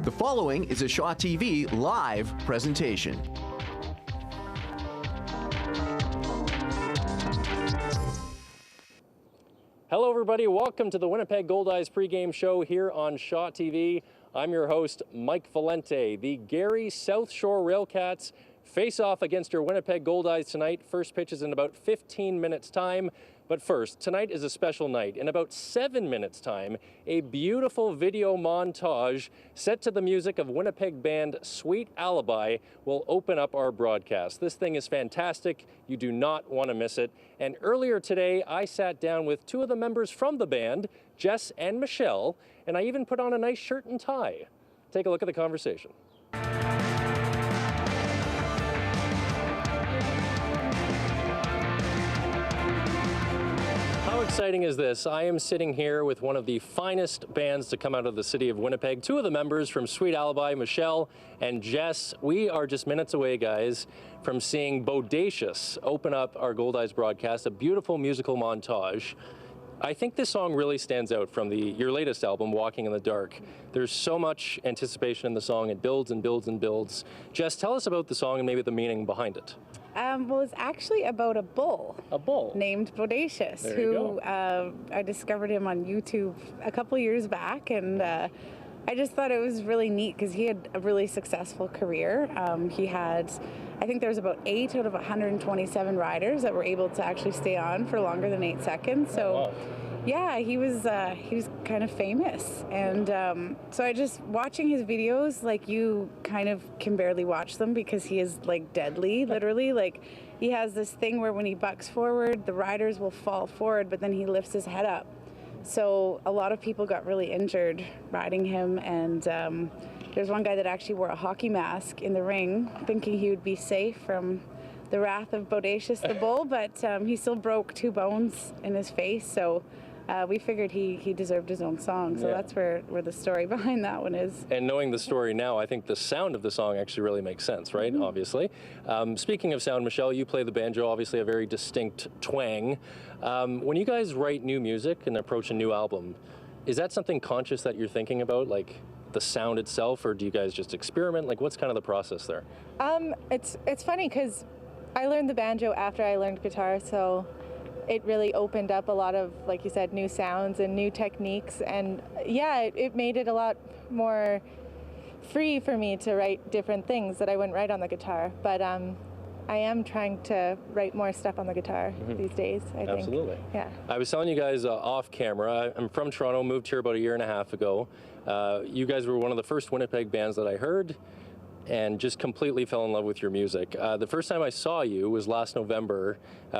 The following is a Shaw TV live presentation. Hello everybody, welcome to the Winnipeg Goldeyes pregame show here on Shaw TV. I'm your host, Mike Valente. The Gary Southshore Railcats face off against your Winnipeg Goldeyes tonight. First pitch is in about 15 minutes time. But first, tonight is a special night. In about 7 minutes time, a beautiful video montage set to the music of Winnipeg band Sweet Alibi will open up our broadcast. This thing is fantastic. You do not want to miss it. And earlier today, I sat down with two of the members from the band, Jess and Michelle, and I even put on a nice shirt and tie. Take a look at the conversation. How exciting is this? I am sitting here with one of the finest bands to come out of the city of Winnipeg. Two of the members from Sweet Alibi, Michelle and Jess. We are just minutes away, guys, from seeing Bodacious open up our Goldeyes broadcast, a beautiful musical montage. I think this song really stands out from your latest album, Walking in the Dark. There's so much anticipation in the song. It builds and builds and builds. Jess, tell us about the song and maybe the meaning behind it. Well, it's actually about a bull. A bull? Named Bodacious, who I discovered him on YouTube a couple years back, and I just thought it was really neat because he had a really successful career. He had, I think there was about 8 out of 127 riders that were able to actually stay on for longer than 8 seconds. So. Oh, wow. Yeah, he was kind of famous, and so I just watching his videos, like, you kind of can barely watch them because he is like deadly, literally. Like, he has this thing where when he bucks forward, the riders will fall forward, but then he lifts his head up. So a lot of people got really injured riding him, and there's one guy that actually wore a hockey mask in the ring, thinking he would be safe from the wrath of Bodacious the bull, but he still broke 2 bones in his face. So. We figured he deserved his own song, so that's where the story behind that one is. And knowing the story now, I think the sound of the song actually really makes sense, right? Mm-hmm. Obviously. Speaking of sound, Michelle, you play the banjo, obviously a very distinct twang. When you guys write new music and approach a new album, is that something conscious that you're thinking about, like the sound itself, or do you guys just experiment? Like, what's kind of the process there? It's funny because I learned the banjo after I learned guitar, so it really opened up a lot of, like you said, new sounds and new techniques, and yeah, it made it a lot more free for me to write different things that I wouldn't write on the guitar. But I am trying to write more stuff on the guitar these days, I think. Absolutely. Yeah. I was telling you guys off camera, I'm from Toronto, moved here about a year and a half ago. You guys were one of the first Winnipeg bands that I heard, and just completely fell in love with your music. The first time I saw you was last November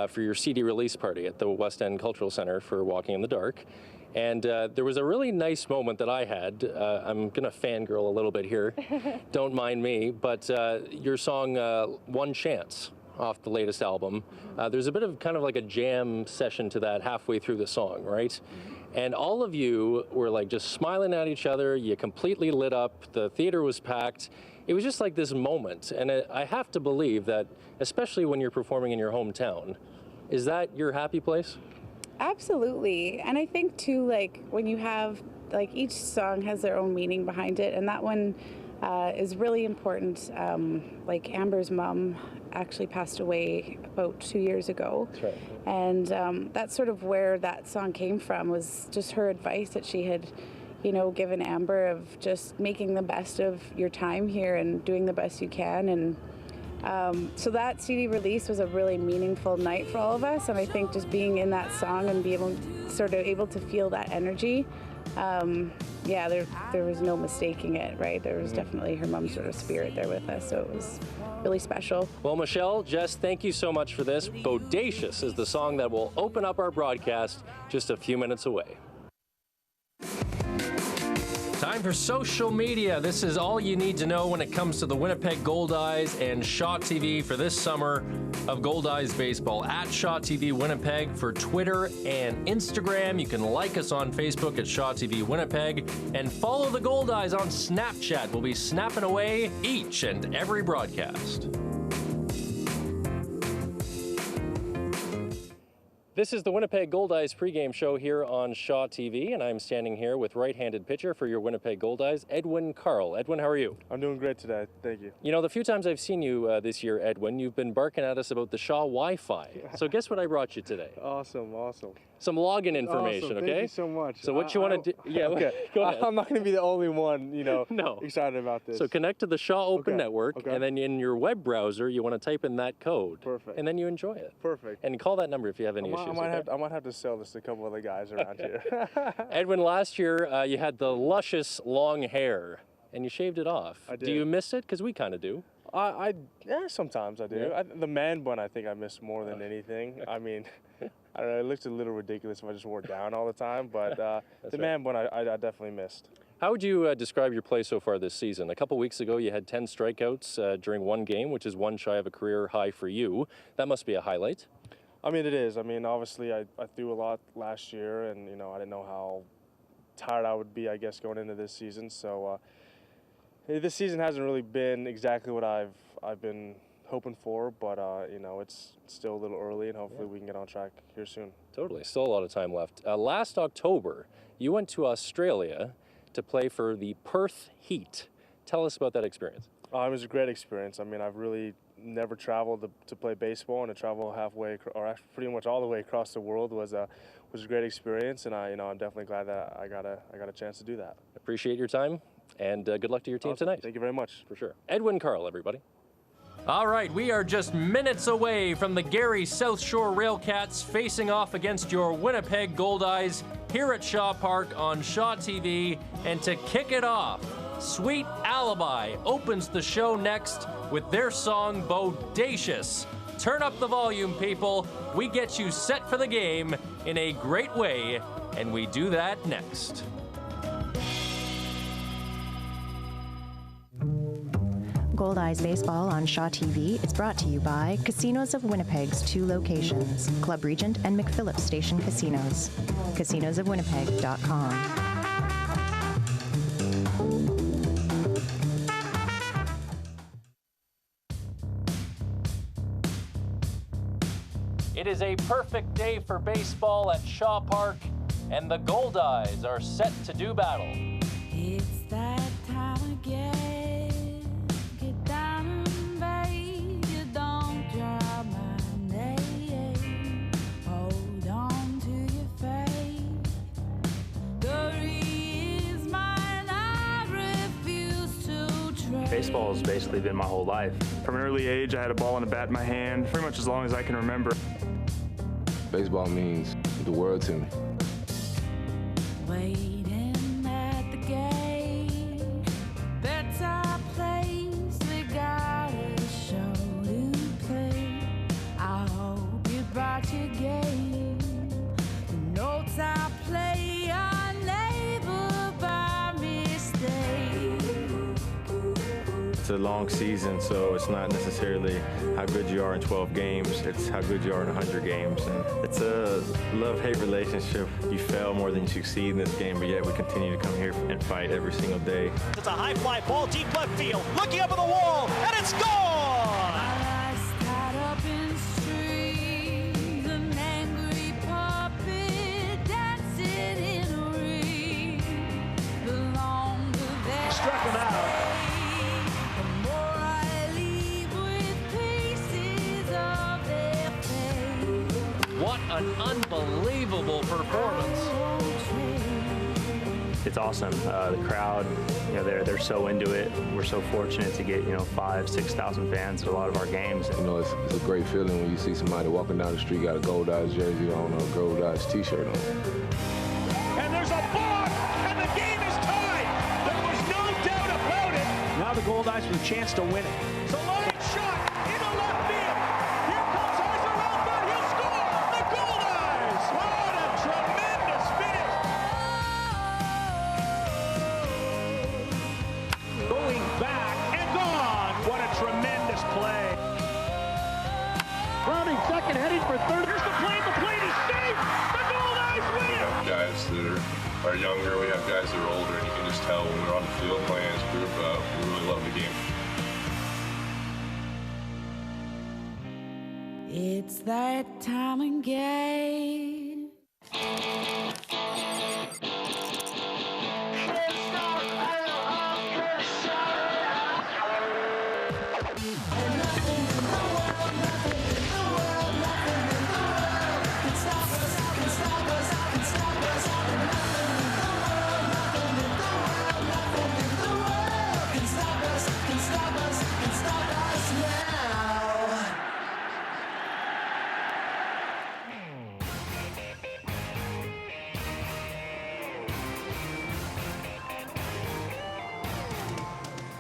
for your CD release party at the West End Cultural Center for Walking in the Dark. And there was a really nice moment that I had. I'm gonna fangirl a little bit here, don't mind me, but your song, One Chance, off the latest album. There's a bit of kind of like a jam session to that halfway through the song, right? And all of you were like just smiling at each other. You completely lit up. The theater was packed. It was just like this moment, and I have to believe that, especially when you're performing in your hometown, is that your happy place? Absolutely. And I think too, like, when you have, like, each song has their own meaning behind it, and that one is really important. Like, Amber's mom actually passed away about 2 years ago. That's right. And that's sort of where that song came from, was just her advice that she had, you know, given Amber, of just making the best of your time here and doing the best you can. And so that CD release was a really meaningful night for all of us. And I think just being in that song and be able to feel that energy, yeah, there was no mistaking it, right? There was definitely her mom's sort of spirit there with us. So it was really special. Well, Michelle, Jess, thank you so much for this. Bodacious is the song that will open up our broadcast just a few minutes away. Time for social media. This is all you need to know when it comes to the Winnipeg Goldeyes and Shaw TV for this summer of Goldeyes baseball. At Shaw TV Winnipeg for Twitter and Instagram. You can like us on Facebook at Shaw TV Winnipeg and follow the Goldeyes on Snapchat. We'll be snapping away each and every broadcast. This is the Winnipeg Goldeyes pregame show here on Shaw TV, and I'm standing here with right-handed pitcher for your Winnipeg Goldeyes, Edwin Carl. Edwin, how are you? I'm doing great today, thank you. You know, the few times I've seen you this year, Edwin, you've been barking at us about the Shaw Wi-Fi. So guess what I brought you today? Awesome. Some login information, awesome. okay? Thank you so much. So what you want to do? Yeah, okay. Go ahead. I'm not going to be the only one, No. excited about this. So connect to the Shaw Open Network, Okay. and then in your web browser, you want to type in that code. Perfect. And then you enjoy it. Perfect. And call that number if you have any issues. I might have to sell this to a couple other guys around here. Edwin, last year you had the luscious long hair, and you shaved it off. I did. Do you miss it? Because we kind of do. Yeah, sometimes I do. Yeah. The man bun, I think I miss more than anything. I mean, I don't know, it looks a little ridiculous if I just wore it down all the time, but the man bun I definitely missed. How would you describe your play so far this season? A couple weeks ago, you had 10 strikeouts during one game, which is one shy of a career high for you. That must be a highlight. I mean, it is. I mean, obviously, I threw a lot last year, and, I didn't know how tired I would be, I guess, going into this season. So this season hasn't really been exactly what I've been hoping for, but, it's still a little early, and hopefully we can get on track here soon. Totally. Still a lot of time left. Last October, you went to Australia to play for the Perth Heat. Tell us about that experience. It was a great experience. I mean, I've really never traveled to play baseball, and to travel halfway, or actually pretty much all the way across the world was a great experience, and I'm definitely glad that I got a chance to do that. Appreciate your time, and good luck to your team Awesome. tonight. Thank you very much. For sure. Edwin Carl, everybody. All right, we are just minutes away from the Gary Southshore Railcats facing off against your Winnipeg Goldeyes here at Shaw Park on Shaw TV, and to kick it off, Sweet Alibi opens the show next with their song Bodacious. Turn up the volume, people. We get you set for the game in a great way, and we do that next. Goldeyes Baseball on Shaw TV is brought to you by Casinos of Winnipeg's 2 locations, Club Regent and McPhillips Station Casinos. CasinosofWinnipeg.com. It is a perfect day for baseball at Shaw Park, and the Goldeyes are set to do battle. It's that time again. Get down and baby, don't drop my name. Hold on to your faith. Glory is mine, I refuse to trade. Baseball has basically been my whole life. From an early age, I had a ball and a bat in my hand, pretty much as long as I can remember. Baseball means the world to me. Waiting at the gate, better place, we got a show to play. I hope you brought your game. The notes I play are never by mistake. It's a long season, so it's not necessarily how good you are in 12 games, it's how good you are in 100 games. And it's a love-hate relationship. You fail more than you succeed in this game, but yet we continue to come here and fight every single day. It's a high fly ball, deep left field, looking up at the wall, and it's gone! My life's tied up in strings, an angry puppet dancing in a ring. The longer that Struck him out. the more I leave with pieces of their fate. What an unbelievable performance. It's awesome. The crowd, they're so into it. We're so fortunate to get 5,000 to 6,000 fans at a lot of our games. It's a great feeling when you see somebody walking down the street, got a Goldeyes jersey on or a Goldeyes t-shirt on. And there's a block, and the game is tied. There was no doubt about it. Now the Goldeyes with a chance to win it. It's a loaded shot into left field. Here comes Arthur Alford. He'll score. The Goldeyes. What a tremendous finish. Going back and gone. What a tremendous play. Browning second, heading for third. Here's the play. The plate is safe. The Goldeyes win. We have guys that are younger. We have guys that are older, and you can just tell when we're on the field playing as a group, we really love the game. It's that time again.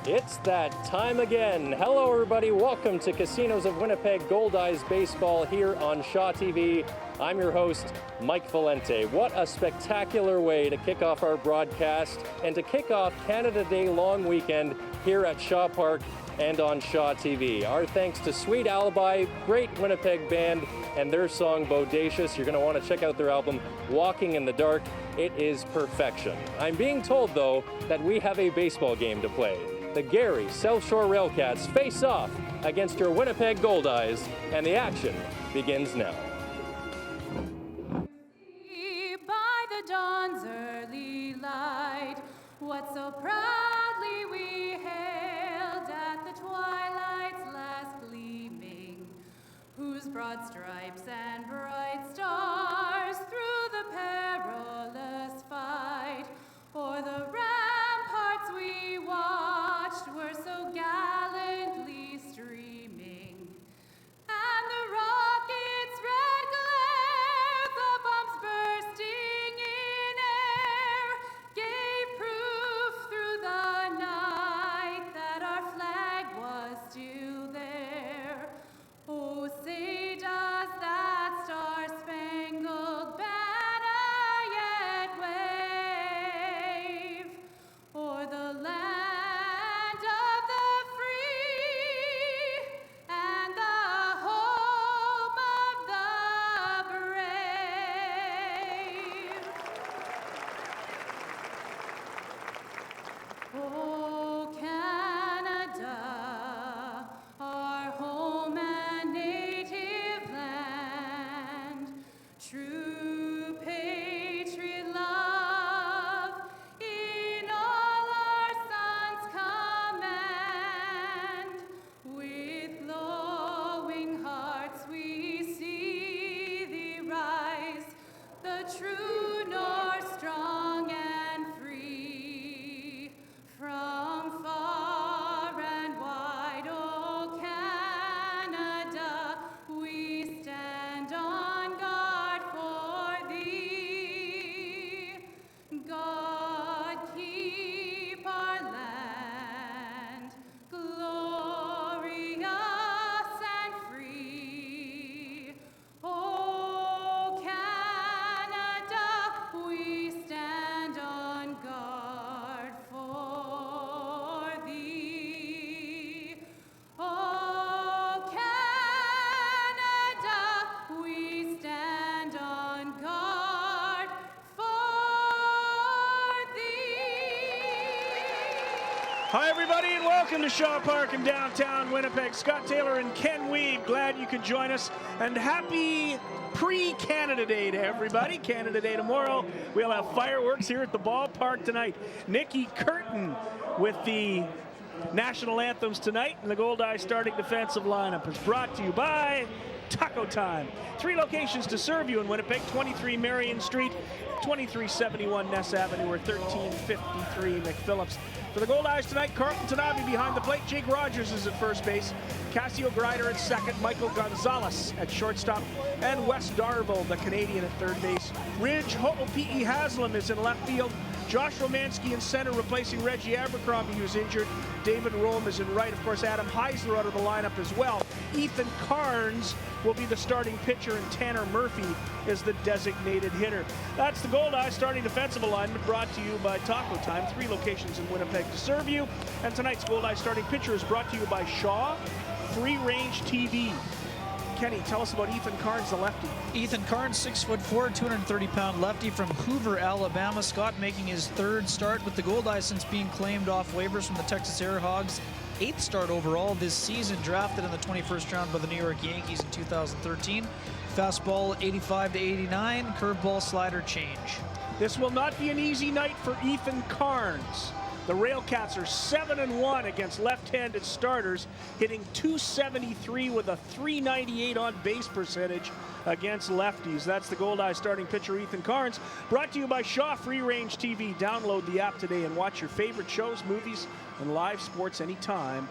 It's that time again. Hello, everybody. Welcome to Casinos of Winnipeg Goldeyes Baseball here on Shaw TV. I'm your host, Mike Valente. What a spectacular way to kick off our broadcast and to kick off Canada Day long weekend here at Shaw Park and on Shaw TV. Our thanks to Sweet Alibi, great Winnipeg band, and their song Bodacious. You're going to want to check out their album, Walking in the Dark. It is perfection. I'm being told, though, that we have a baseball game to play. The Gary Southshore Railcats face off against your Winnipeg Goldeyes, and the action begins now. By the dawn's early light, what so proudly we hailed at the twilight's last gleaming, whose broad stripes and bright stars through the perilous fight o'er the ramparts we watched were so gallantly streaming, and the rocket's red glare, the bombs bursting in air, gave proof through the night that our flag was still there. Oh, say does that star-spangled banner yet wave o'er the land of the free and the home of the brave? Oh, Canada, our home and native land, true patriot love in all our sons' command. With glowing hearts we see thee rise, the true North strong and free. From far and wide, oh Canada, we stand on guard for thee. God keep our land glorious and free. Oh Canada, we stand on guard for thee. Oh Canada, we stand on guard for thee. Hi, everybody, and welcome to Shaw Park in downtown Winnipeg. Scott Taylor and Ken Weed, glad you could join us. And happy pre-Canada Day to everybody. Canada Day tomorrow. We'll have fireworks here at the ballpark tonight. Nikki Curtin with the national anthems tonight, and the Goldeyes starting defensive lineup is brought to you by Taco Time. 3 locations to serve you in Winnipeg: 23 Marion Street, 2371 Ness Avenue, or 1353 McPhillips. For the Goldeyes tonight, Carlton Tanabe behind the plate. Jake Rogers is at first base. Cassio Grider at second. Michael Gonzalez at shortstop. And Wes Darville, the Canadian, at third base. Ridge Ho'opi'i Haslam is in left field. Josh Romanski in center, replacing Reggie Abercrombie, who's injured. David Rome is in right. Of course, Adam Heisler out of the lineup as well. Ethan Carnes will be the starting pitcher, and Tanner Murphy is the designated hitter. That's the Goldeyes starting defensive alignment, brought to you by Taco Time. 3 locations in Winnipeg to serve you. And tonight's Goldeyes starting pitcher is brought to you by Shaw Free Range TV. Kenny, tell us about Ethan Carnes, the lefty. Ethan Carnes, 6'4", 230-pound lefty from Hoover, Alabama. Scott making his 3rd start with the Goldeyes since being claimed off waivers from the Texas Air Hogs 8th start overall this season, drafted in the 21st round by the New York Yankees in 2013. Fastball 85 to 89, curveball slider change. This will not be an easy night for Ethan Carnes. The Railcats are 7-1 against left-handed starters, hitting .273 with a .398 on base percentage against lefties. That's the Goldeyes starting pitcher Ethan Carnes. Brought to you by Shaw Free Range TV. Download the app today and watch your favorite shows, movies, and live sports anytime,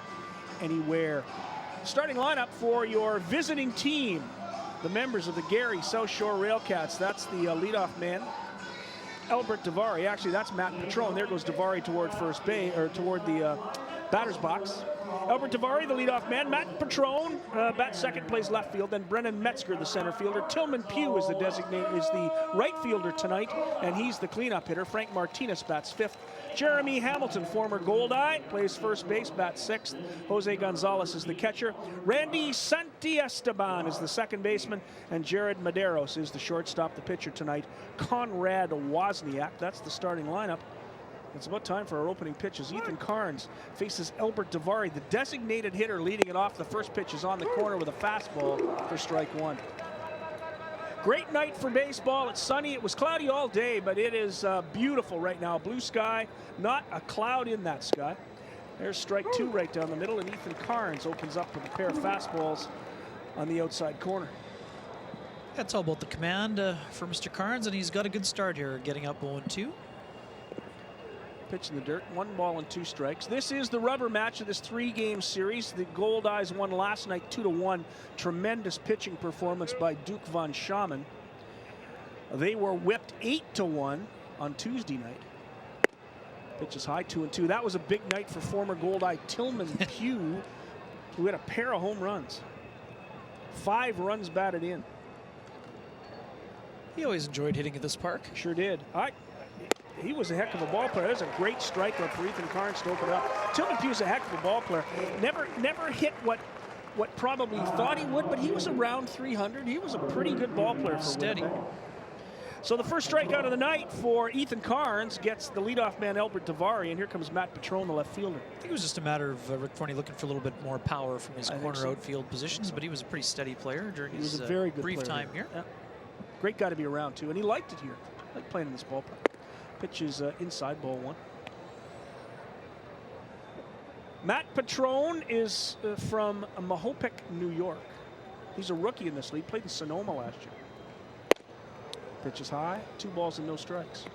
anywhere. Starting lineup for your visiting team, the members of the Gary Southshore Railcats. That's the leadoff man, Albert Davari. Actually, that's Matt Patron. There goes Davari toward first base, or toward the batter's box. Albert Davari, the leadoff man. Matt Patron, bats second, plays left field. Then Brennan Metzger, the center fielder. Tillman Pugh is the right fielder tonight, and he's the cleanup hitter. Frank Martinez bats fifth. Jeremy Hamilton, former Goldeye, plays first base, bats sixth. Jose Gonzalez is the catcher. Randy Santiesteban is the second baseman, and Jared Medeiros is the shortstop. The pitcher tonight, Conrad Wozniak. That's the starting lineup. It's about time for our opening pitches. Ethan Carnes faces Albert Davari, the designated hitter, leading it off. The first pitch is on the corner with a fastball for strike one. Great night for baseball. It's sunny. It was cloudy all day, but it is beautiful right now. Blue sky, not a cloud in that sky. There's strike two right down the middle, and Ethan Carnes opens up with a pair of fastballs on the outside corner. That's all about the command for Mr. Carnes, and he's got a good start here, getting up 0-2. Pitch in the dirt, 1-2 strikes. This is the rubber match of this three-game series. The Goldeyes won last night 2-1. Tremendous pitching performance by Duke von Schaman. They were whipped 8-1 on Tuesday night. Pitch is high, 2-2. That was a big night for former Goldeye Tillman Pugh, who had a pair of home runs. 5 runs batted in. He always enjoyed hitting at this park. Sure did. He was a heck of a ball player. There's a great strikeout for Ethan Carnes to open it up. Tillman Pugh's a heck of a ball player. Never hit what probably thought he would, but he was around 300. He was a pretty good ball player for steady. Winnipeg. So the first strikeout of the night for Ethan Carnes gets the leadoff man Albert Davari, and here comes Matt Patron, the left fielder. I think it was just a matter of Rick Forney looking for a little bit more power from his corner outfield positions, but he was a pretty steady player during his very good brief time here. Yeah. Great guy to be around, too, and he liked it here. Liked playing in this ballpark. Pitch is inside, ball one. Matt Patron is from Mahopik, New York. He's a rookie in this league. Played in Sonoma last year. Pitch is high. 2 balls and no strikes.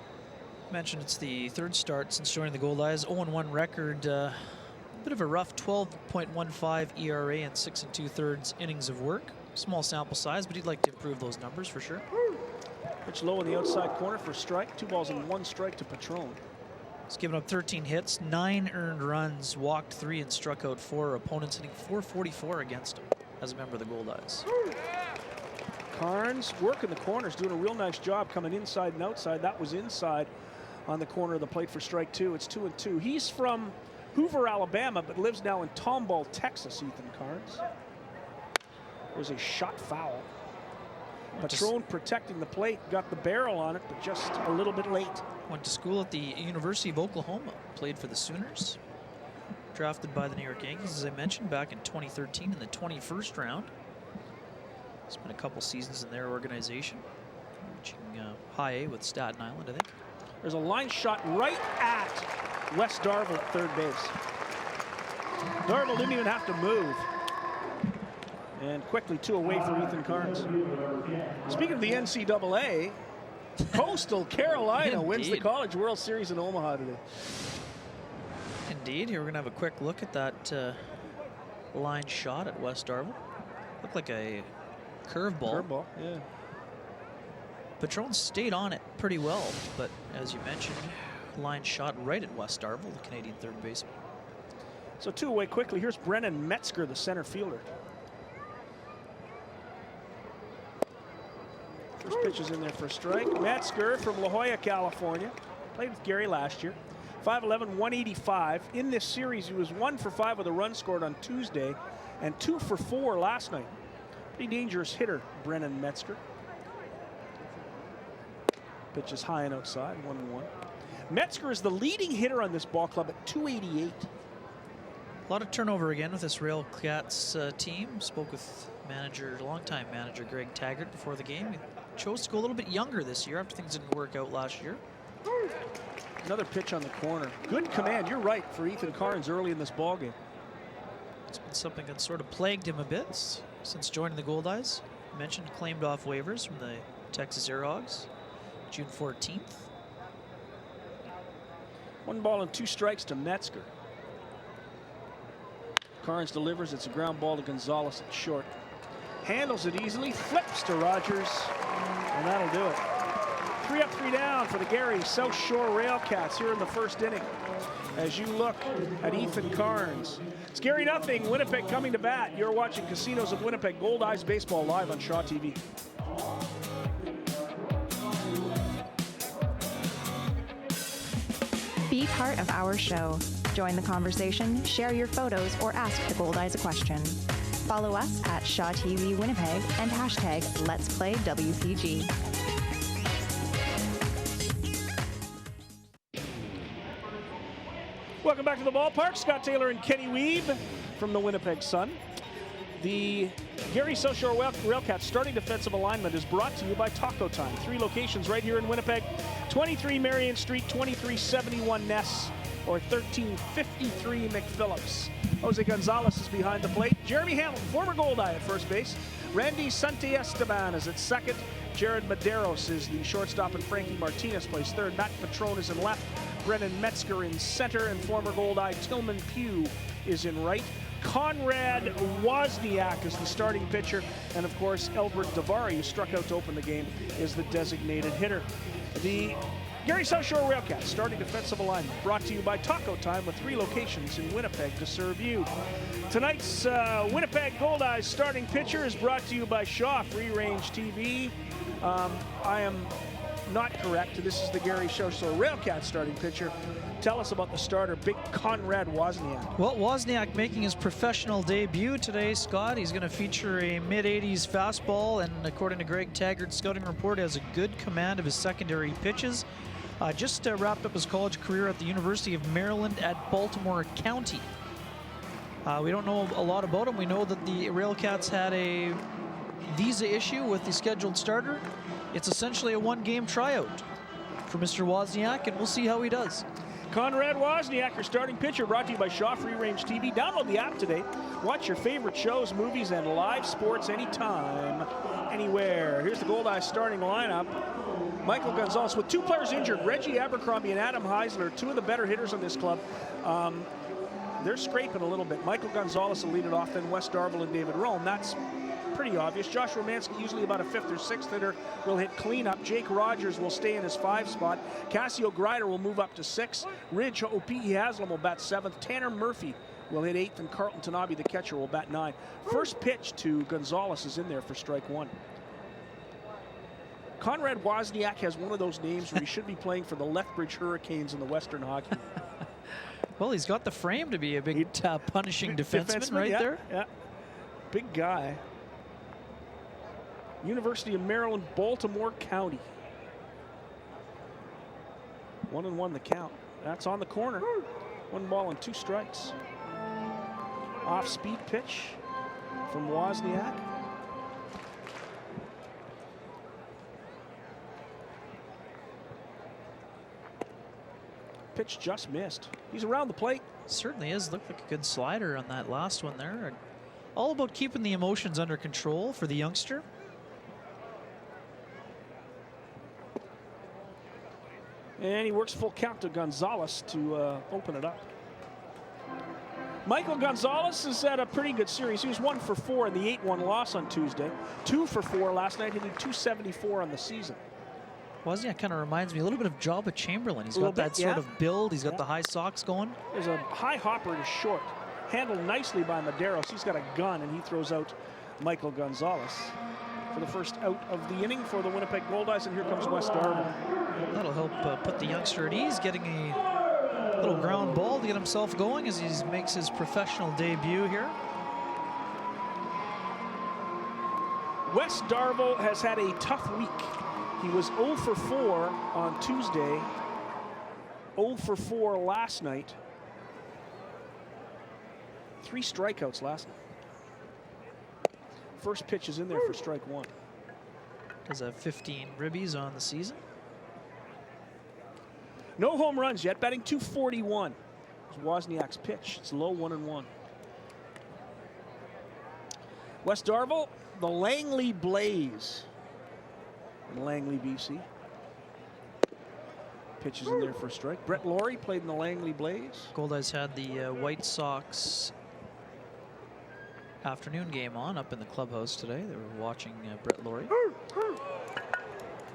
Mentioned it's the third start since joining the Goldeyes. 0-1 record. Bit of a rough 12.15 ERA and 6 2/3 innings of work. Small sample size, but he'd like to improve those numbers for sure. Pitch low in the outside corner for strike. 2 balls and 1 strike to Patron. He's given up 13 hits, 9 earned runs, walked 3 and struck out 4. Opponents hitting .444 against him as a member of the Goldeyes. Carnes working the corners, doing a real nice job coming inside and outside. That was inside on the corner of the plate for strike 2. It's 2-2. He's from Hoover, Alabama, but lives now in Tomball, Texas, Ethan Carnes. There's a shot foul. Patron protecting the plate, got the barrel on it, but just a little bit late. Went to school at the University of Oklahoma, played for the Sooners. Drafted by the New York Yankees, as I mentioned, back in 2013 in the 21st round. Spent a couple seasons in their organization, reaching high A with Staten Island, I think. There's a line shot right at Wes Darville at third base. Darville didn't even have to move. And quickly 2 away for Ethan Carnes. Speaking of the NCAA, Coastal Carolina wins the College World Series in Omaha today. Indeed. Here we're going to have a quick look at that line shot at Wes Darville. Looked like a curveball. Curveball, yeah. Patron stayed on it pretty well, but as you mentioned, line shot right at Wes Darville, the Canadian third baseman. So 2 away quickly. Here's Brennan Metzger, the center fielder. First pitch is in there for a strike. Metzger from La Jolla, California. Played with Gary last year. 5'11", 185. In this series, he was 1 for 5 with a run scored on Tuesday and 2 for 4 last night. Pretty dangerous hitter, Brennan Metzger. Pitch is high and outside, 1-1. Metzger is the leading hitter on this ball club at 288. A lot of turnover again with this Railcats team. Spoke with longtime manager Greg Taggart before the game. He chose to go a little bit younger this year after things didn't work out last year. Another pitch on the corner. Good command, you're right, for Ethan Carnes early in this ballgame. It's been something that sort of plagued him a bit since joining the Goldeyes. Mentioned claimed off waivers from the Texas Airhogs June 14th. 1 ball and 2 strikes to Metzger. Carnes delivers. It's a ground ball to Gonzalez at short. Handles it easily, flips to Rogers, and that'll do it. 3 up, 3 down for the Gary Southshore Railcats here in the first inning. As you look at Ethan Carnes. It's Gary nothing, Winnipeg coming to bat. You're watching Casinos of Winnipeg Goldeyes Baseball live on Shaw TV. Be part of our show. Join the conversation, share your photos, or ask the Goldeyes a question. Follow us at Shaw TV Winnipeg and hashtag Let's Play WPG. Welcome back to the ballpark. Scott Taylor and Kenny Weeb from the Winnipeg Sun. The Gary Southshore Railcats starting defensive alignment is brought to you by Taco Time. 3 locations right here in Winnipeg. 23 Marion Street, 2371 Ness, or 1353 McPhillips. Jose Gonzalez is behind the plate. Jeremy Hamilton, former Goldeye at first base. Randy Santiesteban is at second. Jared Medeiros is the shortstop, and Frankie Martinez plays third. Matt Patrone is in left. Brennan Metzger in center, and former Goldeye Tillman Pugh is in right. Conrad Wozniak is the starting pitcher, and of course Albert Davari, who struck out to open the game, is the designated hitter. The Gary Southshore Railcats starting defensive alignment brought to you by Taco Time, with 3 locations in Winnipeg to serve you. Tonight's Winnipeg Goldeyes starting pitcher is brought to you by Shaw Free Range TV. I am not correct. This is the Gary Southshore Railcats starting pitcher. Tell us about the starter, big Conrad Wozniak. Well, Wozniak making his professional debut today, Scott. He's going to feature a mid-80s fastball, and according to Greg Taggart's scouting report, has a good command of his secondary pitches. Just wrapped up his college career at the University of Maryland at Baltimore County. We don't know a lot about him. We know that the Railcats had a visa issue with the scheduled starter. It's essentially a 1-game tryout for Mr. Wozniak, and we'll see how he does. Conrad Wozniak, your starting pitcher, brought to you by Shaw Free Range TV. Download the app today. Watch your favorite shows, movies, and live sports anytime, anywhere. Here's the Goldeyes starting lineup. Michael Gonzalez with 2 players injured. Reggie Abercrombie and Adam Heisler, 2 of the better hitters on this club. They're scraping a little bit. Michael Gonzalez will lead it off, then Wes Darville and David Rome. That's pretty obvious. Josh Romanski, usually about a 5th or 6th hitter, will hit cleanup. Jake Rogers will stay in his 5 spot. Cassio Grider will move up to 6. Ridge O'P.E. Haslam will bat 7th. Tanner Murphy will hit 8th, and Carlton Tanabe, the catcher, will bat 9. First pitch to Gonzalez is in there for strike 1. Conrad Wozniak has one of those names where he should be playing for the Lethbridge Hurricanes in the Western Hockey. Well, he's got the frame to be a big punishing defenseman right there. Yeah, big guy. University of Maryland, Baltimore County. 1-1 the count. That's on the corner. 1 ball and 2 strikes. Off-speed pitch from Wozniak. Pitch just missed. He's around the plate. Certainly is. Looked like a good slider on that last one there. All about keeping the emotions under control for the youngster. And he works full count to Gonzalez to open it up. Michael Gonzalez has had a pretty good series. He was 1 for 4 in the 8-1 loss on Tuesday. 2 for 4 last night, hitting .274 on the season. Wozniak kind of reminds me a little bit of Jabba Chamberlain. He's got that sort of build. He's got the high socks going. There's a high hopper to short. Handled nicely by Medeiros. He's got a gun, and he throws out Michael Gonzalez for the first out of the inning for the Winnipeg Goldeyes, and here comes Wes Darville. That'll help put the youngster at ease, getting a little ground ball to get himself going as he makes his professional debut here. Wes Darville has had a tough week. He was 0 for 4 on Tuesday, 0 for 4 last night. 3 strikeouts last night. First pitch is in there for strike 1. Does have 15 ribbies on the season. No home runs yet, batting .241. It's Wozniak's pitch. It's low, 1-1. West Darville, the Langley Blaze in Langley, BC. Pitches in there for a strike. Brett Laurie played in the Langley Blaze. Goldeyes had the White Sox afternoon game on up in the clubhouse today. They were watching Brett Laurie.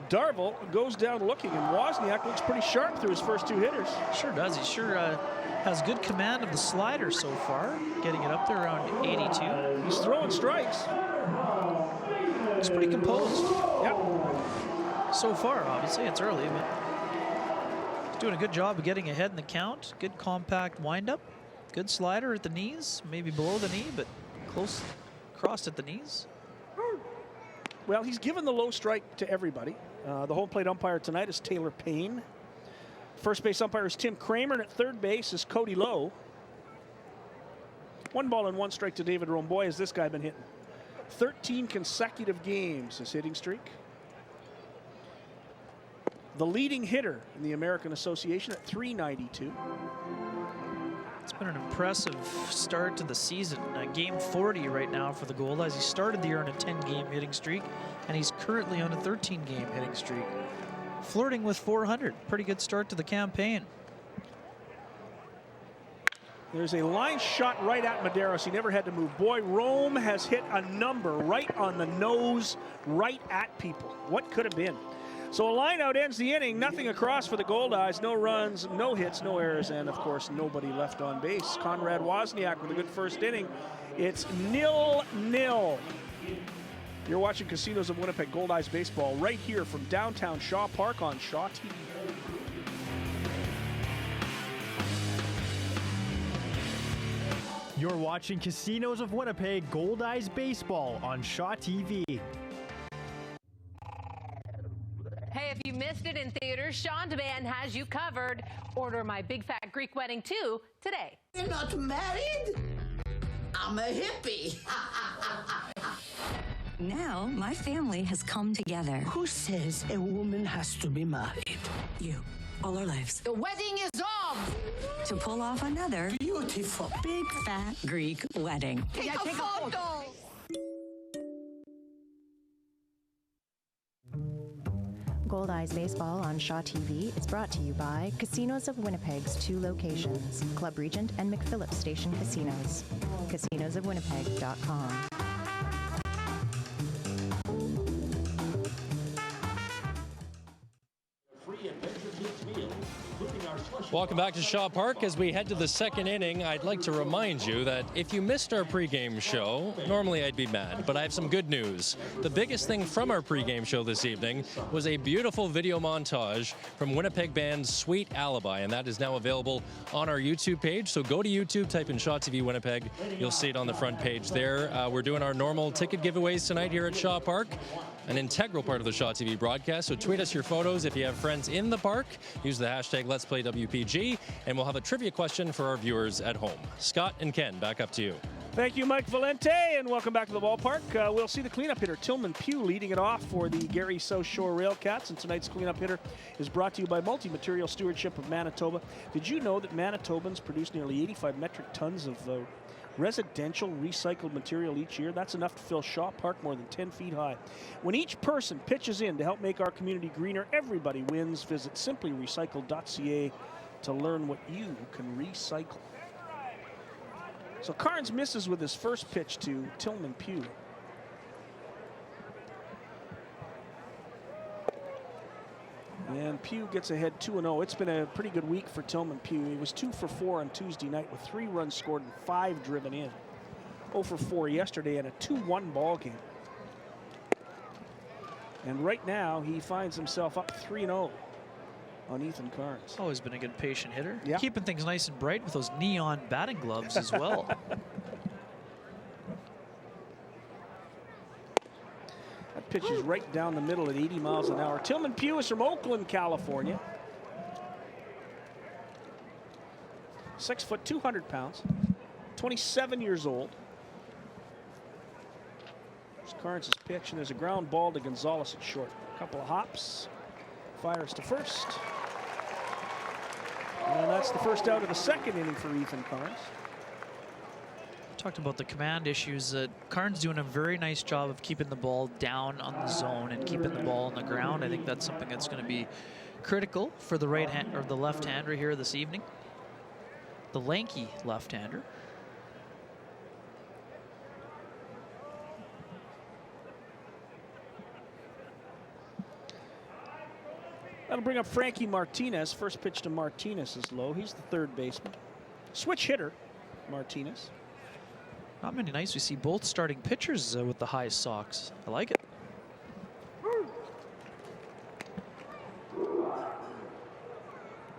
Darville goes down looking, and Wozniak looks pretty sharp through his first 2 hitters. Sure does. He sure has good command of the slider so far, getting it up there around 82. He's throwing strikes. He's pretty composed. Yep. So far, obviously, it's early, but he's doing a good job of getting ahead in the count. Good compact windup. Good slider at the knees, maybe below the knee, but close, crossed at the knees. Well, he's given the low strike to everybody. The home plate umpire tonight is Taylor Payne. First base umpire is Tim Kramer, and at third base is Cody Lowe. 1 ball and 1 strike to David Rome. Boy, has this guy been hitting. 13 consecutive games, his hitting streak. The leading hitter in the American Association at .392. It's been an impressive start to the season. Game 40 right now for the Goldeyes. He started the year on a 10-game hitting streak, and he's currently on a 13-game hitting streak. Flirting with 400. Pretty good start to the campaign. There's a line shot right at Medeiros. He never had to move. Boy, Rome has hit a number right on the nose, right at people. What could have been? So a line out ends the inning. Nothing across for the Goldeyes. No runs, no hits, no errors, and of course nobody left on base. Conrad Wozniak with a good first inning. It's 0-0. You're watching Casinos of Winnipeg Goldeyes baseball right here from downtown Shaw Park on Shaw TV. You're watching Casinos of Winnipeg Goldeyes baseball on Shaw TV. Hey, if you missed it in theaters, Shaw On Demand has you covered. Order My Big Fat Greek Wedding 2 today. You're not married? I'm a hippie. Now, my family has come together. Who says a woman has to be married? You, all our lives. The wedding is off! To pull off another Beautiful. big fat Greek wedding. Take a photo! Goldeyes Baseball on Shaw TV is brought to you by Casinos of Winnipeg's 2 locations, Club Regent and McPhillips Station Casinos. CasinosofWinnipeg.com. Welcome back to Shaw Park. As we head to the second inning, I'd like to remind you that if you missed our pregame show, normally I'd be mad, but I have some good news. The biggest thing from our pregame show this evening was a beautiful video montage from Winnipeg band's Sweet Alibi, and that is now available on our YouTube page. So go to YouTube, type in Shaw TV Winnipeg. You'll see it on the front page there. We're doing our normal ticket giveaways tonight here at Shaw Park, an integral part of the Shaw TV broadcast. So tweet us your photos if you have friends in the park. Use the hashtag Let's Play WPG, and we'll have a trivia question for our viewers at home. Scott and Ken, back up to you. Thank you, Mike Valente, and welcome back to the ballpark. We'll see the cleanup hitter, Tillman Pugh, leading it off for the Gary Southshore Railcats, and tonight's cleanup hitter is brought to you by Multi-Material Stewardship of Manitoba. Did you know that Manitobans produce nearly 85 metric tons of residential recycled material each year? That's enough to fill Shaw Park more than 10 feet high. When each person pitches in to help make our community greener, everybody wins. Visit simplyrecycle.ca to learn what you can recycle. So Carnes misses with his first pitch to Tillman Pugh. And Pugh gets ahead 2-0. It's been a pretty good week for Tillman Pugh. He was 2 for 4 on Tuesday night with 3 runs scored and 5 driven in. 0 for 4 yesterday in a 2-1 ball game. And right now he finds himself up 3-0 on Ethan Carnes. Always been a good patient hitter. Yeah. Keeping things nice and bright with those neon batting gloves as well. That pitch is right down the middle at 80 miles an hour. Tillman Pugh is from Oakland, California. 6 foot, 200 pounds. 27 years old. There's Carnes' pitch, and there's a ground ball to Gonzalez at short. A couple of hops. Fires to first. And that's the first out of the second inning for Ethan Carnes. Talked about the command issues. Carnes doing a very nice job of keeping the ball down on the zone and keeping the ball on the ground. I think that's something that's going to be critical for the right hand or the left-hander here this evening. The lanky left-hander. That'll bring up Frankie Martinez. First pitch to Martinez is low. He's the third baseman. Switch hitter, Martinez. Not many nights we see both starting pitchers with the high socks. I like it.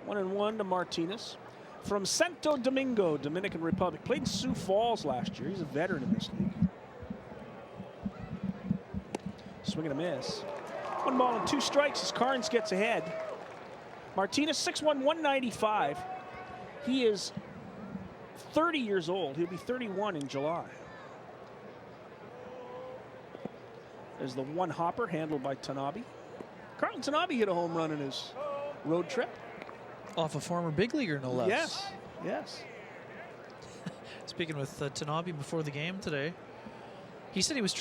One and one to Martinez. From Santo Domingo, Dominican Republic. Played in Sioux Falls last year. He's a veteran in this league. Swing and a miss. 1 ball and 2 strikes as Carnes gets ahead. Martinez, 6'1", 195. He is 30 years old. He'll be 31 in July. There's the one hopper handled by Tanabe. Carlton Tanabe hit a home run in his road trip. Off a former big leaguer, no less. Yes, yes. Speaking with Tanabe before the game today, he said he was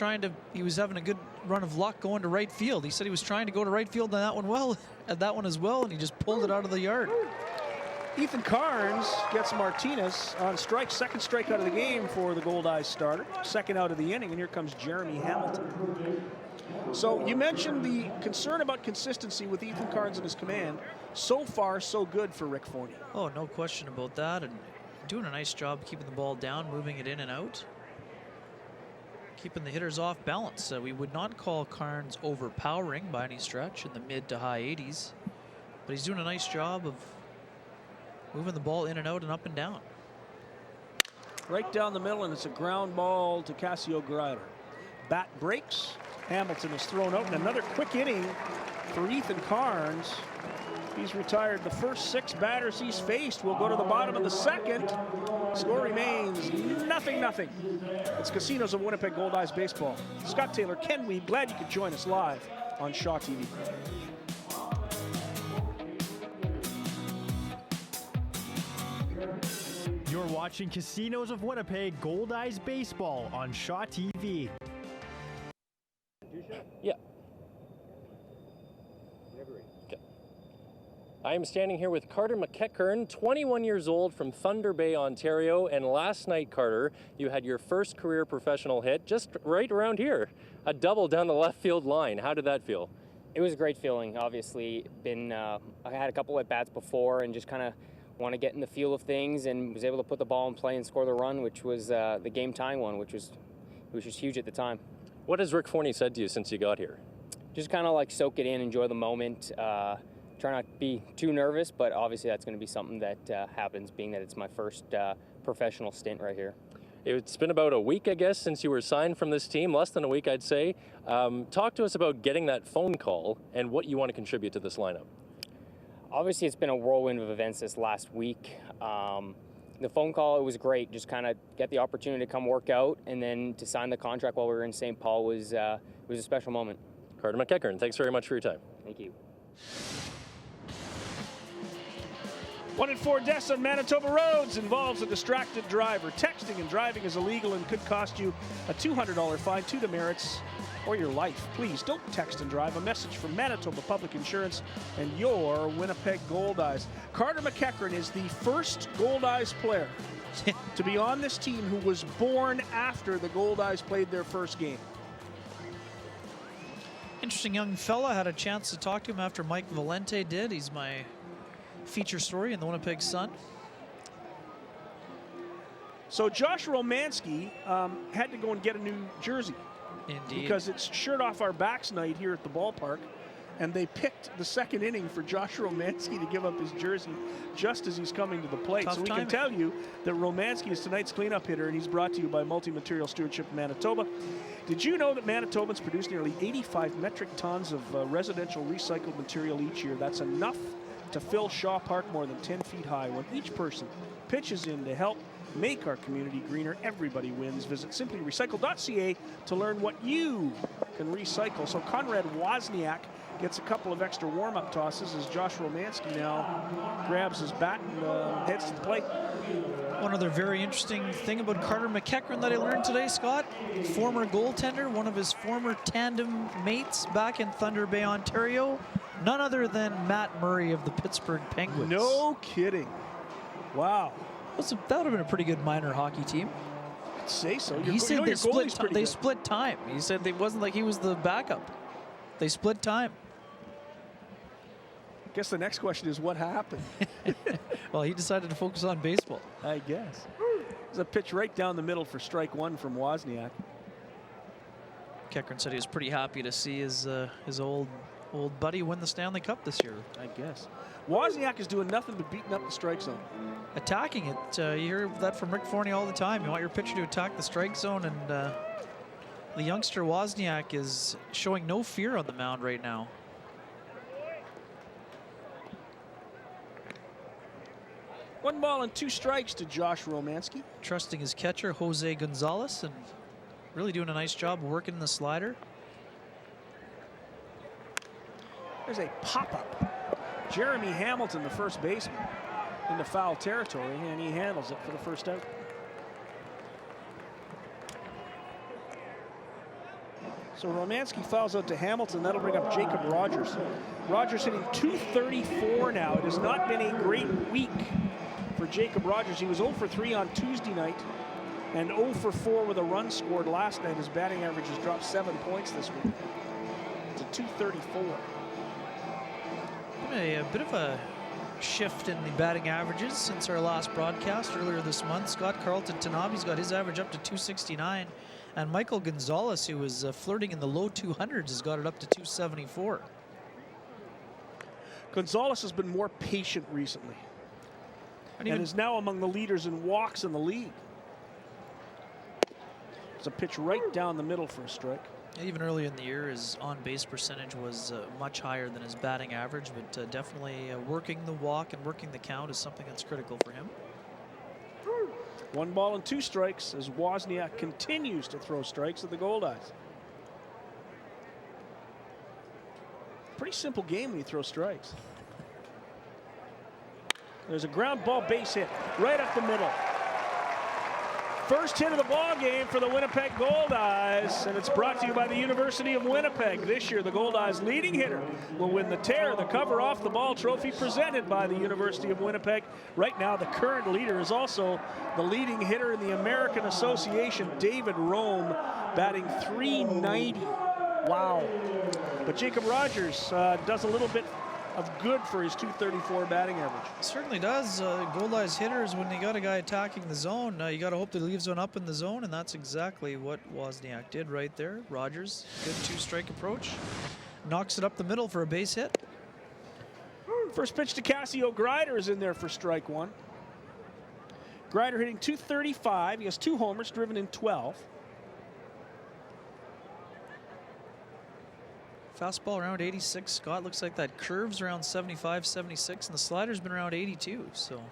having a good run of luck going to right field. He said he was trying to go to right field on that one as well, and he just pulled it out of the yard. Ethan Carnes gets Martinez on strike, second strikeout of the game for the Goldeyes starter, second out of the inning, and here comes Jeremy Hamilton. So you mentioned the concern about consistency with Ethan Carnes and his command. So far, so good for Rick Forney. Oh, no question about that, and doing a nice job keeping the ball down, moving it in and out. Keeping the hitters off balance. We would not call Carnes overpowering by any stretch in the mid to high 80s, but he's doing a nice job of moving the ball in and out and up and down. Right down the middle, and it's a ground ball to Cassio Grider. Bat breaks. Hamilton is thrown out, and another quick inning for Ethan Carnes. He's retired the first 6 batters he's faced. We'll go to the bottom of the second. Score remains 0-0. It's Casinos of Winnipeg Goldeyes Baseball. Scott Taylor, Ken Weed, glad you could join us live on Shaw TV. You're watching Casinos of Winnipeg Goldeyes Baseball on Shaw TV. Yeah. Okay. I am standing here with Carter McEachern, 21 years old from Thunder Bay, Ontario. And last night, Carter, you had your first career professional hit just right around here. A double down the left field line. How did that feel? It was a great feeling. Obviously, I had a couple at bats before and just kind of want to get in the feel of things, and was able to put the ball in play and score the run, which was the game tying one, which was huge at the time. What has Rick Forney said to you since you got here? Just kind of like soak it in, enjoy the moment, try not to be too nervous, but obviously that's going to be something that happens, being that it's my first professional stint right here. It's been about a week, I guess, since you were signed from this team, less than a week, I'd say. Talk to us about getting that phone call and what you want to contribute to this lineup. Obviously, it's been a whirlwind of events this last week. The phone call, it was great. Just kind of get the opportunity to come work out, and then to sign the contract while we were in St. Paul was a special moment. Carter McEachern, thanks very much for your time. Thank you. 1 in 4 deaths on Manitoba roads involves a distracted driver. Texting and driving is illegal and could cost you a $200 fine, 2 demerits, or your life. Please don't text and drive. A message from Manitoba Public Insurance and your Winnipeg Goldeyes. Carter McEachern is the first Goldeyes player to be on this team who was born after the Goldeyes played their first game. Interesting young fella. Had a chance to talk to him after Mike Valente did. He's my feature story in the Winnipeg Sun. So Josh Romanski had to go and get a new jersey. Indeed. Because it's shirt off our backs night here at the ballpark, and they picked the second inning for Josh Romanski to give up his jersey just as he's coming to the plate. Tough so we timing. can tell you that Romanski is tonight's cleanup hitter, and he's brought to you by Multi-Material Stewardship Manitoba. Did you know that Manitobans produce nearly 85 metric tons of residential recycled material each year? That's enough to fill Shaw Park more than 10 feet high. When each person pitches in to help make our community greener. Everybody wins. Visit simplyrecycle.ca to learn what you can recycle. So Conrad Wozniak gets a couple of extra warm-up tosses as Josh Romanski now grabs his bat and heads to the plate. One other very interesting thing about Carter McEachran that I learned today, Scott, former goaltender, one of his former tandem mates back in Thunder Bay, Ontario, none other than Matt Murray of the Pittsburgh Penguins. No kidding. Wow. That would have been a pretty good minor hockey team. I'd say so. He said they split time. He said it wasn't like he was the backup. They split time. I guess the next question is what happened? Well, he decided to focus on baseball. I guess. There's a pitch right down the middle for strike one from Wozniak. Kekrin said he was pretty happy to see his old buddy win the Stanley Cup this year. I guess. Wozniak is doing nothing but beating up the strike zone. Attacking it. You hear that from Rick Forney all the time. You want your pitcher to attack the strike zone, and the youngster Wozniak is showing no fear on the mound right now. One ball and 2 strikes to Josh Romanski. Trusting his catcher, Jose Gonzalez, and really doing a nice job working the slider. There's a pop-up. Jeremy Hamilton, the first baseman, into foul territory, and he handles it for the first out. So Romanski fouls out to Hamilton. That'll bring up Jacob Rogers. Rogers hitting .234 now. It has not been a great week for Jacob Rogers. He was 0 for 3 on Tuesday night and 0 for 4 with a run scored last night. His batting average has dropped 7 points this week to .234. A bit of a shift in the batting averages since our last broadcast earlier this month. Scott Carlton Tanabe's got his average up to .269, and Michael Gonzalez, who was flirting in the low 200s, has got it up to .274. Gonzalez has been more patient recently and is now among the leaders in walks in the league. It's a pitch right down the middle for a strike. Even earlier in the year, his on-base percentage was much higher than his batting average, but definitely working the walk and working the count is something that's critical for him. 1 ball and 2 strikes as Wozniak continues to throw strikes at the Goldeyes. Pretty simple game when you throw strikes. There's a ground ball base hit right up the middle. First hit of the ball game for the Winnipeg Goldeyes, and it's brought to you by the University of Winnipeg. This year, the Goldeyes' leading hitter will win the Tear, the Cover Off the Ball trophy presented by the University of Winnipeg. Right now, the current leader is also the leading hitter in the American Association, David Rome, batting .390. Wow. But Jacob Rogers does a little bit of good for his .234 batting average. Certainly does. Goldeyes hitters, when you got a guy attacking the zone, you got to hope that he leaves one up in the zone, and that's exactly what Wozniak did right there. Rogers, good 2-strike approach. Knocks it up the middle for a base hit. First pitch to Cassio Greider is in there for strike one. Greider hitting .235. He has 2 homers, driven in 12. Fastball around 86, Scott. Looks like that curve's around 75, 76, and the slider's been around 82, so.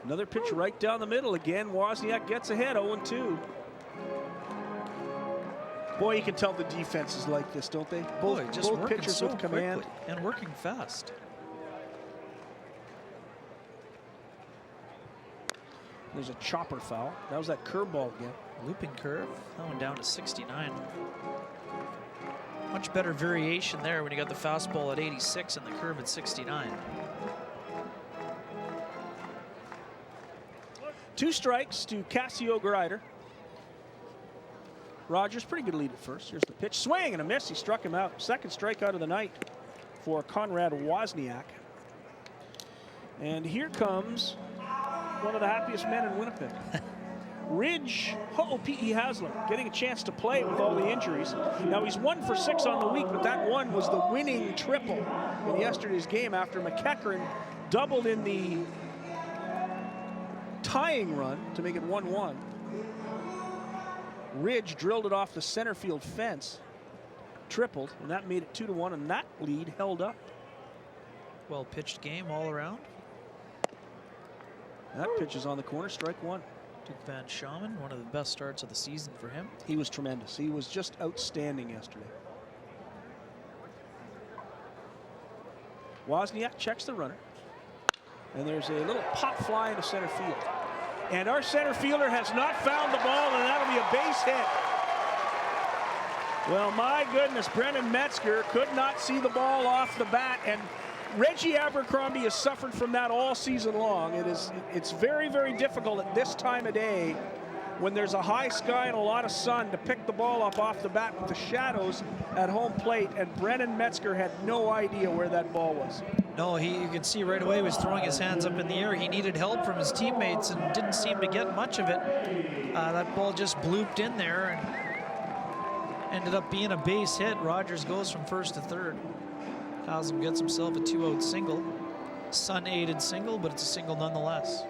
Another pitch right down the middle. Again, Wozniak gets ahead, 0-2. Boy, you can tell the defense is like this, don't they? Both pitchers with command. And working fast. There's a chopper foul. That was that curveball again. Looping curve, that one down to 69. Much better variation there when you got the fastball at 86 and the curve at 69. 2 strikes to Cassio Greider. Rogers, pretty good lead at first. Here's the pitch. Swing and a miss. He struck him out. Second strikeout of the night for Conrad Wozniak. And here comes one of the happiest men in Winnipeg. Ridge, P.E. Haslam, getting a chance to play with all the injuries. Now he's 1 for 6 on the week, but that one was the winning triple in yesterday's game after McEachran doubled in the tying run to make it 1-1. Ridge drilled it off the center field fence, tripled, and that made it 2-1, and that lead held up. Well pitched game all around. That pitch is on the corner, strike one. Duke Van Schamen, one of the best starts of the season for him. He was tremendous. He was just outstanding yesterday. Wozniak checks the runner. And there's a little pop fly into center field. And our center fielder has not found the ball, and that'll be a base hit. Well, my goodness, Brendan Metzger could not see the ball off the bat, and Reggie Abercrombie has suffered from that all season long. It's very, very difficult at this time of day when there's a high sky and a lot of sun to pick the ball up off the bat with the shadows at home plate, and Brendan Metzger had no idea where that ball was. No, you could see right away he was throwing his hands up in the air. He needed help from his teammates and didn't seem to get much of it. That ball just blooped in there and ended up being a base hit. Rogers goes from first to third. Haslam gets himself a 2-out single. Sun-aided single, but it's a single nonetheless.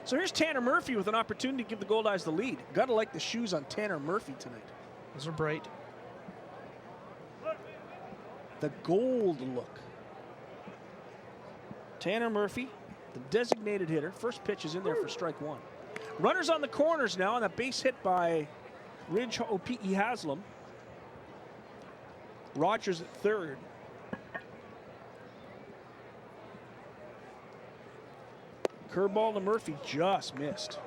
So here's Tanner Murphy with an opportunity to give the Goldeyes the lead. Gotta like the shoes on Tanner Murphy tonight. Those are bright. The gold look. Tanner Murphy, the designated hitter. First pitch is in there for strike one. Runners on the corners now on a base hit by Ridge O'P.E. Haslam. Rogers at third. Curveball to Murphy, just missed.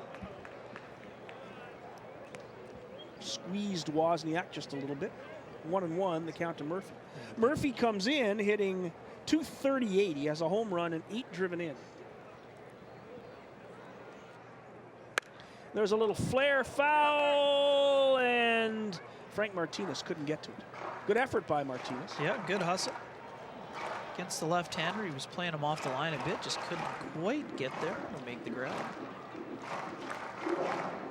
Squeezed Wozniak just a little bit. 1-1, the count to Murphy. Murphy comes in hitting .238. He has a home run and 8 driven in. There's a little flare foul, and Frank Martinez couldn't get to it. Good effort by Martinez. Yeah, good hustle. Against the left-hander, he was playing him off the line a bit, just couldn't quite get there to make the grab.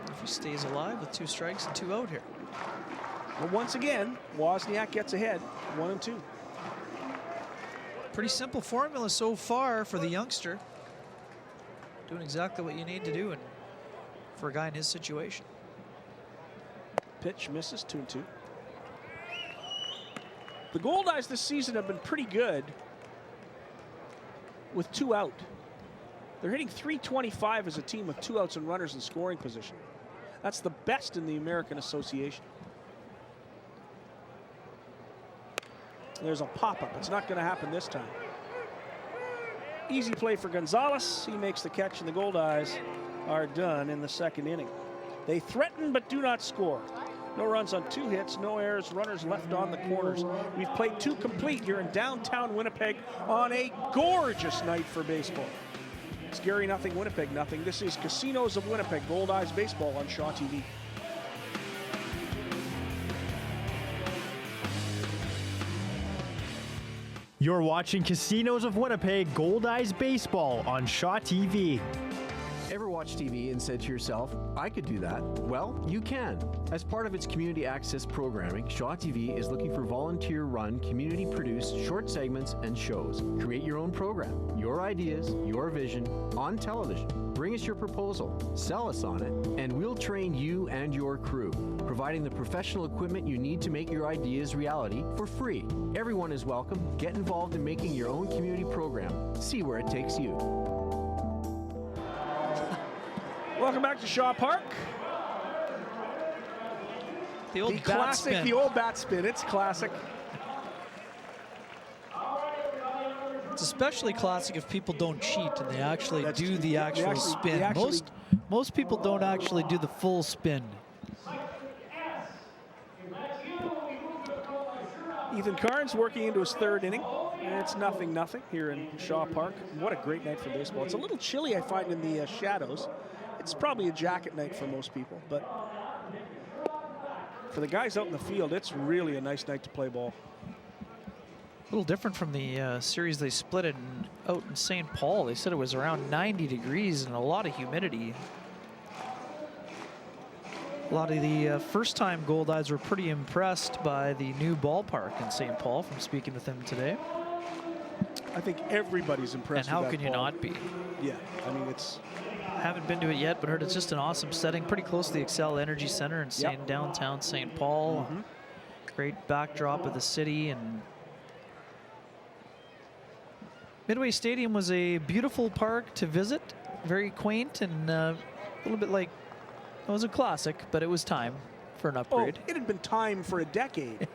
If he stays alive with 2 strikes and 2 out here. But once again, Wozniak gets ahead, 1-2. Pretty simple formula so far for the youngster. Doing exactly what you need to do and for a guy in his situation. Pitch misses, 2-2. The Goldeyes this season have been pretty good with 2 out. They're hitting .325 as a team with 2 outs and runners in scoring position. That's the best in the American Association. There's a pop-up. It's not going to happen this time. Easy play for Gonzalez. He makes the catch, and the Goldeyes are done in the second inning. They threaten but do not score. No runs on 2 hits, no errors, runners left on the corners. We've played 2 complete here in downtown Winnipeg on a gorgeous night for baseball. It's Gary nothing, Winnipeg nothing. This is Casinos of Winnipeg, Goldeyes Baseball on Shaw TV. You're watching Casinos of Winnipeg, Goldeyes Baseball on Shaw TV. Ever watch TV and said to yourself, I could do that? Well, you can. As part of its community access programming, Shaw TV is looking for volunteer-run, community-produced short segments and shows. Create your own program, your ideas, your vision, on television. Bring us your proposal, sell us on it, and we'll train you and your crew, providing the professional equipment you need to make your ideas reality for free. Everyone is welcome. Get involved in making your own community program. See where it takes you. Welcome back to Shaw Park. The old bat classic, spin. the old bat spin. It's classic. It's especially classic if people don't cheat and they actually do the actual spin. Most people don't actually do the full spin. Ethan Carnes working into his 3rd inning. And it's 0-0 here in Shaw Park. What a great night for baseball. It's a little chilly, I find, in the shadows. It's probably a jacket night for most people, but for the guys out in the field, it's really a nice night to play ball. A little different from the series they split it out in St. Paul. They said it was around 90 degrees and a lot of humidity. A lot of the first-time Goldeyes were pretty impressed by the new ballpark in St. Paul from speaking with them today. I think everybody's impressed And how with that can you ball. not be? Yeah, I mean, it's... Haven't been to it yet, but heard it's just an awesome setting, pretty close to the Excel Energy Center in downtown St. Paul. Great backdrop of the city, and Midway Stadium was a beautiful park to visit, very quaint and a little bit like, it was a classic, but it was time for an upgrade. Oh, it had been time for a decade.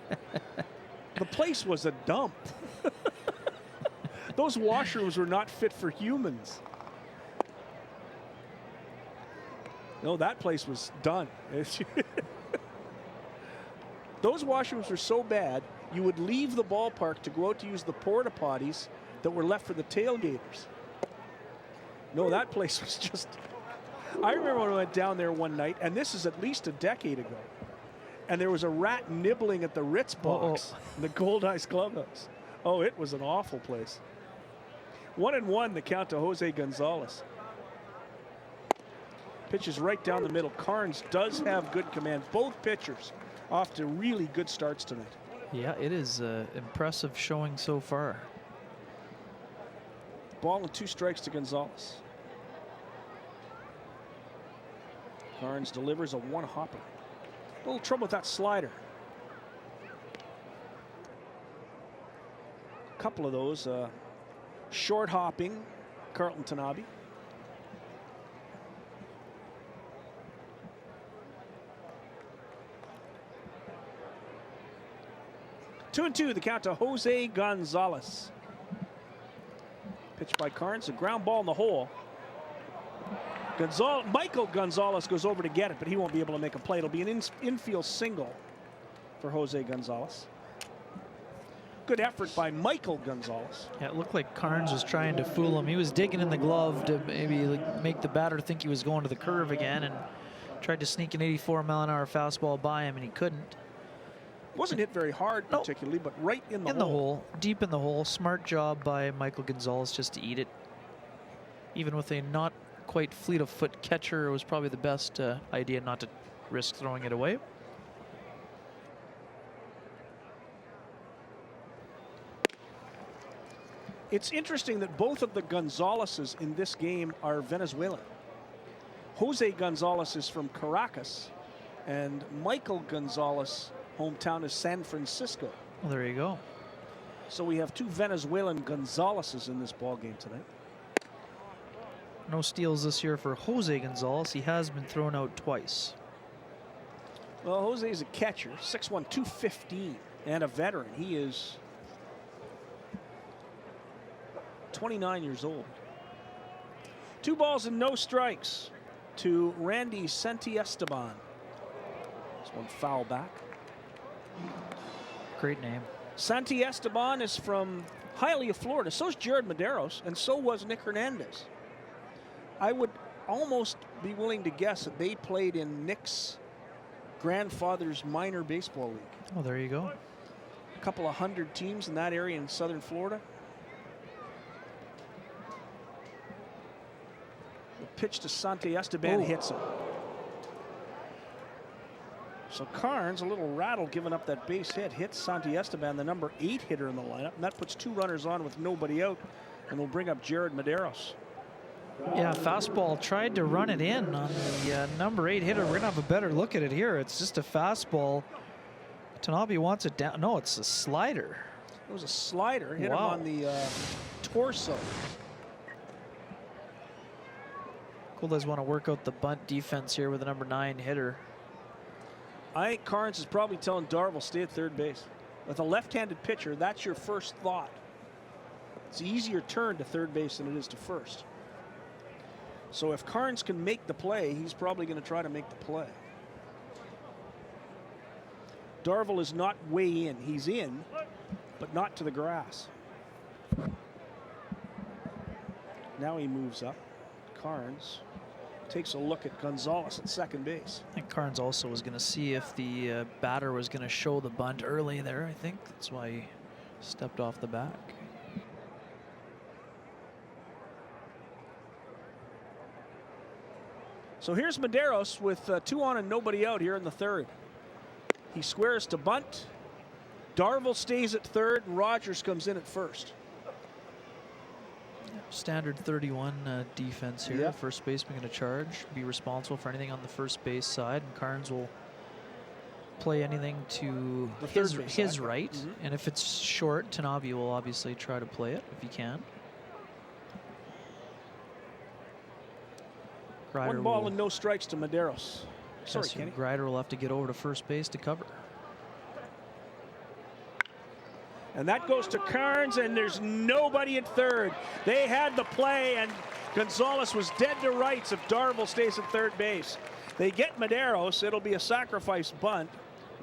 The place was a dump. Those washrooms were not fit for humans. No, that place was done. Those washrooms were so bad, you would leave the ballpark to go out to use the porta potties that were left for the tailgaters. No, that place was just... I remember when I went down there one night, and this is at least a decade ago, and there was a rat nibbling at the Ritz box in the Goldeyes clubhouse. Oh, it was an awful place. 1-1, the count to Jose Gonzalez. Pitches right down the middle. Carnes does have good command. Both pitchers off to really good starts tonight. Yeah, it is impressive showing so far. Ball and 2 strikes to Gonzalez. Carnes delivers a 1-hopper. A little trouble with that slider. A couple of those short hopping, Carlton Tanabe. Two and 2, the count to Jose Gonzalez. Pitch by Carnes, a ground ball in the hole. Michael Gonzalez goes over to get it, but he won't be able to make a play. It'll be an infield single for Jose Gonzalez. Good effort by Michael Gonzalez. Yeah, it looked like Carnes was trying to fool him. He was digging in the glove to maybe make the batter think he was going to the curve again, and tried to sneak an 84-mile-an-hour fastball by him, and he couldn't. Wasn't hit very hard particularly, but right in the hole. Deep in the hole. Smart job by Michael Gonzalez just to eat it. Even with a not quite fleet of foot catcher, it was probably the best idea not to risk throwing it away. It's interesting that both of the Gonzaleses in this game are Venezuelan. Jose Gonzalez is from Caracas, and Michael Gonzalez' hometown is San Francisco. Well, there you go. So we have 2 Venezuelan Gonzaleses in this ball game tonight. No steals this year for Jose Gonzalez. He has been thrown out twice. Well, Jose is a catcher, 6'1", 215, and a veteran. He is 29 years old. 2 balls and no strikes to Randy Santiesteban. This one foul back. Great name. Santiesteban is from Hialeah, Florida. So is Jared Medeiros, and so was Nick Hernandez. I would almost be willing to guess that they played in Nick's grandfather's minor baseball league. Oh, there you go. A couple of 100 teams in that area in southern Florida. The pitch to Santiesteban hits him. So Carnes, a little rattle giving up that base hit, hits Santiesteban, the number 8 hitter in the lineup, and that puts 2 runners on with nobody out, and will bring up Jared Medeiros. Yeah, fastball tried to run it in on the number 8 hitter. We're going to have a better look at it here. It's just a fastball. Tanabe wants it down. No, it's a slider. It was a slider. Hit him on the torso. Goldeyes want to work out the bunt defense here with the number 9 hitter. I think Carnes is probably telling Darvill, stay at third base. With a left-handed pitcher, that's your first thought. It's an easier turn to third base than it is to first. So if Carnes can make the play, he's probably going to try to make the play. Darvill is not way in. He's in, but not to the grass. Now he moves up. Carnes takes a look at Gonzalez at second base. I think Carnes also was going to see if the batter was going to show the bunt early there. I think that's why he stepped off the back. So here's Medeiros with 2 on and nobody out here in the third. He squares to bunt. Darvill stays at third, and Rogers comes in at first. Standard 31 defense here. Yep. First baseman going to charge, be responsible for anything on the first base side, and Carnes will play anything to his right. And if it's short, Tanabe will obviously try to play it if he can. Grider 1 ball will, and no strikes to Medeiros. Sorry, Kenny. Grider will have to get over to first base to cover. And that goes to Carnes, and there's nobody at third. They had the play, and Gonzalez was dead to rights if Darvill stays at third base. They get Medeiros. It'll be a sacrifice bunt,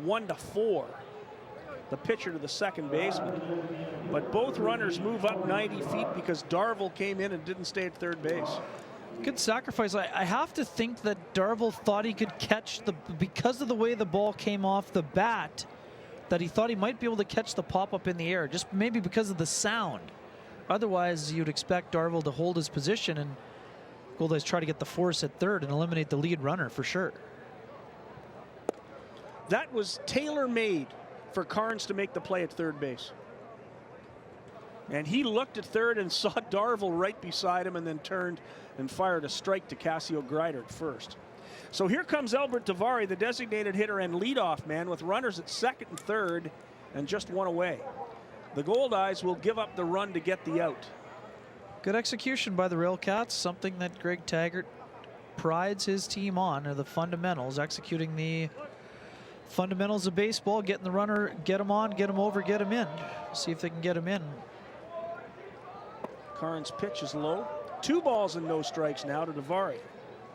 1-4. The pitcher to the second baseman. But both runners move up 90 feet because Darvill came in and didn't stay at third base. Good sacrifice. I have to think that Darvill thought he could catch because of the way the ball came off the bat, that he thought he might be able to catch the pop-up in the air, just maybe because of the sound. Otherwise, you'd expect Darvill to hold his position and Goldeyes try to get the force at third and eliminate the lead runner for sure. That was tailor-made for Carnes to make the play at third base. And he looked at third and saw Darvill right beside him and then turned and fired a strike to Cassio Grider at first. So here comes Albert Davari, the designated hitter and leadoff man, with runners at second and third and just 1 away. The Goldeyes will give up the run to get the out. Good execution by the Railcats, something that Greg Taggart prides his team on, are the fundamentals, executing the fundamentals of baseball, getting the runner, get him on, get him over, get him in. See if they can get him in. Carnes' pitch is low. 2 balls and no strikes now to Davari.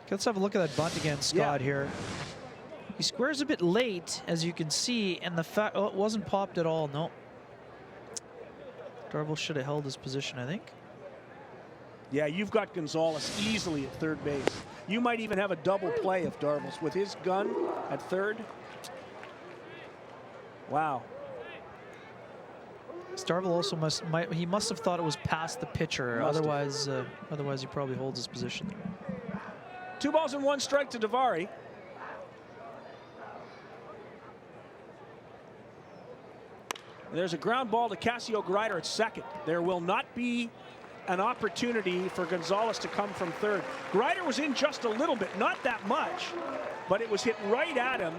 Let's have a look at that bunt again, Scott, here. He squares a bit late, as you can see, and the fact, it wasn't popped at all, no. Darvill should have held his position, I think. Yeah, you've got Gonzalez easily at third base. You might even have a double play if Darvill's with his gun at third. Wow. Darvill also must have thought it was past the pitcher. Otherwise he probably holds his position. 2 balls and 1 strike to Davari. And there's a ground ball to Cassio Grider at second. There will not be an opportunity for Gonzalez to come from third. Grider was in just a little bit, not that much, but it was hit right at him.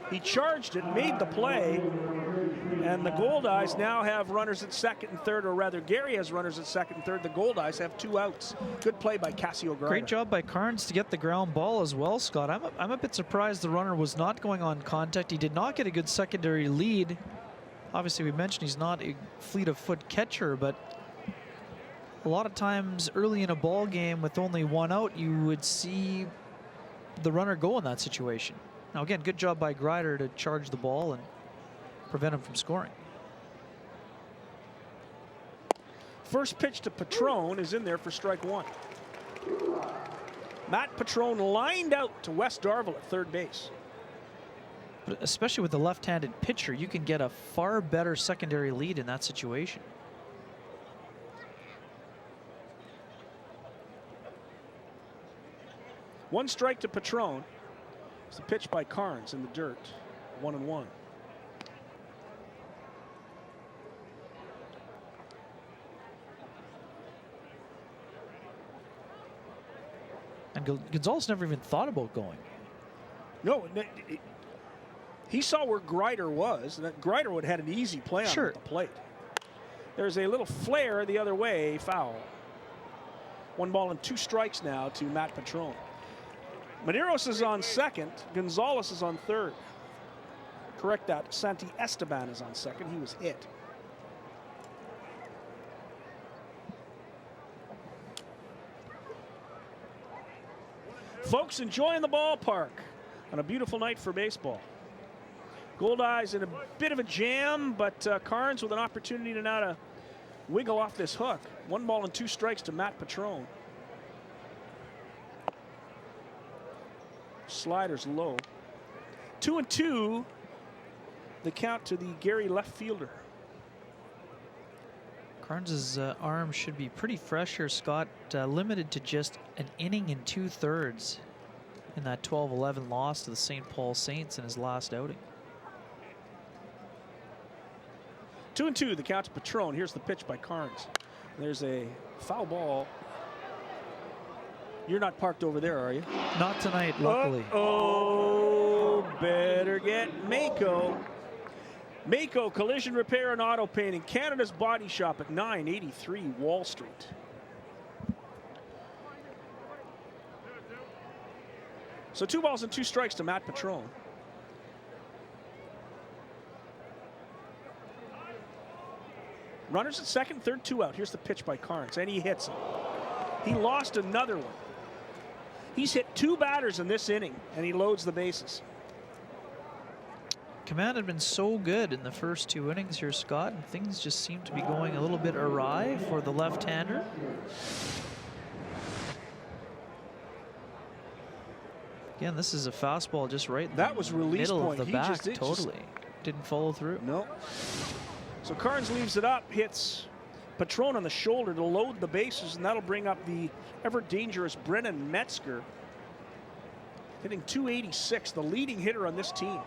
He charged it, made the play, and the Goldeyes now have runners at second and third, or rather Gary has runners at second and third. The Goldeyes have 2 outs. Good play by Cassio Grider. Great job by Carnes to get the ground ball as well, Scott. I'm a bit surprised the runner was not going on contact. He did not get a good secondary lead. Obviously, we mentioned he's not a fleet of foot catcher, but a lot of times early in a ball game with only 1 out, you would see the runner go in that situation. Now again, good job by Grider to charge the ball and prevent him from scoring. First pitch to Patron is in there for strike 1. Matt Patron lined out to Wes Darvill at third base. But especially with the left-handed pitcher, you can get a far better secondary lead in that situation. One strike to Patron. It's a pitch by Carnes in the dirt. 1-1. And Gonzalez never even thought about going. No, he saw where Grider was, and that Grider would have had an easy play on at the plate. There's a little flare the other way, foul. 1 ball and 2 strikes now to Matt Patron. Medeiros is on second. Gonzalez is on third. Correct that. Santi Esteban is on second. He was hit. Folks enjoying the ballpark on a beautiful night for baseball. Goldeyes in a bit of a jam, but Carnes with an opportunity to now to wiggle off this hook. 1 ball and 2 strikes to Matt Patron. Sliders low. 2-2. The count to the Gary left fielder. Carnes' arm should be pretty fresh here, Scott. Limited to just an inning and 2/3 in that 12-11 loss to the St. Paul Saints in his last outing. 2-2. The count to Patron. Here's the pitch by Carnes. There's a foul ball. You're not parked over there, are you? Not tonight, luckily. Oh, better get Mako. Mako Collision Repair and Auto Painting, Canada's Body Shop at 983 Wall Street. So 2 balls and 2 strikes to Matt Petrone. Runners at second, third, 2 out. Here's the pitch by Carnes, and he hits it. He lost another one. He's hit 2 batters in this inning, and he loads the bases. Command had been so good in the first 2 innings here, Scott, and things just seem to be going a little bit awry for the left-hander. Again, this is a fastball just right in the middle of the back. Didn't follow through. No. So Carnes leaves it up, hits Petrone on the shoulder to load the bases, and that'll bring up the ever-dangerous Brennan Metzger, hitting .286, the leading hitter on this team.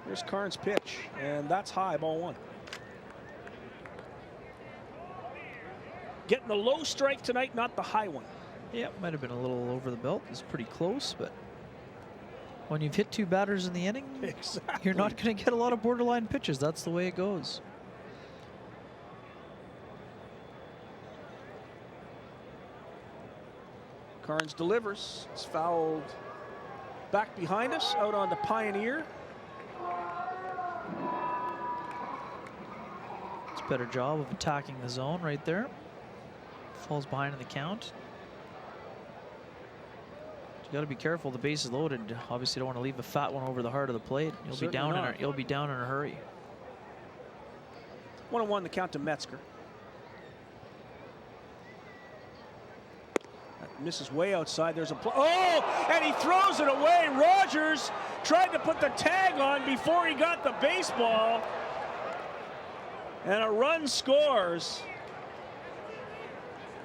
Here's Carnes' pitch, and that's high, ball 1. Getting the low strike tonight, not the high one. Yeah, might have been a little over the belt. It's pretty close, but when you've hit 2 batters in the inning, you're not going to get a lot of borderline pitches. That's the way it goes. Carnes delivers. It's fouled back behind us, out on the Pioneer. It's a better job of attacking the zone right there. Falls behind in the count. You got to be careful. The base is loaded. Obviously, don't want to leave a fat one over the heart of the plate. You'll be down in a hurry. 1-1 the count to Metzger. That misses way outside. There's a play. Oh, and he throws it away. Rogers tried to put the tag on before he got the baseball, and a run scores.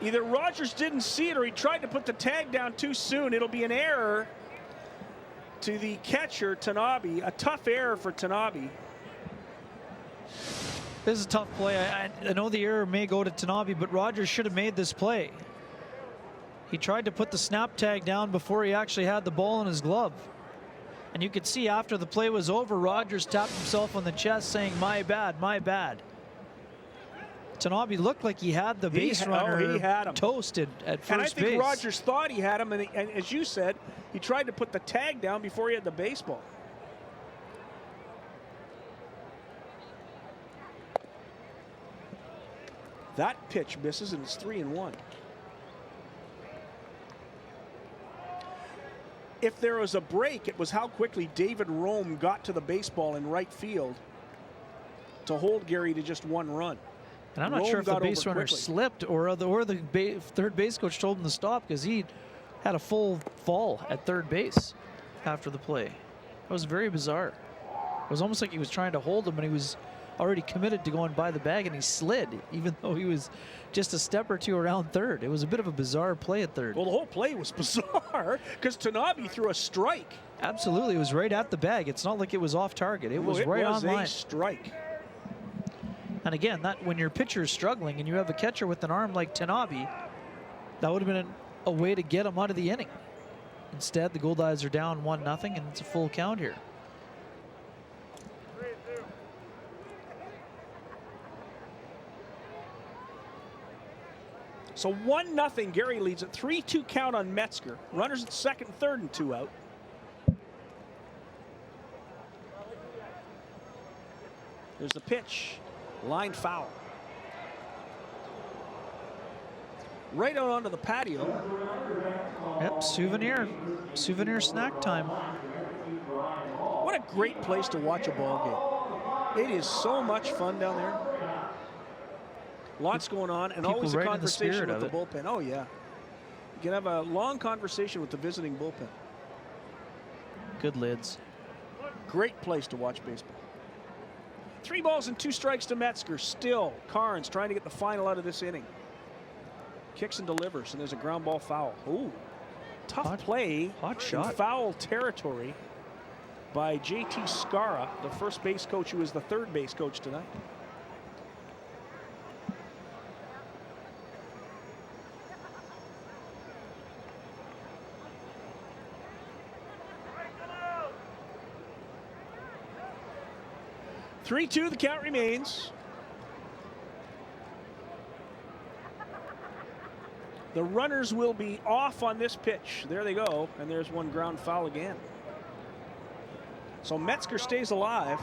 Either Rogers didn't see it or he tried to put the tag down too soon. It'll be an error to the catcher, Tanabe. A tough error for Tanabe. This is a tough play. I know the error may go to Tanabe, but Rogers should have made this play. He tried to put the snap tag down before he actually had the ball in his glove. And you could see after the play was over, Rogers tapped himself on the chest saying, "My bad, my bad." Tanabe looked like he had the base runner toasted at first base. And I think Rogers thought he had him, and as you said, he tried to put the tag down before he had the baseball. That pitch misses, and it's 3-1. If there was a break, it was how quickly David Rome got to the baseball in right field to hold Gary to just 1 run. And I'm not sure if the base runner slipped or the third base coach told him to stop, because he had a full fall at third base after the play. That was very bizarre. It was almost like he was trying to hold him and he was already committed to going by the bag, and he slid even though he was just a step or 2 around third. It was a bit of a bizarre play at third. Well, the whole play was bizarre because Tanabe threw a strike. Absolutely. It was right at the bag. It's not like it was off target. It was right on line. A strike. And again, that when your pitcher is struggling and you have a catcher with an arm like Tanabe, that would have been a way to get him out of the inning. Instead, the Goldeyes are down 1-0, and it's a full count here. So 1-0, Gary leads it. 3-2 count on Metzger. Runners at second, third, and 2 out. There's the pitch. Line foul. Right out onto the patio. Yep, souvenir snack time. What a great place to watch a ball game. It is so much fun down there. Lots going on, and always a conversation with the bullpen. Oh, yeah. You can have a long conversation with the visiting bullpen. Good lids. Great place to watch baseball. 3 balls and 2 strikes to Metzger. Still, Carnes trying to get the final out of this inning. Kicks and delivers, and there's a ground ball foul. Ooh, tough play. Hot shot. In foul territory by JT Scara, the first base coach, who is the third base coach tonight. The count remains. The runners will be off on this pitch. There they go, and there's one ground foul again. So Metzger stays alive.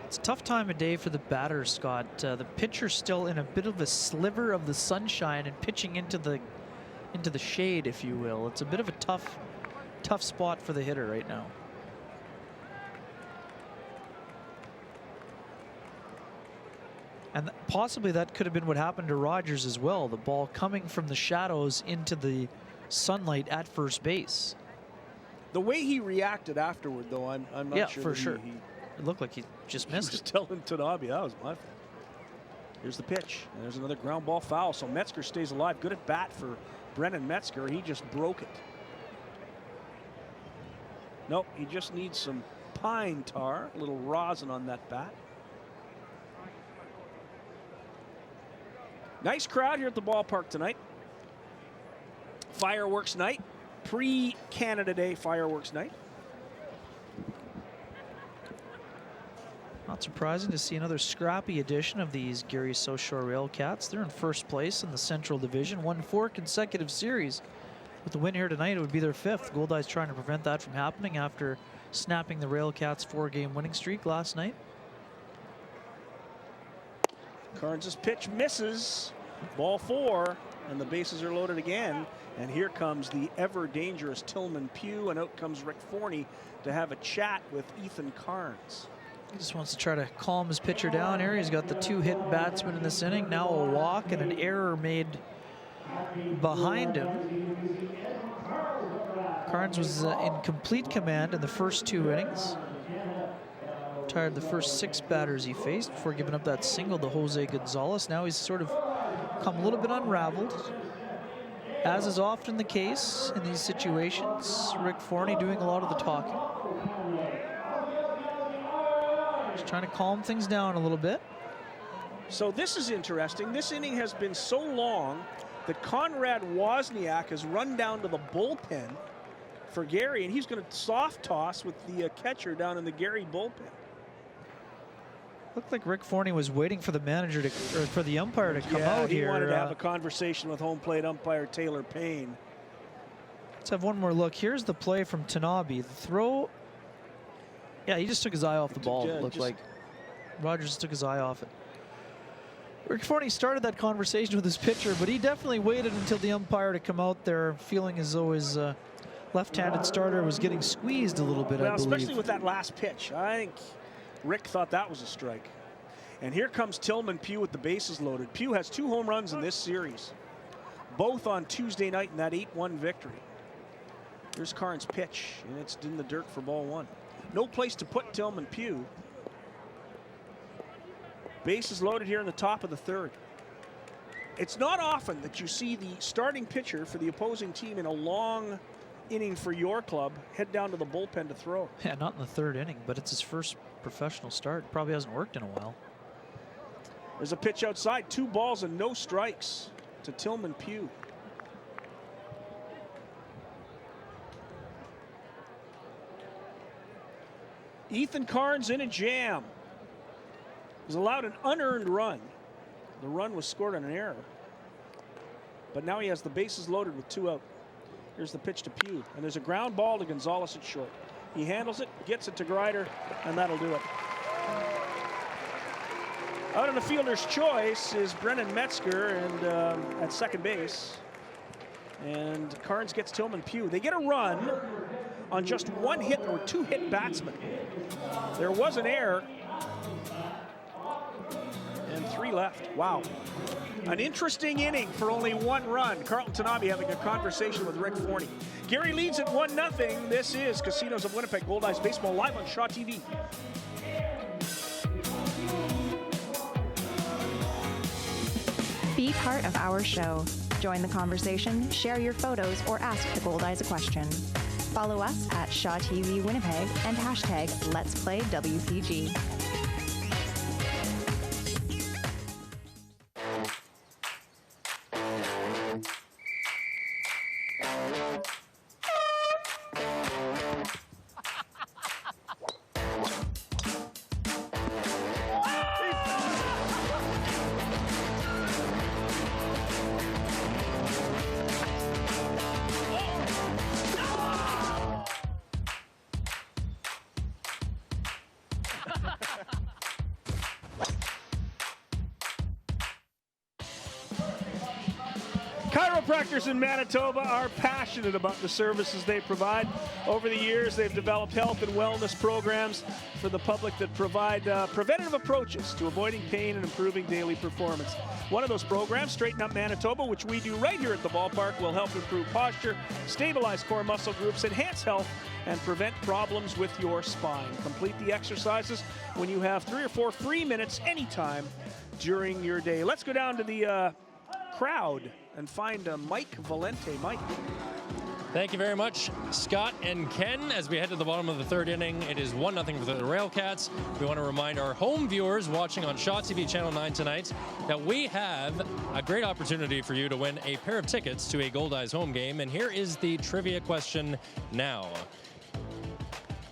It's a tough time of day for the batter, Scott. The pitcher's still in a bit of a sliver of the sunshine and pitching into the shade, if you will. It's a bit of a tough spot for the hitter right now. And possibly that could have been what happened to Rogers as well. The ball coming from the shadows into the sunlight at first base. The way he reacted afterward, though, I'm not sure. Yeah, for sure. It looked like he just missed it. Just telling Tanabe that was my fault. Here's the pitch. And there's another ground ball foul. So Metzger stays alive. Good at bat for Brennan Metzger. He just broke it. Nope, he just needs some pine tar, a little rosin on that bat. Nice crowd here at the ballpark tonight. Fireworks night. Pre-Canada Day fireworks night. Not surprising to see another scrappy edition of these Gary Southshore Railcats. They're in first place in the Central Division. Won 4 consecutive series. With the win here tonight, it would be their 5th. Goldeyes trying to prevent that from happening after snapping the Railcats' 4-game winning streak last night. Carnes' pitch misses. Ball 4, and the bases are loaded again. And here comes the ever dangerous Tillman Pugh, and out comes Rick Forney to have a chat with Ethan Carnes. He just wants to try to calm his pitcher down here. He's got the 2-hit batsman in this inning. Now a walk and an error made behind him. Carnes was in complete command in the first 2 innings. Retired the first 6 batters he faced before giving up that single to Jose Gonzalez. Now he's sort of come a little bit unraveled. As is often the case in these situations, Rick Forney doing a lot of the talking. Just trying to calm things down a little bit. So this is interesting. This inning has been so long that Conrad Wozniak has run down to the bullpen for Gary, and he's going to soft toss with the catcher down in the Gary bullpen. Looked like Rick Forney was waiting for the manager to, or for the umpire to come out here. He wanted to have a conversation with home plate umpire Taylor Payne. Let's have one more look. Here's the play from Tanabe. The throw. Yeah, he just took his eye off the ball. It looked like Rogers took his eye off it. Rick Forney started that conversation with his pitcher, but he definitely waited until the umpire to come out there, feeling as though his left-handed starter was getting squeezed a little bit, I believe. Especially with that last pitch. I think Rick thought that was a strike. And here comes Tillman Pugh with the bases loaded. Pugh has 2 home runs in this series, both on Tuesday night in that 8-1 victory. Here's Carnes' pitch, and it's in the dirt for ball 1. No place to put Tillman Pugh. Bases loaded here in the top of the 3rd. It's not often that you see the starting pitcher for the opposing team in a long inning for your club head down to the bullpen to throw. Yeah, not in the 3rd inning, but it's his first professional start. Probably hasn't worked in a while. There's a pitch outside. 2 balls and no strikes to Tillman Pugh. Ethan Carnes in a jam. He's allowed an unearned run. The run was scored on an error. But now he has the bases loaded with 2 out. Here's the pitch to Pugh, and there's a ground ball to Gonzalez at short. He handles it, gets it to Greider, and that'll do it. Out on the fielder's choice is Brennan Metzger and at second base. And Carnes gets Tillman Pugh. They get a run on just 1 hit. There were 2 hit batsmen. There was an error. And 3 left. Wow. An interesting inning for only 1 run. Carlton Tanabe having a conversation with Rick Forney. Gary leads at 1-0. This is Casinos of Winnipeg Goldeyes Baseball live on Shaw TV. Be part of our show. Join the conversation, share your photos, or ask the Goldeyes a question. Follow us at Shaw TV Winnipeg and hashtag Let's Play WPG. Chiropractors in Manitoba are passionate about the services they provide. Over the years, they've developed health and wellness programs for the public that provide preventative approaches to avoiding pain and improving daily performance. One of those programs, Straighten Up Manitoba, which we do right here at the ballpark, will help improve posture, stabilize core muscle groups, enhance health, and prevent problems with your spine. Complete the exercises when you have 3 or 4 free minutes anytime during your day. Let's go down to the crowd and find Mike Valente. Mike. Thank you very much, Scott and Ken. As we head to the bottom of the third inning, it is 1-0 for the Railcats. We want to remind our home viewers watching on Shaw TV Channel 9 tonight that we have a great opportunity for you to win a pair of tickets to a Goldeyes home game. And here is the trivia question now.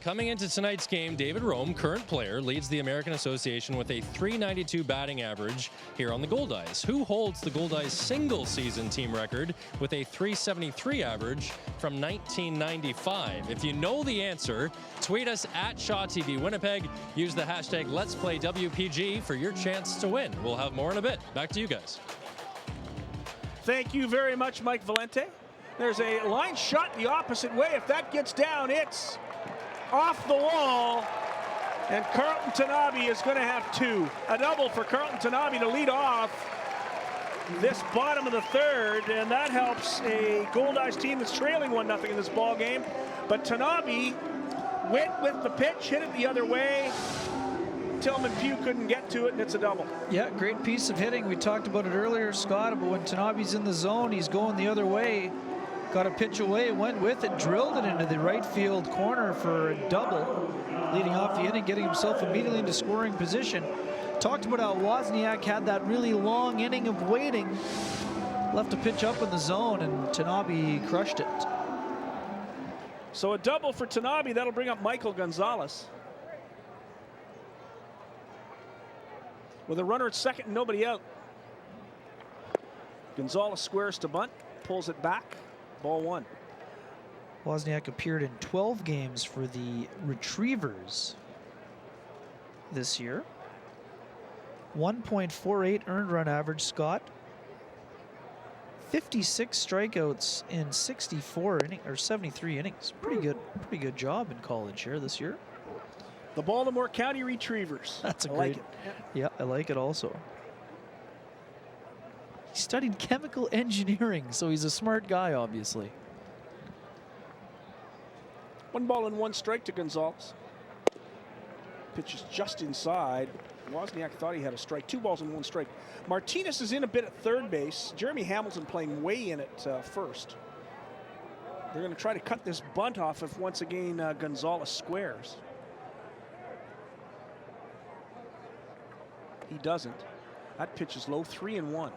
Coming into tonight's game, David Rome, current player, leads the American Association with a .392 batting average here on the Goldeyes. Who holds the Goldeyes single-season team record with a .373 average from 1995? If you know the answer, tweet us at Shaw TV Winnipeg. Use the hashtag #Let'sPlayWPG for your chance to win. We'll have more in a bit. Back to you guys. Thank you very much, Mike Valente. There's a line shot the opposite way. If that gets down, it's off the wall, and Carlton Tanabe is going to have 2. A double for Carlton Tanabe to lead off this bottom of the third, and that helps a Goldeyes team that's trailing 1-0 in this ball game. But Tanabe went with the pitch, hit it the other way. Tillman Pugh couldn't get to it, and it's a double. Yeah, great piece of hitting. We talked about it earlier, Scott, but when Tanabe's in the zone, he's going the other way. Got a pitch away, went with it, drilled it into the right field corner for a double, leading off the inning, getting himself immediately into scoring position. Talked about how Wozniak had that really long inning of waiting, left a pitch up in the zone, and Tanabe crushed it. So a double for Tanabe, that'll bring up Michael Gonzalez. With a runner at second and nobody out. Gonzalez squares to bunt, pulls it back. Ball 1. Wozniak appeared in 12 games for the Retrievers this year. 1.48 earned run average, Scott. 56 strikeouts in 73 innings. Pretty good job in college here this year. The Baltimore County Retrievers. That's a I great. like it. Yeah, I like it also. He studied chemical engineering, so he's a smart guy, obviously. 1-1 strike to Gonzalez. Pitch is just inside. Wozniak thought he had a strike. 2-1 strike. Martinez is in a bit at third base. Jeremy Hamilton playing way in at first. They're going to try to cut this bunt off if once again Gonzalez squares. He doesn't. That pitch is low, 3-1.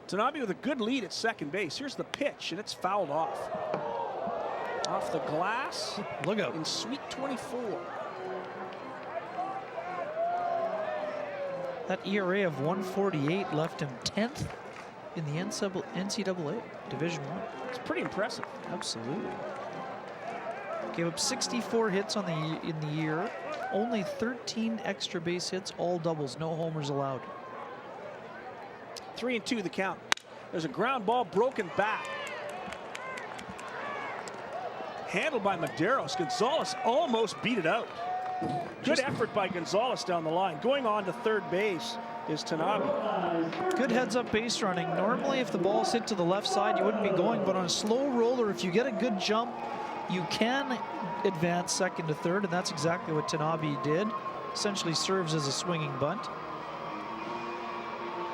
Tanabe with a good lead at second base. Here's the pitch, and it's fouled off. Off the glass. Look out. In Suite 24. That ERA of 1.48 left him 10th in the NCAA Division I. It's pretty impressive. Absolutely. Gave up 64 hits in the year. Only 13 extra base hits, all doubles, no homers allowed. 3-2 the count. There's a ground ball broken back. Handled by Medeiros. Gonzalez almost beat it out. Good effort by Gonzalez down the line. Going on to third base is Tanabe. Good heads-up base running. Normally, if the ball's hit to the left side, you wouldn't be going, but on a slow roller, if you get a good jump, you can advance second to third, and that's exactly what Tanabe did. Essentially serves as a swinging bunt.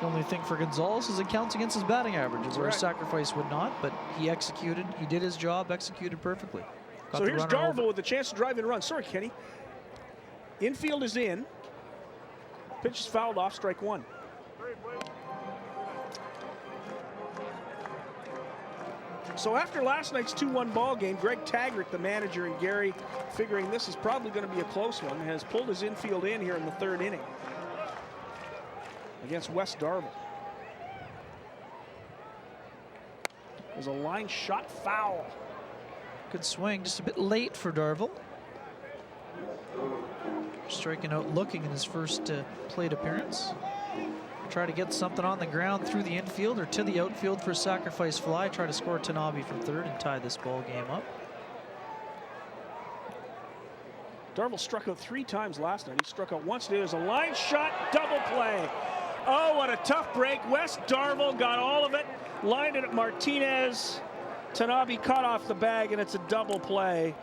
The only thing for Gonzalez is it counts against his batting averages, where a sacrifice would not, but he executed. He did his job, executed perfectly. So here's Darvo with a chance to drive in a run. Sorry, Kenny. Infield is in. Pitch is fouled off, strike 1. So after last night's 2-1 ball game, Greg Taggart, the manager, and Gary, figuring this is probably going to be a close one, has pulled his infield in here in the third inning against West Darvel. There's a line shot foul. Good swing, just a bit late for Darville. Striking out looking in his first plate appearance. Try to get something on the ground through the infield or to the outfield for a sacrifice fly. Try to score Tanabe from third and tie this ball game up. Darville struck out 3 times last night. He struck out once today. There's a line shot, double play. Oh, what a tough break. Wes Darville got all of it, lined it at Martinez. Tanabe caught off the bag, and it's a double play.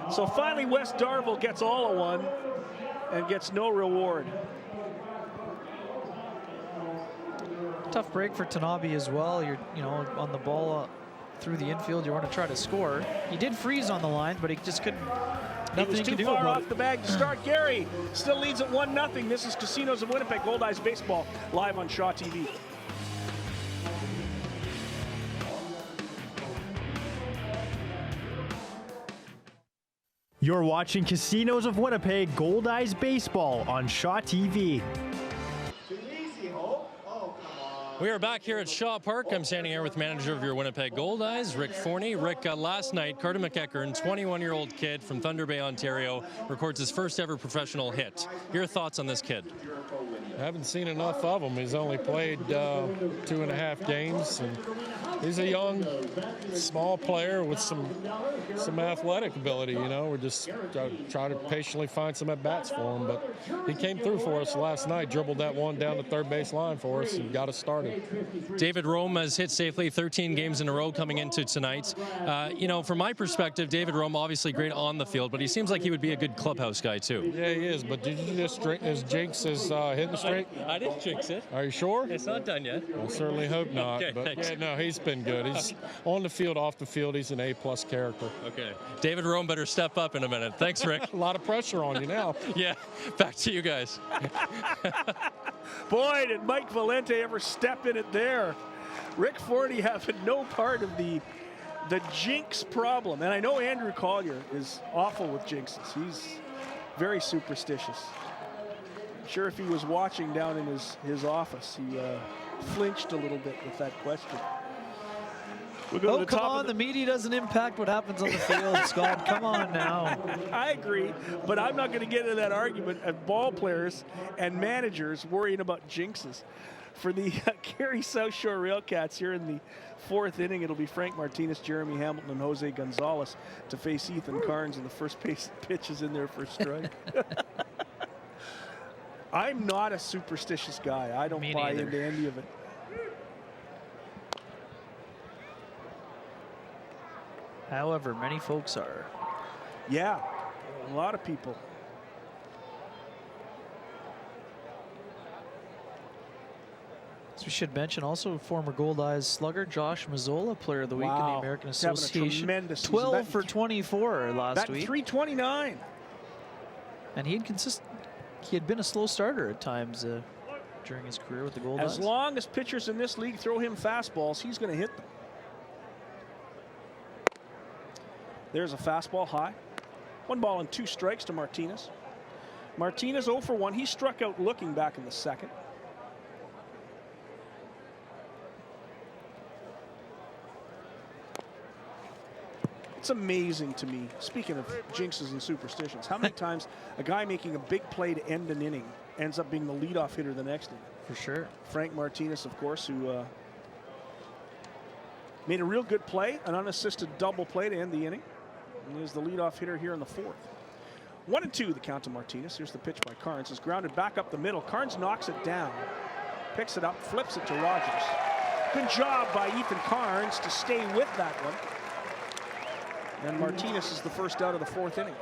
So finally, Wes Darville gets all of one and gets no reward. Tough break for Tanabe as well. You're, on the ball through the infield. You want to try to score. He did freeze on the line, but he just couldn't. He was too far off the bag to start. Gary still leads at 1-0. This is Casinos of Winnipeg Goldeyes baseball live on Shaw TV. You're watching Casinos of Winnipeg Goldeyes baseball on Shaw TV. We are back here at Shaw Park. I'm standing here with manager of your Winnipeg Goldeyes, Rick Forney. Rick, last night, Carter McEachern, 21-year-old kid from Thunder Bay, Ontario, records his first ever professional hit. Your thoughts on this kid? I haven't seen enough of him. He's only played 2.5 games. And he's a young, small player with some athletic ability, We're just trying to patiently find some at-bats for him. But he came through for us last night, dribbled that one down the third base line for us and got us started. David Rome has hit safely 13 games in a row coming into tonight. From my perspective, David Rome obviously great on the field, but he seems like he would be a good clubhouse guy too. Yeah, he is. But did you just jinx his hitting streak? I didn't jinx it. Are you sure? It's not done yet. I certainly hope not. Okay, but thanks. yeah, no, he's been good. He's on the field, off the field. He's an A+ character. Okay. David Rome better step up in a minute. Thanks, Rick. A lot of pressure on you now. Yeah. Back to you guys. Boy, did Mike Valente ever step in it there. Rick Forney having no part of the jinx problem. And I know Andrew Collier is awful with jinxes. He's very superstitious. I'm sure if he was watching down in his office, he flinched a little bit with that question. We'll go to the come on, the media doesn't impact what happens on the field, Scott. Come on now. I agree, but I'm not going to get into that argument of ball players and managers worrying about jinxes. For the Gary Southshore Railcats here in the 4th inning, it'll be Frank Martinez, Jeremy Hamilton, and Jose Gonzalez to face Ethan Carnes, and the first pitch is in there for a strike. I'm not a superstitious guy. I don't buy into any of it. However, many folks are. Yeah, a lot of people. So we should mention also former Goldeyes slugger Josh Mazzola, player of the week in the American Association. 12 for 24 last week. 329. And he had been a slow starter at times during his career with the Goldeyes. As long as pitchers in this league throw him fastballs, he's going to hit them. There's a fastball high. 1 ball and 2 strikes to Martinez. Martinez 0 for 1. He struck out looking back in the 2nd. It's amazing to me, speaking of jinxes and superstitions, how many times a guy making a big play to end an inning ends up being the leadoff hitter the next inning. For sure. Frank Martinez, of course, who made a real good play, an unassisted double play to end the inning. And is the leadoff hitter here in the 4th. 1-2 the count to Martinez. Here's the pitch by Carnes. It's grounded back up the middle. Carnes knocks it down, picks it up, flips it to Rogers. Good job by Ethan Carnes to stay with that one. And Martinez is the first out of the 4th inning.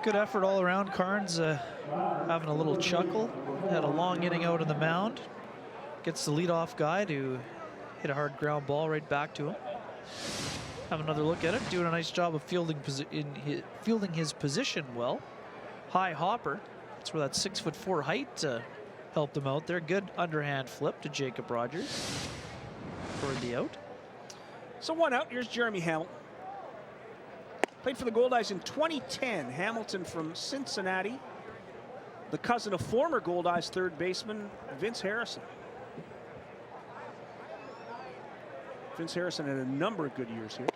Good effort all around. Carnes having a little chuckle. Had a long inning out on the mound. Gets the leadoff guy to hit a hard ground ball right back to him. Have another look at it. Doing a nice job of fielding his position well. High hopper. That's where that 6'4" height helped him out there. Good underhand flip to Jacob Rogers for the out. So 1 out. Here's Jeremy Hamilton. Played for the Goldeyes in 2010. Hamilton from Cincinnati. The cousin of former Goldeyes third baseman Vince Harrison. Vince Harrison had a number of good years here.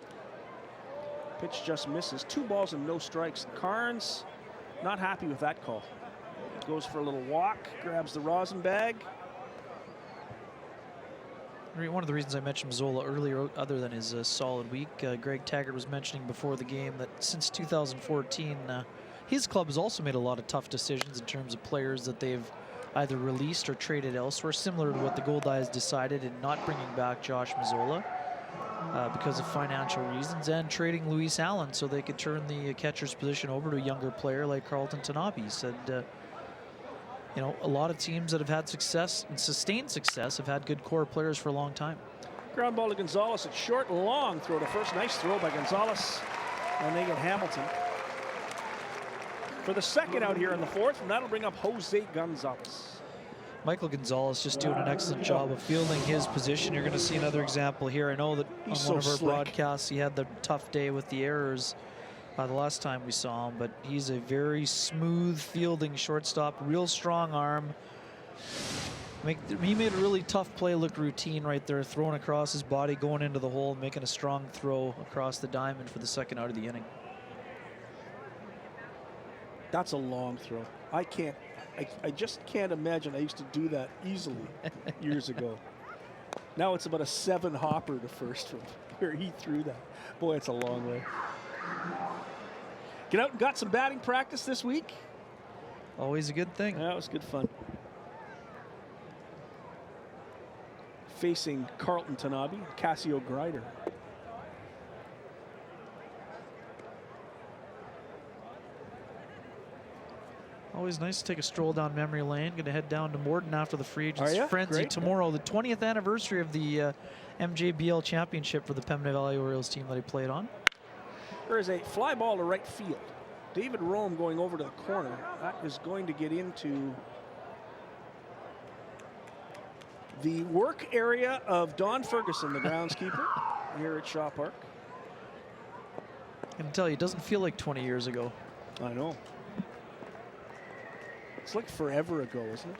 Pitch just misses. 2 balls and no strikes. Carnes not happy with that call. Goes for a little walk, grabs the rosin bag. One of the reasons I mentioned Mazzola earlier, other than his solid week, Greg Taggart was mentioning before the game that since 2014, his club has also made a lot of tough decisions in terms of players that they've either released or traded elsewhere, similar to what the Goldeyes decided in not bringing back Josh Mazzola because of financial reasons, and trading Luis Allen so they could turn the catcher's position over to a younger player like Carlton Tanabe. He said, you know, a lot of teams that have had success and sustained success have had good core players for a long time. Ground ball to Gonzalez. It's short and long. Throw to first. Nice throw by Gonzalez. And they get Hamilton for the second out here in the 4th, and that'll bring up Jose Gonzalez. Michael Gonzalez just doing an excellent job of fielding his position. You're going to see another example here. I know that on one of our broadcasts he had the tough day with the errors the last time we saw him, but he's a very smooth fielding shortstop, real strong arm. He made a really tough play look routine right there, throwing across his body, going into the hole, making a strong throw across the diamond for the second out of the inning. That's a long throw. I just can't imagine I used to do that easily years ago. Now it's about a 7 hopper to first from where he threw that. Boy, it's a long way. Get out and got some batting practice this week. Always a good thing. That was good fun. Facing Carlton Tanabe, Cassio Grider. Always nice to take a stroll down memory lane. Going to head down to Morden after the free agents frenzy Great. tomorrow, the 20th anniversary of the MJBL championship for the Pembina Valley Orioles team that he played on. There is a fly ball to right field. David Rome going over to the corner. That is going to get into the work area of Don Ferguson, the groundskeeper, here at Shaw Park. I can tell you, it doesn't feel like 20 years ago. I know. It's like forever ago, isn't it?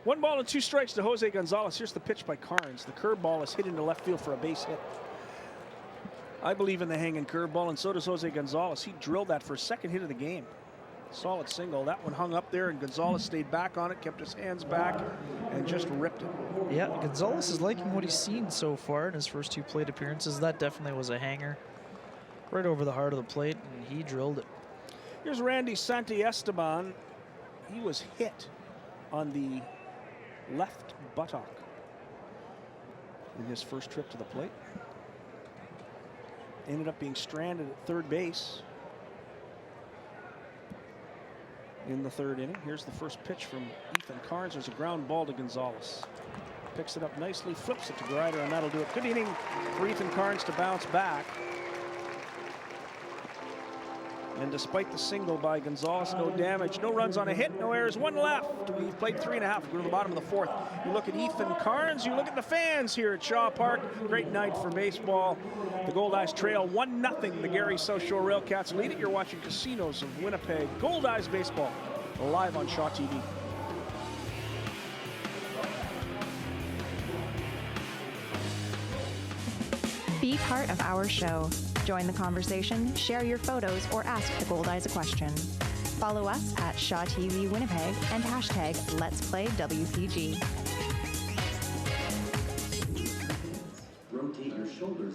One ball and 2 strikes to Jose Gonzalez. Here's the pitch by Carnes. The curveball is hit into left field for a base hit. I believe in the hanging curveball, and so does Jose Gonzalez. He drilled that for a second hit of the game. Solid single. That one hung up there, and Gonzalez stayed back on it, kept his hands back, and just ripped it. Yeah, Gonzalez is liking what he's seen so far in his first 2 plate appearances. That definitely was a hanger right over the heart of the plate, and he drilled it. Here's Randy Santiesteban. He was hit on the left buttock in his first trip to the plate. Ended up being stranded at third base in the 3rd inning. Here's the first pitch from Ethan Carnes. There's a ground ball to Gonzalez. Picks it up nicely, flips it to Grider, and that'll do it. Good inning for Ethan Carnes to bounce back. And despite the single by Gonzalez, no damage, no runs on a hit, no errors, 1 left. We've played 3.5. We're to the bottom of the 4th. You look at Ethan Carnes, you look at the fans here at Shaw Park. Great night for baseball. The Goldeyes trail 1-0. The Gary Southshore Railcats lead it. You're watching Casinos of Winnipeg. Goldeyes baseball live on Shaw TV. Be part of our show. Join the conversation, share your photos, or ask the Goldeyes a question. Follow us at Shaw TV Winnipeg and hashtag Let's Play WPG.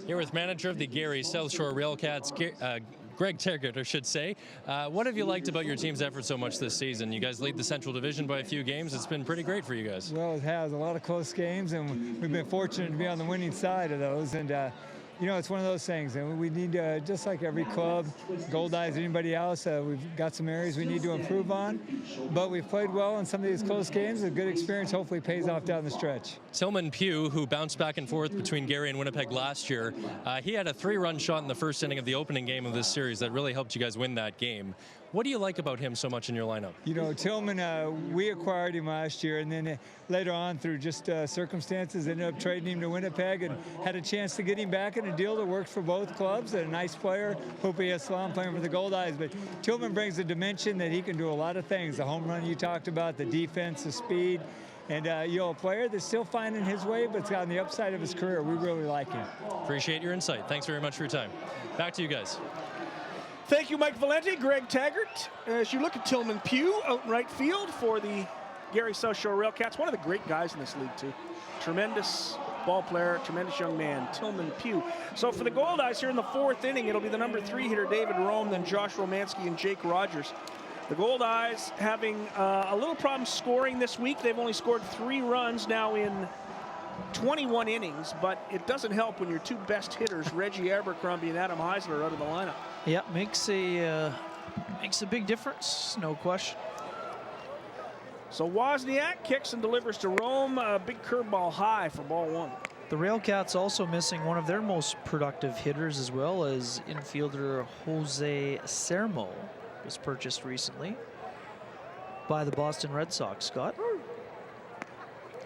Here with manager of the Gary Southshore Railcats, Greg Taggart, I should say. What have you liked about your team's effort so much this season? You guys lead the Central Division by a few games. It's been pretty great for you guys. Well, it has. A lot of close games, and we've been fortunate to be on the winning side of those. And you know, it's one of those things, and we need to, just like every club, Goldeyes, anybody else, we've got some areas we need to improve on, but we've played well in some of these close games. A good experience hopefully pays off down the stretch. Tillman Pugh, who bounced back and forth between Gary and Winnipeg last year, he had a 3-run shot in the first inning of the opening game of this series that really helped you guys win that game. What do you like about him so much in your lineup? You know, Tillman, we acquired him last year, and then later on, through just circumstances, ended up trading him to Winnipeg and had a chance to get him back in a deal that worked for both clubs. A nice player. Hope he has fun playing for the Goldeyes. But Tillman brings a dimension that he can do a lot of things. The home run you talked about, the defense, the speed. And, you know, a player that's still finding his way, but it's on the upside of his career. We really like him. Appreciate your insight. Thanks very much for your time. Back to you guys. Thank you, Mike Valenti, Greg Taggart. As you look at Tillman Pugh out in right field for the Gary Southshore Railcats, one of the great guys in this league, too. Tremendous ball player, tremendous young man, Tillman Pugh. So for the Goldeyes here in the 4th inning, it'll be the number 3 hitter, David Rome, then Josh Romanski and Jake Rogers. The Goldeyes having a little problem scoring this week. They've only scored 3 runs now in 21 innings, but it doesn't help when your 2 best hitters, Reggie Abercrombie and Adam Heisler, are out of the lineup. Yeah, makes a big difference, no question. So Wozniak kicks and delivers to Rome. A big curveball high for ball 1. The Railcats also missing one of their most productive hitters, as well as infielder Jose Sermo, was purchased recently by the Boston Red Sox, Scott.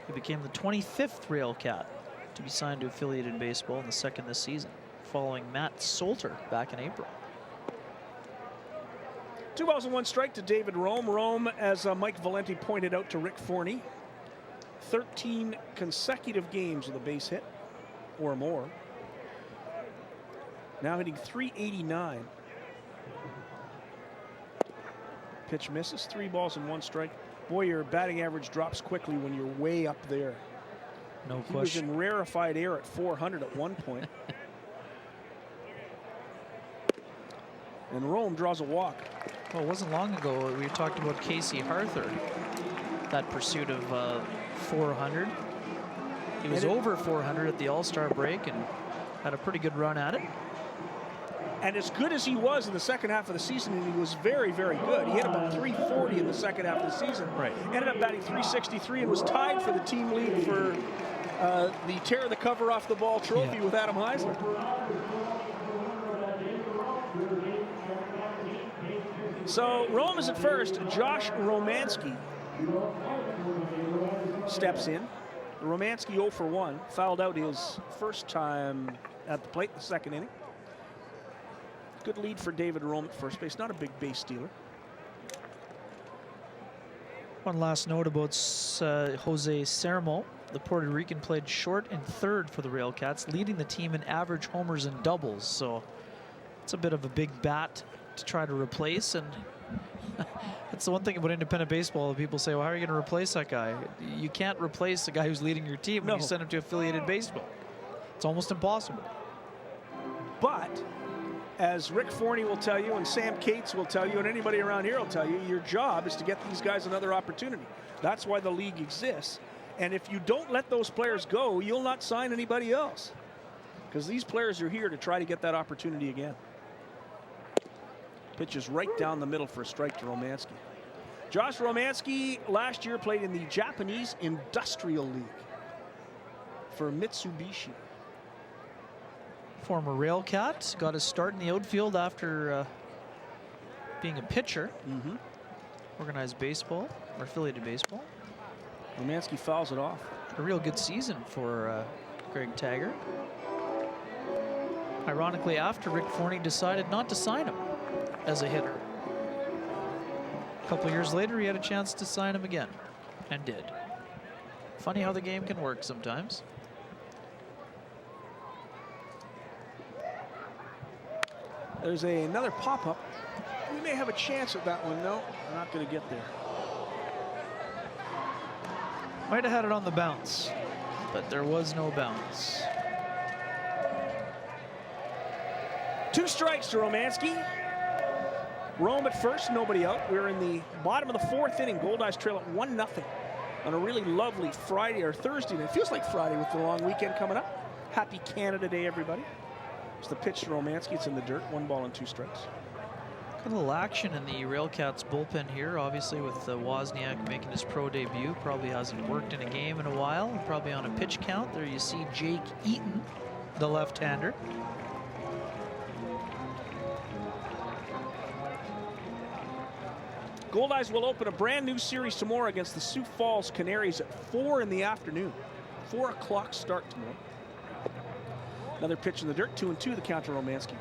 He became the 25th Railcat to be signed to affiliated baseball in the 2nd this season, following Matt Solter back in April. 2 balls and 1 strike to David Rome. Rome, as Mike Valenti pointed out to Rick Forney, 13 consecutive games with a base hit or more. Now hitting .389. Pitch misses. 3 balls and 1 strike. Boy, your batting average drops quickly when you're way up there. No question. He was in rarefied air at 400 at one point. And Rome draws a walk. Well, it wasn't long ago we talked about Casey Harther, that pursuit of 400. He was over 400 at the All-Star break and had a pretty good run at it. And as good as he was in the second half of the season, and he was very, very good. He hit about .340 in the second half of the season. Right. Ended up batting .363 and was tied for the team lead for the tear the cover off the ball trophy with Adam Heisler. So Rome is at first. Josh Romanski steps in. Romanski 0 for 1, fouled out his first time at the plate in the 2nd inning. Good lead for David Rome at first base. Not a big base stealer. One last note about Jose Sermo. The Puerto Rican played short and 3rd for the Railcats, leading the team in average homers and doubles. So it's a bit of a big bat to try to replace. And that's the one thing about independent baseball. People say, well, how are you going to replace that guy? You can't replace the guy who's leading your team when you send him to affiliated baseball. It's almost impossible. But as Rick Forney will tell you, and Sam Cates will tell you, and anybody around here will tell you, your job is to get these guys another opportunity. That's why the league exists. And if you don't let those players go, you'll not sign anybody else. Because these players are here to try to get that opportunity again. Pitches right down the middle for a strike to Romanski. Josh Romanski last year played in the Japanese Industrial League for Mitsubishi. Former Railcat, got his start in the outfield after being a pitcher. Organized baseball, or affiliated baseball. Romanski fouls it off. A real good season for Greg Taggart. Ironically, after Rick Forney decided not to sign him as a hitter. A couple years later, he had a chance to sign him again, and did. Funny how the game can work sometimes. There's another pop-up. We may have a chance at that one. No, we're not going to get there. Might have had it on the bounce, but there was no bounce. 2 strikes to Romanski. Rome at first, nobody out. We're in the bottom of the 4th inning. Goldeyes trail at 1-0 on a really lovely Friday or Thursday night. It feels like Friday with the long weekend coming up. Happy Canada Day, everybody. It's the pitch to Romanski. It's in the dirt. 1 ball and 2 strikes. Got a little action in the Railcats bullpen here, obviously, with Wozniak making his pro debut. Probably hasn't worked in a game in a while. Probably on a pitch count. There you see Jake Eaton, the left-hander. Goldeyes will open a brand new series tomorrow against the Sioux Falls Canaries at 4 in the afternoon. 4 o'clock start tomorrow. Another pitch in the dirt, 2-2 the count to Romanski.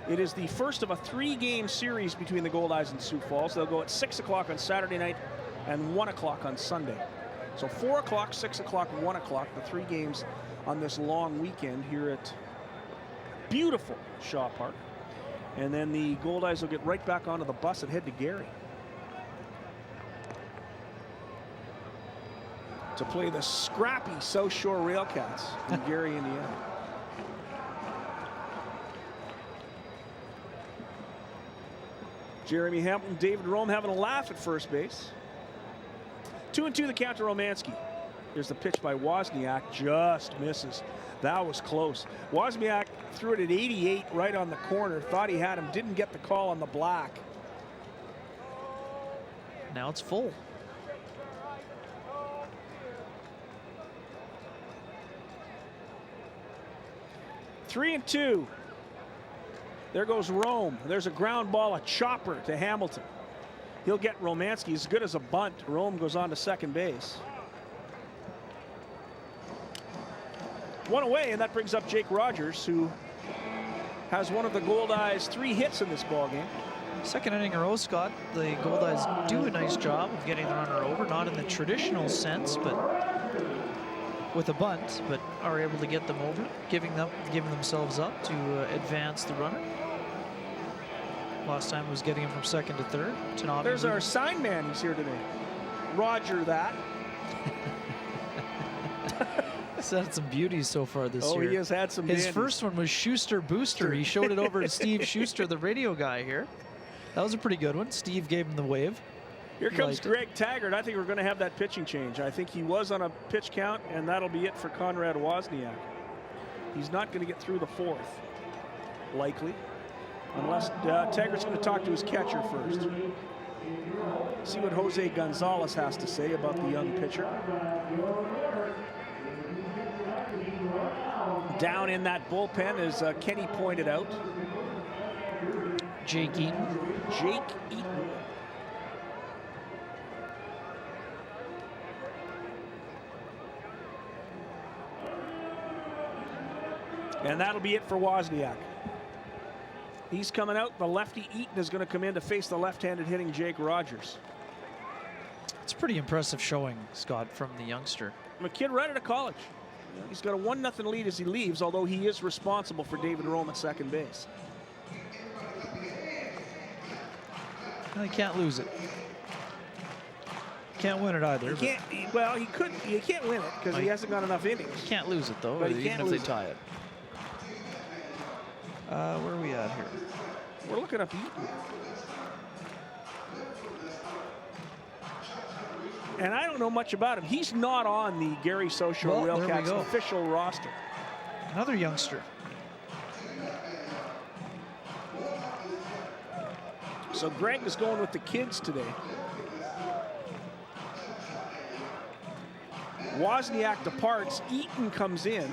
It is the first of a 3-game series between the Goldeyes and Sioux Falls. They'll go at 6 o'clock on Saturday night and 1 o'clock on Sunday. So 4 o'clock, 6 o'clock, 1 o'clock, the 3 games on this long weekend here at beautiful Shaw Park. And then the Goldeyes will get right back onto the bus and head to Gary to play the scrappy Southshore Railcats in Gary, Indiana. Jeremy Hamilton, David Rome having a laugh at first base. 2-2 the count to Romanski. Here's the pitch by Wozniak, just misses. That was close. Wozniak threw it at 88 right on the corner, thought he had him, didn't get the call on the black. Now it's full. Three and 2. There goes Rome. There's a ground ball, a chopper to Hamilton. He'll get Romanski as good as a bunt. Rome goes on to second base. 1 away, and that brings up Jake Rogers, who has one of the Goldeyes' 3 hits in this ballgame. Second inning in a row, Scott. The Goldeyes do a nice job of getting the runner over, not in the traditional sense, but with a bunt, but are able to get them over, giving themselves up to advance the runner. Last time it was getting him from second to third. There's our sign man who's here today. Roger that. He's had some beauties so far this year. Oh, he has had some His dandies. first one was Schuster Booster. He showed it over to Steve Schuster, the radio guy here. That was a pretty good one. Steve gave him the wave. Here comes Greg Taggart. I think we're going to have that pitching change. I think he was on a pitch count, and that'll be it for Conrad Wozniak. He's not going to get through the 4th, likely, unless Taggart's going to talk to his catcher first. See what Jose Gonzalez has to say about the young pitcher. Down in that bullpen, as Kenny pointed out, Jake Eaton. Jake Eaton. And that'll be it for Wozniak. He's coming out. The lefty Eaton is going to come in to face the left-handed hitting Jake Rogers. It's a pretty impressive showing, Scott, from the youngster. A kid right out of college. He's got a 1-0 lead as he leaves, although he is responsible for David Rome at second base. Well, he can't lose it. Can't win it either. He can't, well, he could. He can't win it because he hasn't got enough innings. He can't lose it, though, but he even can't if they lose tie it. Where are we at here? We're looking up Eaton. And I don't know much about him. He's not on the Gary Southshore Railcats official roster. Another youngster. So Greg is going with the kids today. Wozniak departs. Eaton comes in.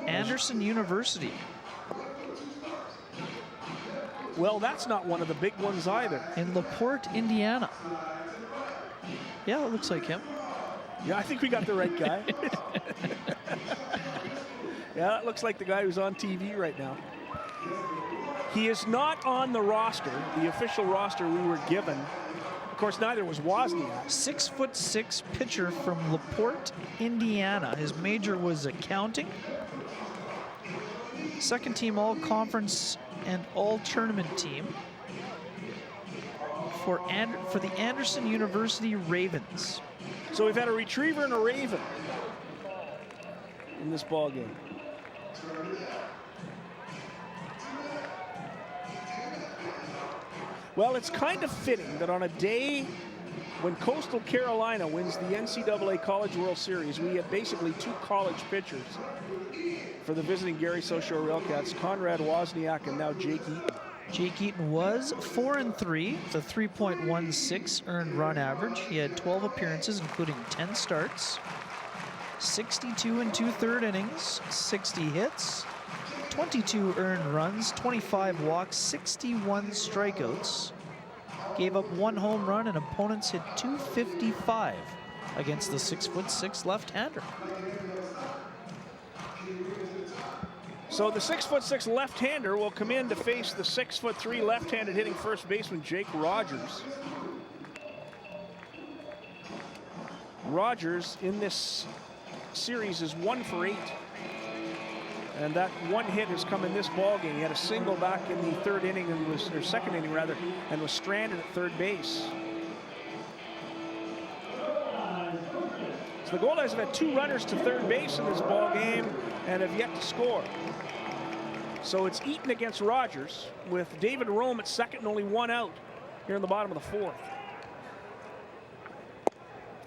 Anderson University. Well, that's not one of the big ones either. In LaPorte, Indiana. Yeah, it looks like him. Yeah, I think we got the right guy. Yeah, that looks like the guy who's on TV right now. He is not on the roster, the official roster we were given. Of course, neither was Wozniak. 6'6" pitcher from LaPorte, Indiana. His major was accounting. Second team all-conference and all-tournament team for the Anderson University Ravens. So we've had a retriever and a Raven in this ball game. Well, it's kind of fitting that on a day when Coastal Carolina wins the NCAA College World Series, we have basically 2 college pitchers for the visiting Gary Southshore Railcats, Conrad Wozniak and now Jake Eaton. Jake Eaton was 4-3 with a 3.16 earned run average. He had 12 appearances, including 10 starts, 62 and 2/3 innings, 60 hits, 22 earned runs, 25 walks, 61 strikeouts. Gave up 1 home run, and opponents hit .255 against the 6'6" left-hander. So the 6'6" left-hander will come in to face the 6'3" left-handed hitting first baseman Jake Rogers. Rogers in this series is 1 for 8. And that 1 hit has come in this ball game. He had a single back in the 3rd inning, or 2nd inning rather, and was stranded at 3rd base. So the Goldeyes have had 2 runners to 3rd base in this ball game and have yet to score. So it's Eaton against Rogers with David Rome at 2nd and only 1 out here in the bottom of the 4th.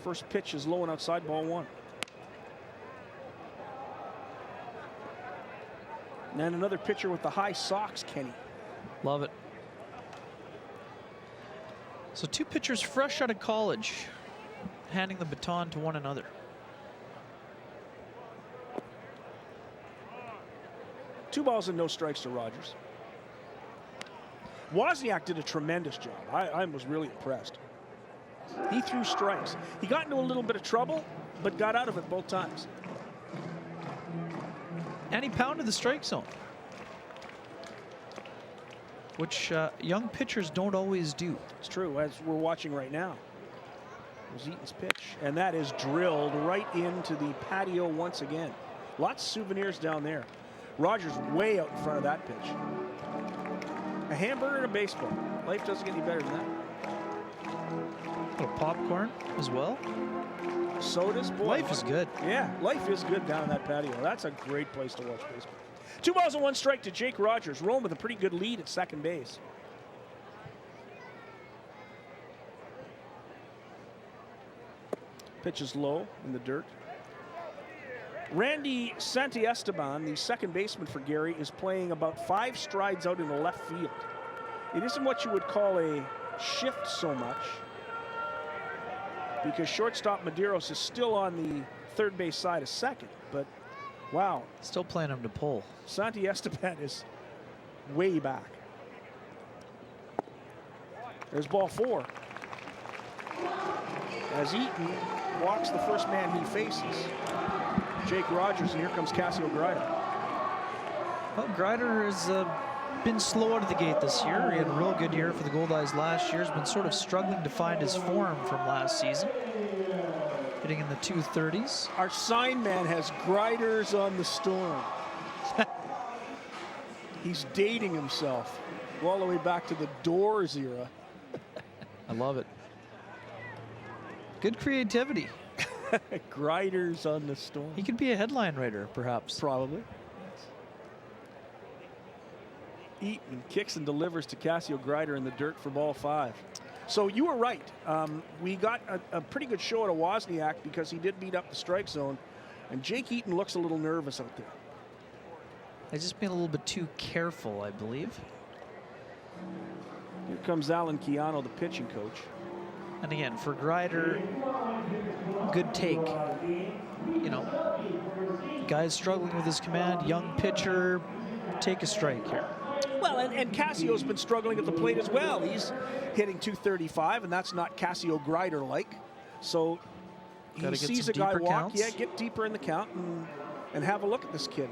First pitch is low and outside, ball 1. And another pitcher with the high socks, Kenny. Love it. So 2 pitchers fresh out of college, handing the baton to one another. Two balls and no strikes to Rogers. Wozniak did a tremendous job. I was really impressed. He threw strikes. He got into a little bit of trouble, but got out of it both times. And he pounded the strike zone, which young pitchers don't always do. It's true, as we're watching right now. There's Eaton's pitch, and that is drilled right into the patio once again. Lots of souvenirs down there. Rogers way out in front of that pitch. A hamburger and a baseball. Life doesn't get any better than that. A little popcorn as well. Sodas, boy. Life is good. Yeah, life is good down in that patio. That's a great place to watch baseball. 2 balls and 1 strike to Jake Rogers. Rome with a pretty good lead at 2nd base. Pitch is low in the dirt. Randy Santiesteban, the 2nd baseman for Gary, is playing about 5 strides out in the left field. It isn't what you would call a shift so much, because shortstop Medeiros is still on the 3rd base side of 2nd, but wow. Still playing him to pull. Santiesteban is way back. There's ball 4. As Eaton walks the first man he faces, Jake Rogers, and here comes Casio Grider. Well, Grider has been slow out of the gate this year. He had a real good year for the Goldeyes last year. He's been sort of struggling to find his form from last season. Hitting in the 230s. Our sign man has Griders on the storm. He's dating himself all the way back to the Doors era. I love it. Good creativity. Griders on the storm. He could be a headline writer, perhaps. Probably. Eaton kicks and delivers to Casio Grider in the dirt for ball 5. So you were right. We got a pretty good show out of Wozniak because he did beat up the strike zone. And Jake Eaton looks a little nervous out there. He's just being a little bit too careful, I believe. Here comes Alan Keano, the pitching coach. And again, for Grider, good take. You know, guy's struggling with his command, young pitcher, take a strike here. Well, and Casio's been struggling at the plate as well. He's hitting 235, and that's not Casio Grider-like. So he sees a guy walk, counts. get deeper in the count and have a look at this kid.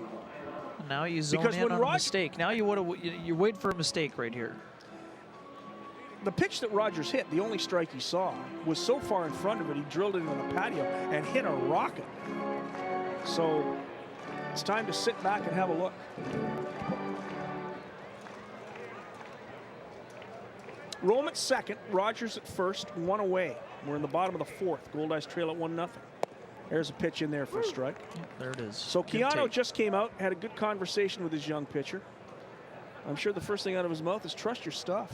And now you zone in on a mistake. Now you wait for a mistake right here. The pitch that Rogers hit, the only strike he saw, was so far in front of it, he drilled it into the patio and hit a rocket. So it's time to sit back and have a look. Rome at 2nd, Rogers at 1st, 1 away. We're in the bottom of the 4th. Goldeyes trail at 1-0. There's a pitch in there for a strike. Yeah, there it is. So Keano just came out, had a good conversation with his young pitcher. I'm sure the first thing out of his mouth is trust your stuff.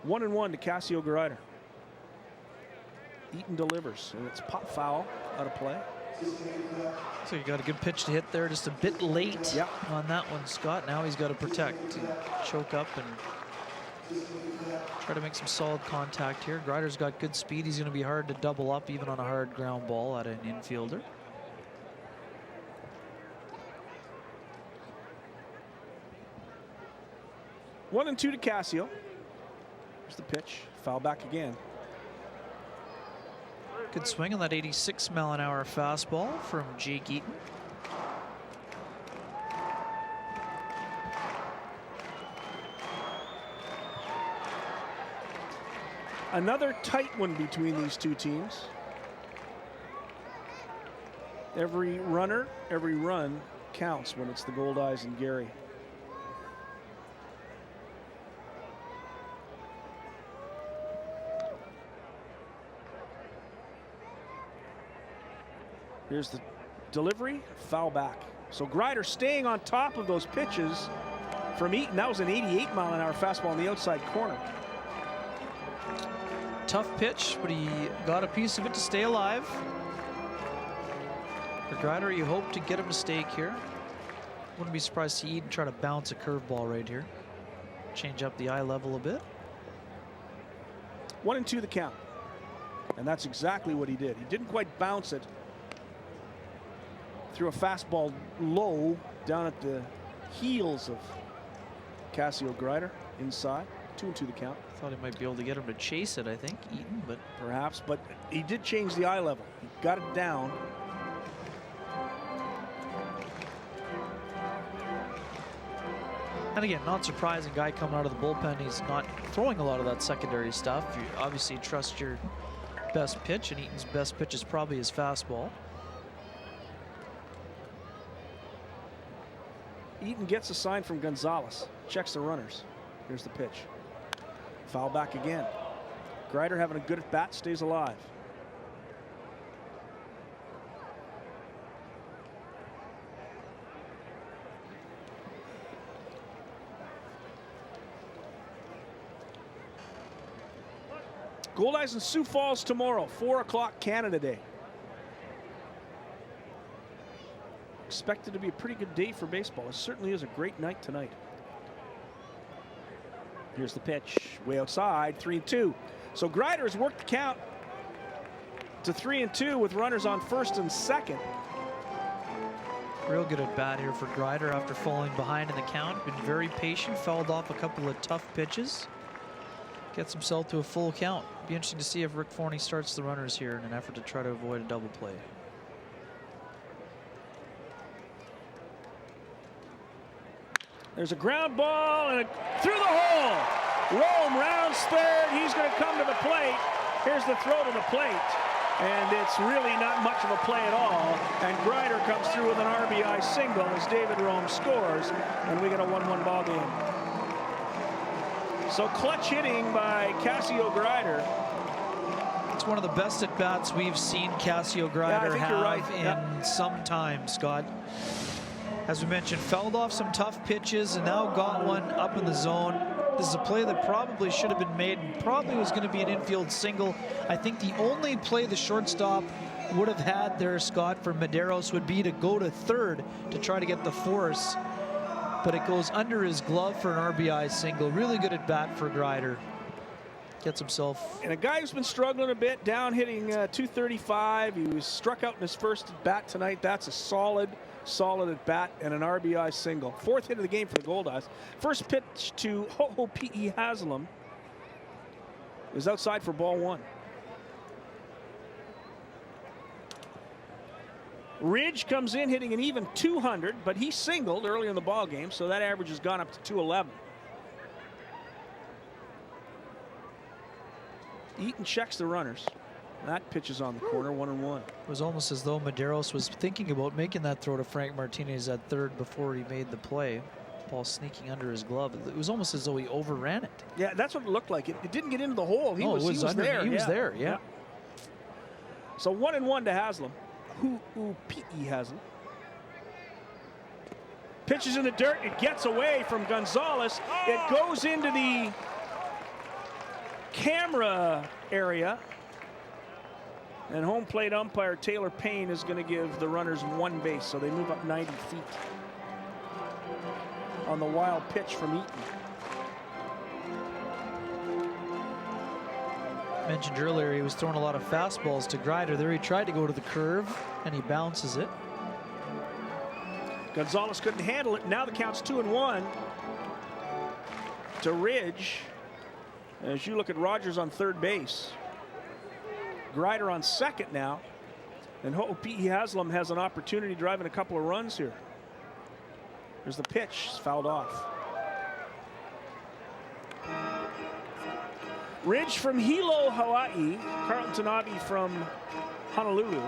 One and 1 to Casio Grider. Eaton delivers, and it's pop foul out of play. So you got a good pitch to hit there, just a bit late on that one, Scott. Now he's got to protect, choke up, and Try to make some solid contact here. Greider's got good speed. He's going to be hard to double up even on a hard ground ball at an infielder. One and two to Casio. Here's the pitch. Foul back again. Good swing on that 86-mile-an-hour fastball from Jake Eaton. Another tight one between these two teams. Every runner, every run counts when it's the Goldeyes and Gary. Here's the delivery, foul back. So Greider staying on top of those pitches from Eaton. That was an 88-mile-an-hour fastball in the outside corner. Tough pitch, but he got a piece of it to stay alive. For Greider, you hope to get a mistake here. Wouldn't be surprised to see Eaton try to bounce a curveball right here. Change up the eye level a bit. 1-2 the count. And that's exactly what he did. He didn't quite bounce it. Threw a fastball low down at the heels of Casio Greider inside. 2-2 the count. Thought he might be able to get him to chase it, I think, Eaton, but perhaps. But he did change the eye level. He got it down. And again, not surprising, guy coming out of the bullpen. He's not throwing a lot of that secondary stuff. You obviously trust your best pitch, and Eaton's best pitch is probably his fastball. Eaton gets a sign from Gonzalez. Checks the runners. Here's the pitch. Foul back again. Greider having a good at bat, stays alive. Goldeyes in Sioux Falls tomorrow, 4 o'clock Canada Day. Expected to be a pretty good day for baseball. It certainly is a great night tonight. Here's the pitch, way outside, 3-2. So Greider has worked the count to 3-2 with runners on first and second. Real good at bat here for Greider after falling behind in the count. Been very patient, fouled off a couple of tough pitches. Gets himself to a full count. Be interesting to see if Rick Forney starts the runners here in an effort to try to avoid a double play. There's a ground ball and through the hole. Rome rounds third. He's going to come to the plate. Here's the throw to the plate. And it's really not much of a play at all. And Greider comes through with an RBI single as David Rome scores. And we get a 1-1 ball game. So clutch hitting by Casio Greider. It's one of the best at bats we've seen Casio Greider have in some time, Scott. As we mentioned, fouled off some tough pitches and now got one up in the zone. This is a play that probably should have been made and probably was going to be an infield single. I think the only play the shortstop would have had there, Scott, for Medeiros would be to go to third to try to get the force. But it goes under his glove for an RBI single. Really good at bat for Greider. Gets himself. And a guy who's been struggling a bit, down hitting 235. He was struck out in his first at bat tonight. That's a solid at bat and an RBI single. Fourth hit of the game for the Goldeyes. First pitch to Ho-Ho P.E. Haslam is outside for ball one. Ridge comes in hitting an even 200, but he singled early in the ball game, so that average has gone up to 211. Eaton checks the runners. That pitch is on the corner, 1-1. It was almost as though Medeiros was thinking about making that throw to Frank Martinez at third before he made the play. Ball sneaking under his glove. It was almost as though he overran it. Yeah, that's what it looked like. It didn't get into the hole. He was there. He was there, yeah. So 1-1 to Haslam. P.E. Haslam. Pitches in the dirt. It gets away from Gonzalez. It goes into the camera area. And home plate umpire Taylor Payne is going to give the runners one base, so they move up 90 feet on the wild pitch from Eaton. Mentioned earlier he was throwing a lot of fastballs to Greider. There he tried to go to the curve, and he bounces it. Gonzalez couldn't handle it. Now the count's 2-1 to Ridge. As you look at Rogers on third base. Greider on second now. And Ho'opi'i Haslam has an opportunity driving a couple of runs here. There's the pitch, it's fouled off. Ridge from Hilo, Hawaii. Carlton Tanabe from Honolulu.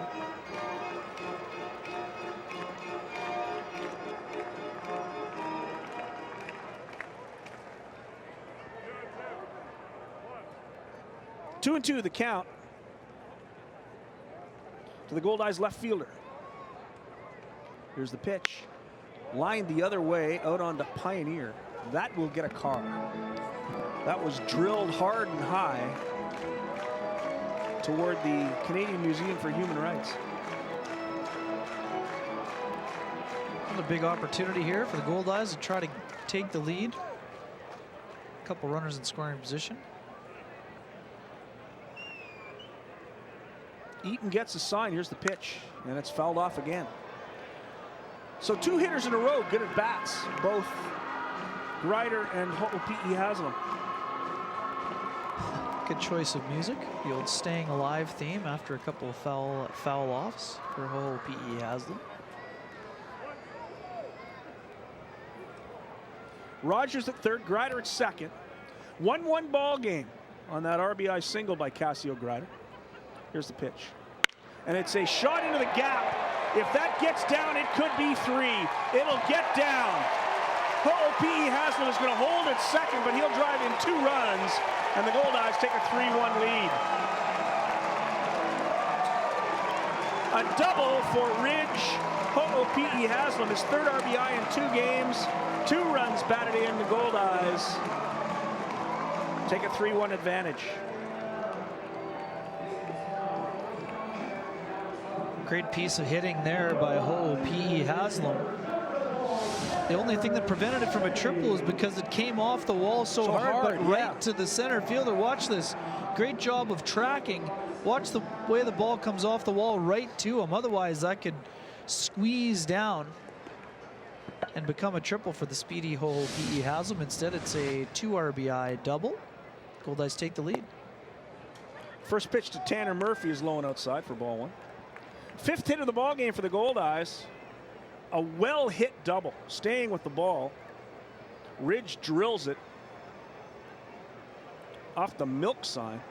Two and two the count to the Goldeyes left fielder. Here's the pitch. Lined the other way out onto Pioneer. That will get a car. That was drilled hard and high toward the Canadian Museum for Human Rights. Another big opportunity here for the Goldeyes to try to take the lead. A couple runners in scoring position. Eaton gets a sign. Here's the pitch, and it's fouled off again. So two hitters in a row good at bats, both Greider and Ho'opi'i Haslam. Good choice of music. The old Staying Alive theme after a couple of foul offs for Ho'opi'i Haslam. Rogers at third, Greider at second. 1-1 ball game on that RBI single by Cassio Greider. Here's the pitch. And it's a shot into the gap. If that gets down, it could be three. It'll get down. Ho'opi'i Haslam is going to hold at second, but he'll drive in 2 runs, and the Goldeyes take a 3-1 lead. A double for Ridge Ho'opi'i Haslam, his third RBI in 2 games. 2 runs batted in. The Goldeyes take a 3-1 advantage. Great piece of hitting there by Ho'opi'i Haslam. The only thing that prevented it from a triple is because it came off the wall so hard, but right to the center fielder. Watch this. Great job of tracking. Watch the way the ball comes off the wall right to him. Otherwise, that could squeeze down and become a triple for the speedy Ho'opi'i Haslam. Instead, it's a 2 RBI double. Goldeyes take the lead. First pitch to Tanner Murphy is low and outside for ball 1. 5th hit of the ball game for the Goldeyes. A well-hit double. Staying with the ball. Ridge drills it off the milk sign.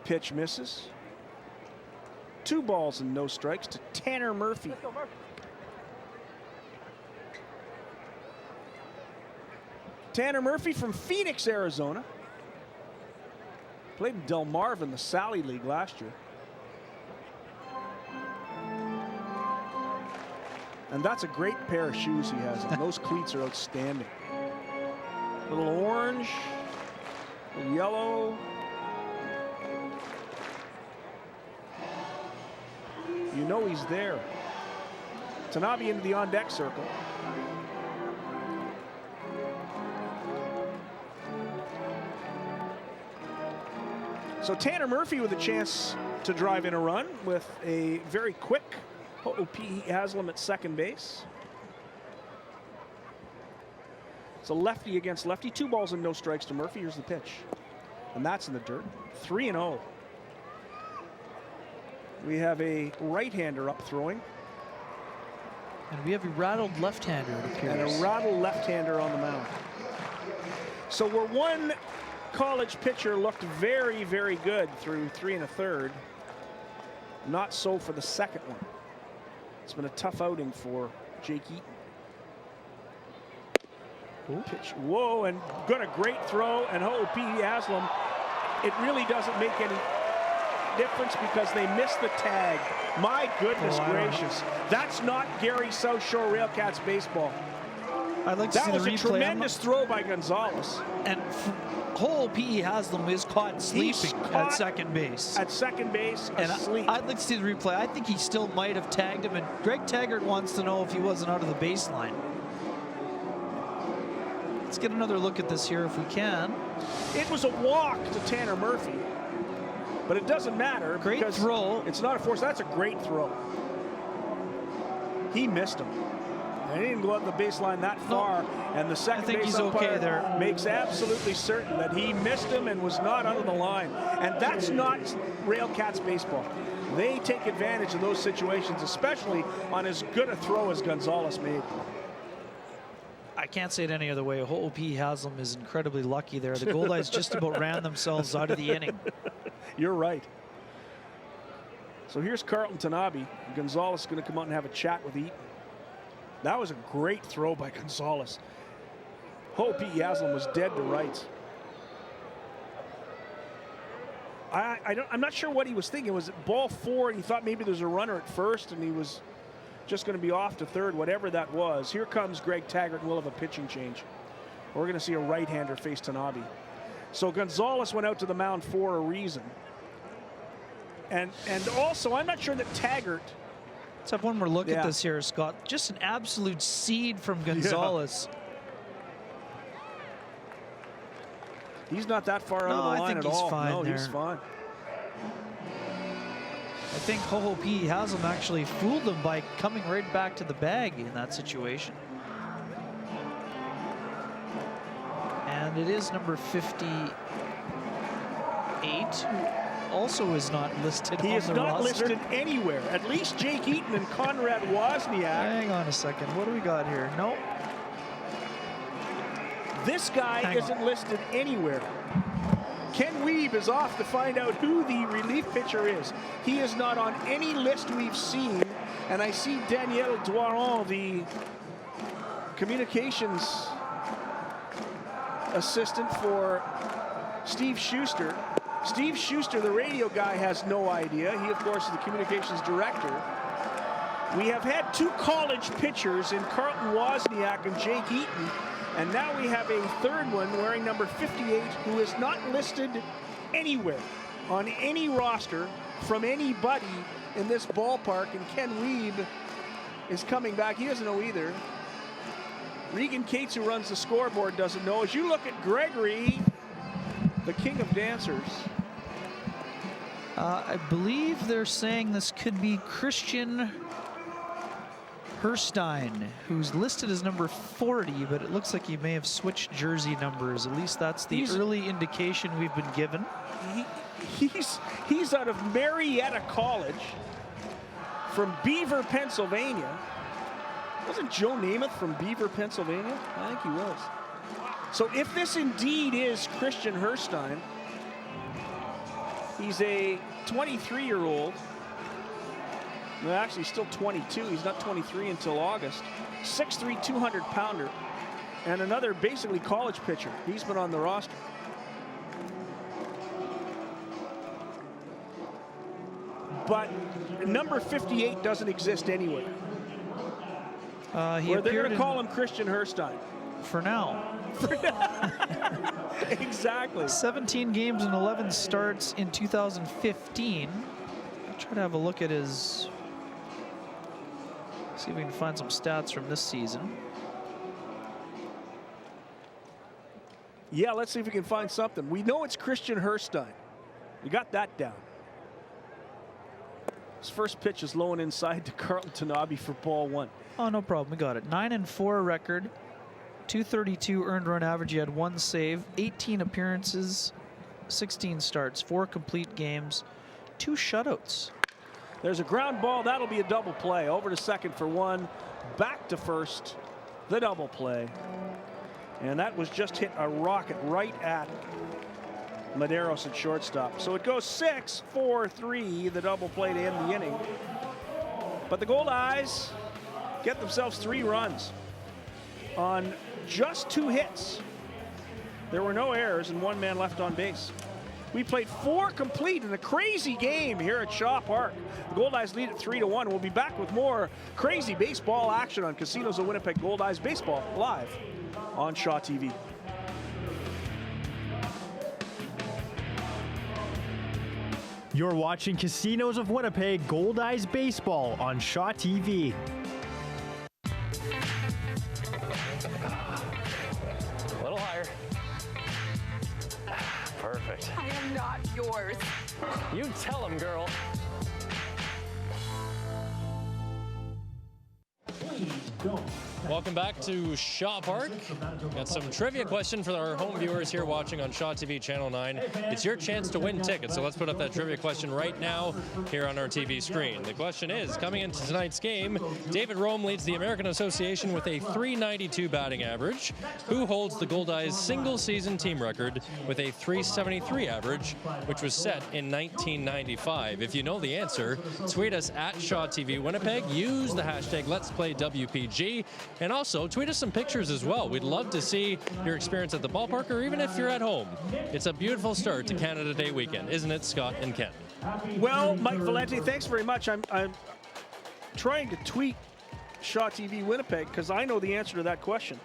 Pitch misses. 2 balls and no strikes to Tanner Murphy. Tanner Murphy from Phoenix, Arizona. Played in Delmarva in the Sally League last year. And that's a great pair of shoes he has, and those cleats are outstanding. Little orange, little yellow. You know he's there. Tanabe into the on-deck circle. So Tanner Murphy with a chance to drive in a run with a very quick Ho'opi'i Haslam at second base. It's a lefty against lefty. 2 balls and no strikes to Murphy. Here's the pitch. And that's in the dirt. 3-0. We have a right-hander up throwing. And we have a rattled left-hander, it appears. And a rattled left-hander on the mound. So we're one college pitcher looked very, very good through 3 1/3. Not so for the second one. It's been a tough outing for Jake Eaton. Pitch, whoa, and got a great throw, and Ho'opi'i Haslam. It really doesn't make any difference because they missed the tag. My goodness gracious. That's not Gary Southshore Railcats baseball. I'd like to see the replay. That was a tremendous throw by Gonzalez. And Ho'opi'i Haslam is caught sleeping at second base. At second base, asleep. I'd like to see the replay. I think he still might have tagged him, and Greg Taggart wants to know if he wasn't out of the baseline. Let's get another look at this here if we can. It was a walk to Tanner Murphy, but it doesn't matter. Great because throw. It's not a force. That's a great throw. He missed him. And he didn't go out the baseline that far. And the second base umpire makes absolutely certain that he missed him and was not under the line. And that's not Railcats baseball. They take advantage of those situations, especially on as good a throw as Gonzalez made. I can't say it any other way. Ho'opi Haslam is incredibly lucky there. The Goldeyes just about ran themselves out of the inning. You're right. So here's Carlton Tanabe. Gonzalez is going to come out and have a chat with Eaton. That was a great throw by Gonzalez. Ho'opi Haslam was dead to rights. I'm not sure what he was thinking. Was it ball 4 and he thought maybe there's a runner at first and he was just going to be off to third, whatever that was. Here comes Greg Taggart and we'll have a pitching change. We're going to see a right-hander face Tanabe. So Gonzalez went out to the mound for a reason. And also, I'm not sure that Taggart... Let's have one more look at this here, Scott. Just an absolute seed from Gonzalez. Yeah. He's not that far out of the line at all. No, he's fine. I think Ho'opi Haslam actually fooled him by coming right back to the bag in that situation. And it is number 58, who also is not listed on the roster. He is not listed anywhere. At least Jake Eaton and Conrad Wozniak. Hang on a second. What do we got here? Nope. This guy isn't listed anywhere. Ken Wiebe is off to find out who the relief pitcher is. He is not on any list we've seen. And I see Danielle Doiron, the communications assistant for Steve Schuster. Steve Schuster, the radio guy, has no idea. He, of course, is the communications director. We have had 2 college pitchers in Carlton Wozniak and Jake Eaton. And now we have a third one wearing number 58 who is not listed anywhere on any roster from anybody in this ballpark. And Ken Wiebe is coming back. He doesn't know either. Regan Cates, who runs the scoreboard, doesn't know. As you look at Gregory, the king of dancers. I believe they're saying this could be Christian Herstein, who's listed as number 40, but it looks like he may have switched jersey numbers. At least that's the early indication we've been given. He's out of Marietta College from Beaver, Pennsylvania. Wasn't Joe Namath from Beaver, Pennsylvania? I think he was. So if this indeed is Christian Herstein, he's a 23-year-old. Well, actually, still 22. He's not 23 until August. 6'3", 200-pounder. And another basically college pitcher. He's been on the roster. But number 58 doesn't exist anywhere. They're going to call him Christian Herstein. For now. Exactly. 17 games and 11 starts in 2015. I'll try to have a look at his... See if we can find some stats from this season. Yeah, let's see if we can find something. We know it's Christian Herstein. We got that down. His first pitch is low and inside to Carlton Tanabe for ball 1. Oh, no problem. We got it. 9-4 record. 232 earned run average. He had 1 save. 18 appearances. 16 starts. 4 complete games. 2 shutouts. There's a ground ball. That'll be a double play. Over to second for 1. Back to first. The double play. And that was just hit a rocket right at Medeiros at shortstop. So it goes 6-4-3, the double play to end the inning. But the Goldeyes get themselves 3 runs on just 2 hits. There were no errors and 1 man left on base. We played 4 complete in a crazy game here at Shaw Park. The Goldeyes lead at 3-1. We'll be back with more crazy baseball action on Casinos of Winnipeg Goldeyes Baseball live on Shaw TV. You're watching Casinos of Winnipeg Goldeyes Baseball on Shaw TV. Well, not yours. You tell him, girl. Welcome back to Shaw Park. Got some trivia question for our home viewers here watching on Shaw TV Channel 9. It's your chance to win tickets, so let's put up that trivia question right now here on our TV screen. The question is, coming into tonight's game, David Rome leads the American Association with a .392 batting average. Who holds the Goldeyes single-season team record with a .373 average, which was set in 1995? If you know the answer, tweet us at Shaw TV Winnipeg. Use the hashtag Let's Play WPG. And also, tweet us some pictures as well. We'd love to see your experience at the ballpark, or even if you're at home. It's a beautiful start to Canada Day weekend, isn't it, Scott and Ken? Well, Mike Valenti, thanks very much. I'm trying to tweet Shaw TV Winnipeg because I know the answer to that question.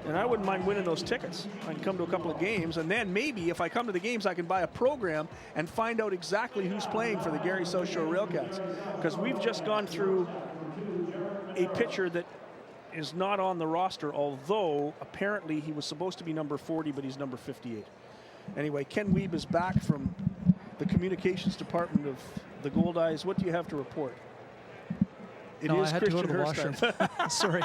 And I wouldn't mind winning those tickets. I can come to a couple of games, and then maybe if I come to the games, I can buy a program and find out exactly who's playing for the Gary Southshore Railcats. Because we've just gone through a pitcher that is not on the roster, although apparently he was supposed to be number 40, but he's number 58. Anyway, Ken Wiebe is back from the communications department of the Goldeyes. What do you have to report? It no, is I had Christian to go to the Herstein. washroom. Sorry.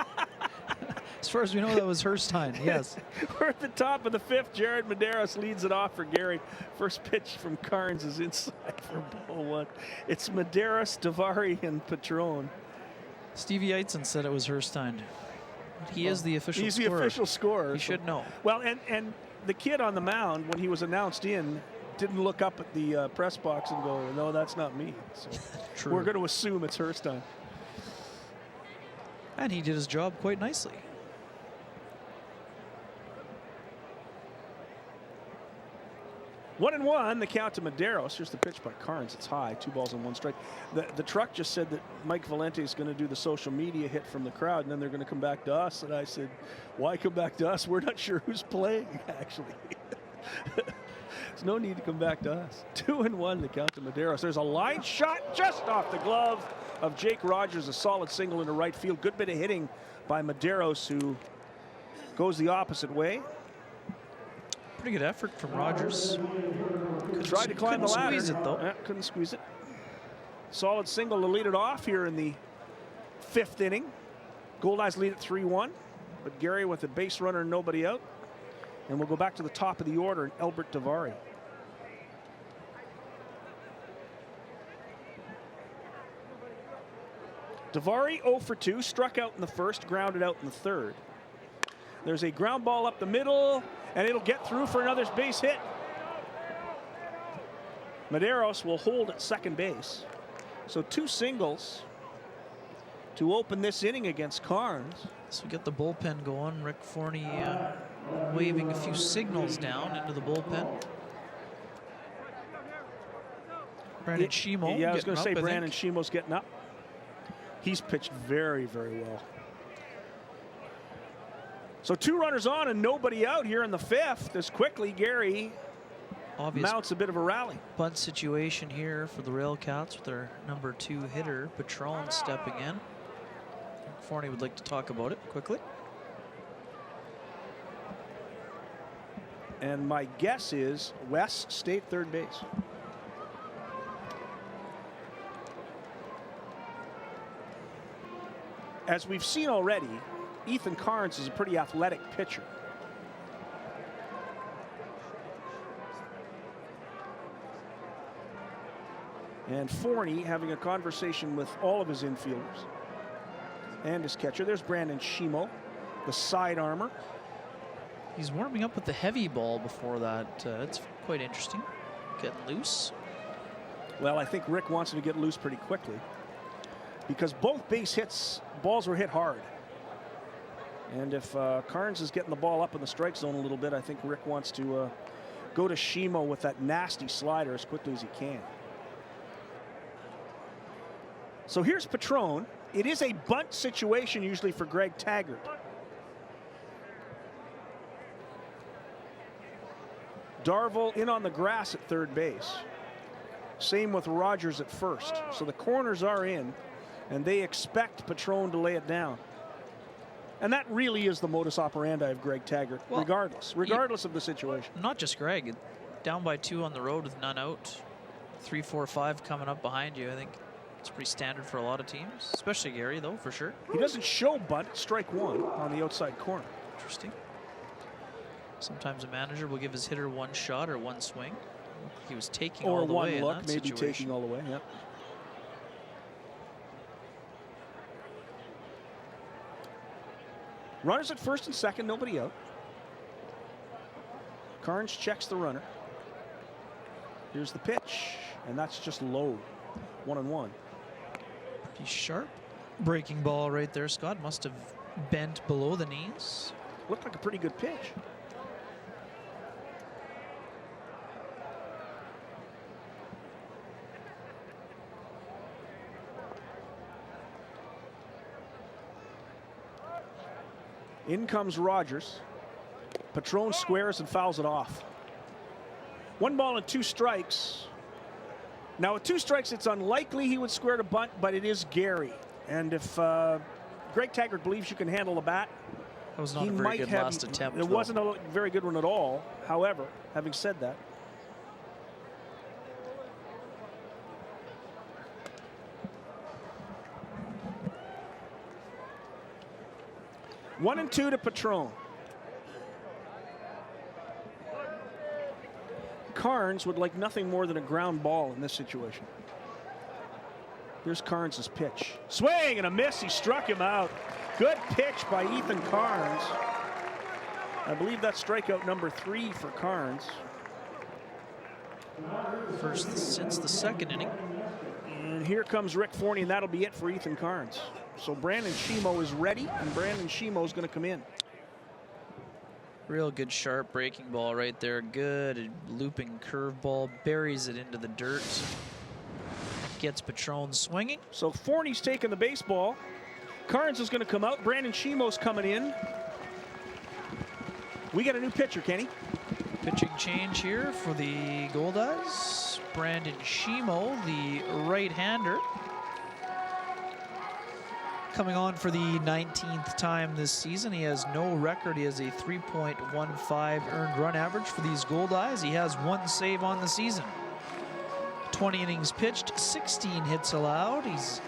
As far as we know, that was Herstein, yes. We're at the top of the fifth. Jared Medeiros leads it off for Gary. First pitch from Carnes is inside for ball one. It's Medeiros, Davari, and Patron. Stevie Eitzen said it was Herstein. He is the official He's scorer. the official scorer. He should know. Well, and the kid on the mound, when he was announced in, didn't look up at the press box and go, no, that's not me. So True. We're going to assume it's Herstein. And he did his job quite nicely. One and one, the count to Medeiros. Here's the pitch by Carnes. It's high, 2 balls and 1 strike. The truck just said that Mike Valenti is going to do the social media hit from the crowd, and then they're going to come back to us. And I said, why come back to us? We're not sure who's playing, actually. There's no need to come back to us. 2 and 1, the count to Medeiros. There's a line shot just off the glove of Jake Rogers, a solid single into right field. Good bit of hitting by Medeiros, who goes the opposite way. Pretty good effort from Rogers. Tried to climb the ladder. Couldn't squeeze it, though. Yeah, couldn't squeeze it. Solid single to lead it off here in the 5th inning. Goldeyes lead at 3-1, but Gary with a base runner and nobody out. And we'll go back to the top of the order and Albert Davari. Davari 0 for 2, struck out in the first, grounded out in the third. There's a ground ball up the middle, and it'll get through for another base hit. Medeiros will hold at second base. So 2 singles to open this inning against Carnes. So we get the bullpen going. Rick Forney waving a few signals down into the bullpen. Brandon Shimo. Yeah, I was going to say Brandon Shimo's getting up. He's pitched very, very well. So 2 runners on and nobody out here in the 5th. As quickly Gary mounts a bit of a rally. Bunt situation here for the Railcats with their number 2 hitter, Patron, stepping in. Forney would like to talk about it quickly. And my guess is Wes stayed third base. As we've seen already, Ethan Carnes is a pretty athletic pitcher. And Forney having a conversation with all of his infielders and his catcher. There's Brandon Shimo, the side armor. He's warming up with the heavy ball before that. It's quite interesting. Getting loose. Well, I think Rick wants him to get loose pretty quickly because both base hits, balls were hit hard. And if Carnes is getting the ball up in the strike zone a little bit, I think Rick wants to go to Shimo with that nasty slider as quickly as he can. So here's Patron. It is a bunt situation usually for Greg Taggart. Darville in on the grass at third base. Same with Rogers at first. So the corners are in, and they expect Patron to lay it down. And that really is the modus operandi of Greg Taggart, well, regardless of the situation. Not just Greg. Down by 2 on the road with none out. 3, 4, 5 coming up behind you. I think it's pretty standard for a lot of teams, especially Gary, though, for sure. He doesn't show bunt, strike 1 on the outside corner. Interesting. Sometimes a manager will give his hitter 1 shot or 1 swing. He was taking all the way in that or 1 look, maybe situation. taking all the way, yep. Runners at first and second, nobody out. Carnes checks the runner. Here's the pitch, and that's just low. 1-1. Pretty sharp breaking ball right there, Scott. Must have bent below the knees. Looked like a pretty good pitch. In comes Rogers. Patron squares and fouls it off. 1 ball and 2 strikes. Now with 2 strikes, it's unlikely he would square to bunt, but it is Gary. And if Greg Taggart believes you can handle the bat, that was not a very good last attempt. It wasn't a very good one at all. However, having said that, one and 2 to Patron. Carnes would like nothing more than a ground ball in this situation. Here's Carnes' pitch. Swing and a miss. He struck him out. Good pitch by Ethan Carnes. I believe that's strikeout number 3 for Carnes. First since the second inning. And here comes Rick Forney, and that'll be it for Ethan Carnes. So Brandon Shimo is ready, and Brandon Shimo is going to come in. Real good sharp breaking ball right there. Good looping curveball. Buries it into the dirt. Gets Patron swinging. So Forney's taking the baseball. Carnes is going to come out. Brandon Shimo's coming in. We got a new pitcher, Kenny. Pitching change here for the Goldeyes. Brandon Shimo, the right-hander. Coming on for the 19th time this season. He has no record. He has a 3.15 earned run average for these Goldeyes. He has 1 save on the season. 20 innings pitched, 16 hits allowed. He's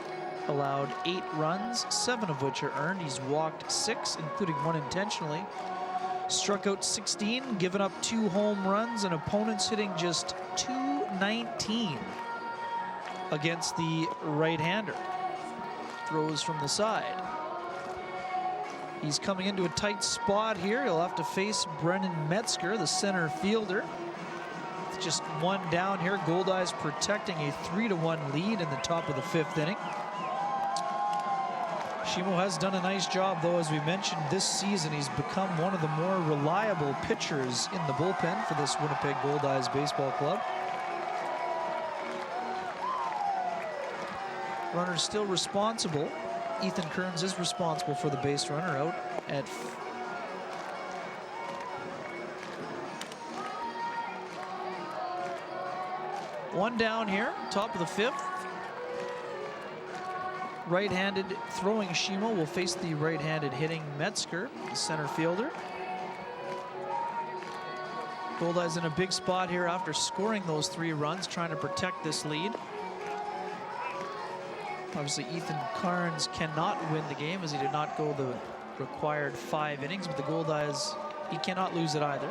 allowed 8 runs, 7 of which are earned. He's walked 6, including 1 intentionally. Struck out 16, given up 2 home runs, and opponents hitting just .219 against the right-hander. Throws from the side. He's coming into a tight spot here. He'll have to face Brennan Metzger, the center fielder. With just 1 down here. Goldeyes protecting a 3-1 lead in the top of the 5th inning. Shimo has done a nice job, though, as we mentioned, this season. He's become one of the more reliable pitchers in the bullpen for this Winnipeg Goldeyes baseball club. Runner's still responsible. Ethan Kearns is responsible for the base runner out at one down here, top of the 5th. Right-handed throwing Shimo will face the right-handed hitting Metzger, the center fielder. Goldeyes in a big spot here after scoring those 3 runs, trying to protect this lead. Obviously, Ethan Carnes cannot win the game as he did not go the required 5 innings, but the Goldeyes, he cannot lose it either.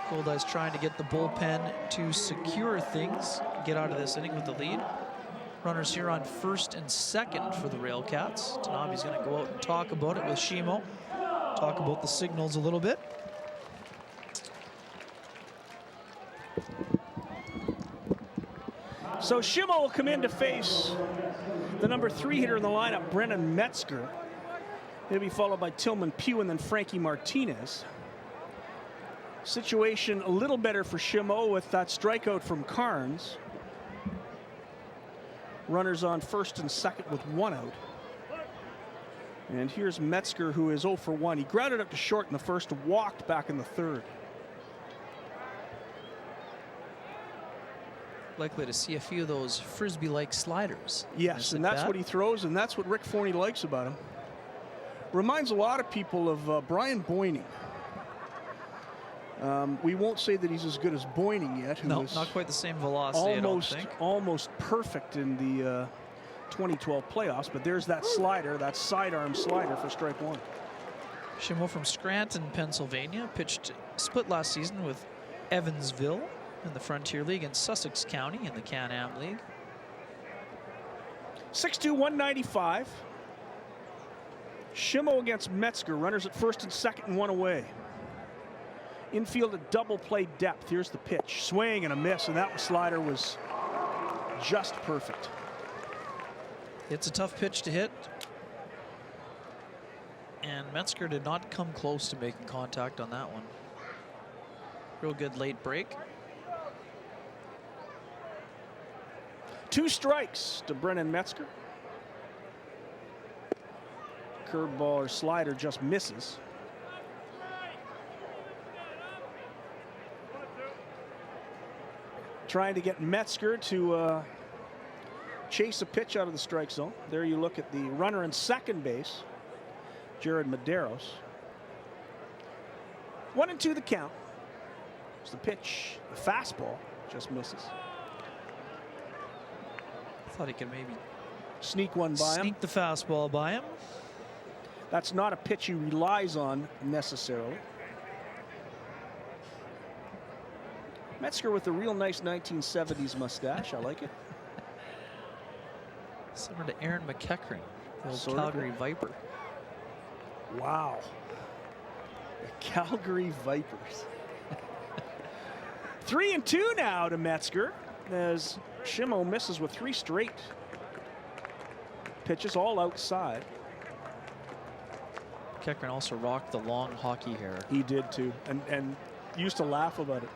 Goldeyes trying to get the bullpen to secure things, get out of this inning with the lead. Runners here on 1st and 2nd for the Railcats. Tanabe's going to go out and talk about it with Shimo. Talk about the signals a little bit. So Shimo will come in to face the number 3 hitter in the lineup, Brennan Metzger. He'll be followed by Tillman Pugh and then Frankie Martinez. Situation a little better for Shimo with that strikeout from Carnes. Runners on 1st and 2nd with 1 out. And here's Metzger, who is 0 for 1. He grounded up to short in the 1st, walked back in the 3rd. Likely to see a few of those frisbee-like sliders. Yes, and that's what he throws, and that's what Rick Forney likes about him. Reminds a lot of people of Brian Boyney. We won't say that he's as good as Boyning yet. Who No, was not quite the same velocity, I don't think. Almost perfect in the 2012 playoffs, but there's that slider, that sidearm slider for strike one. Schimel from Scranton, Pennsylvania, pitched split last season with Evansville in the Frontier League and Sussex County in the Can-Am League. 6'2", 195. Schimel against Metzger. Runners at first and second and one away. Infield at double play depth. Here's the pitch. Swing and a miss, and that slider was just perfect. It's a tough pitch to hit. And Metzger did not come close to making contact on that one. Real good late break. 2 strikes to Brennan Metzger. Curveball or slider just misses. Trying to get Metzger to chase a pitch out of the strike zone. There you look at the runner in second base, Jared Medeiros. 1-2 the count. It's the pitch, the fastball just misses. Thought he could maybe sneak one by him. Sneak the fastball by him. That's not a pitch he relies on necessarily. Metzger with a real nice 1970s mustache. I like it. Similar to Aaron McEachran, the old Sort Calgary of. Viper. Wow. The Calgary Vipers. 3-2 now to Metzger as Schimel misses with 3 straight pitches, all outside. McEachran also rocked the long hockey hair. He did too, and used to laugh about it.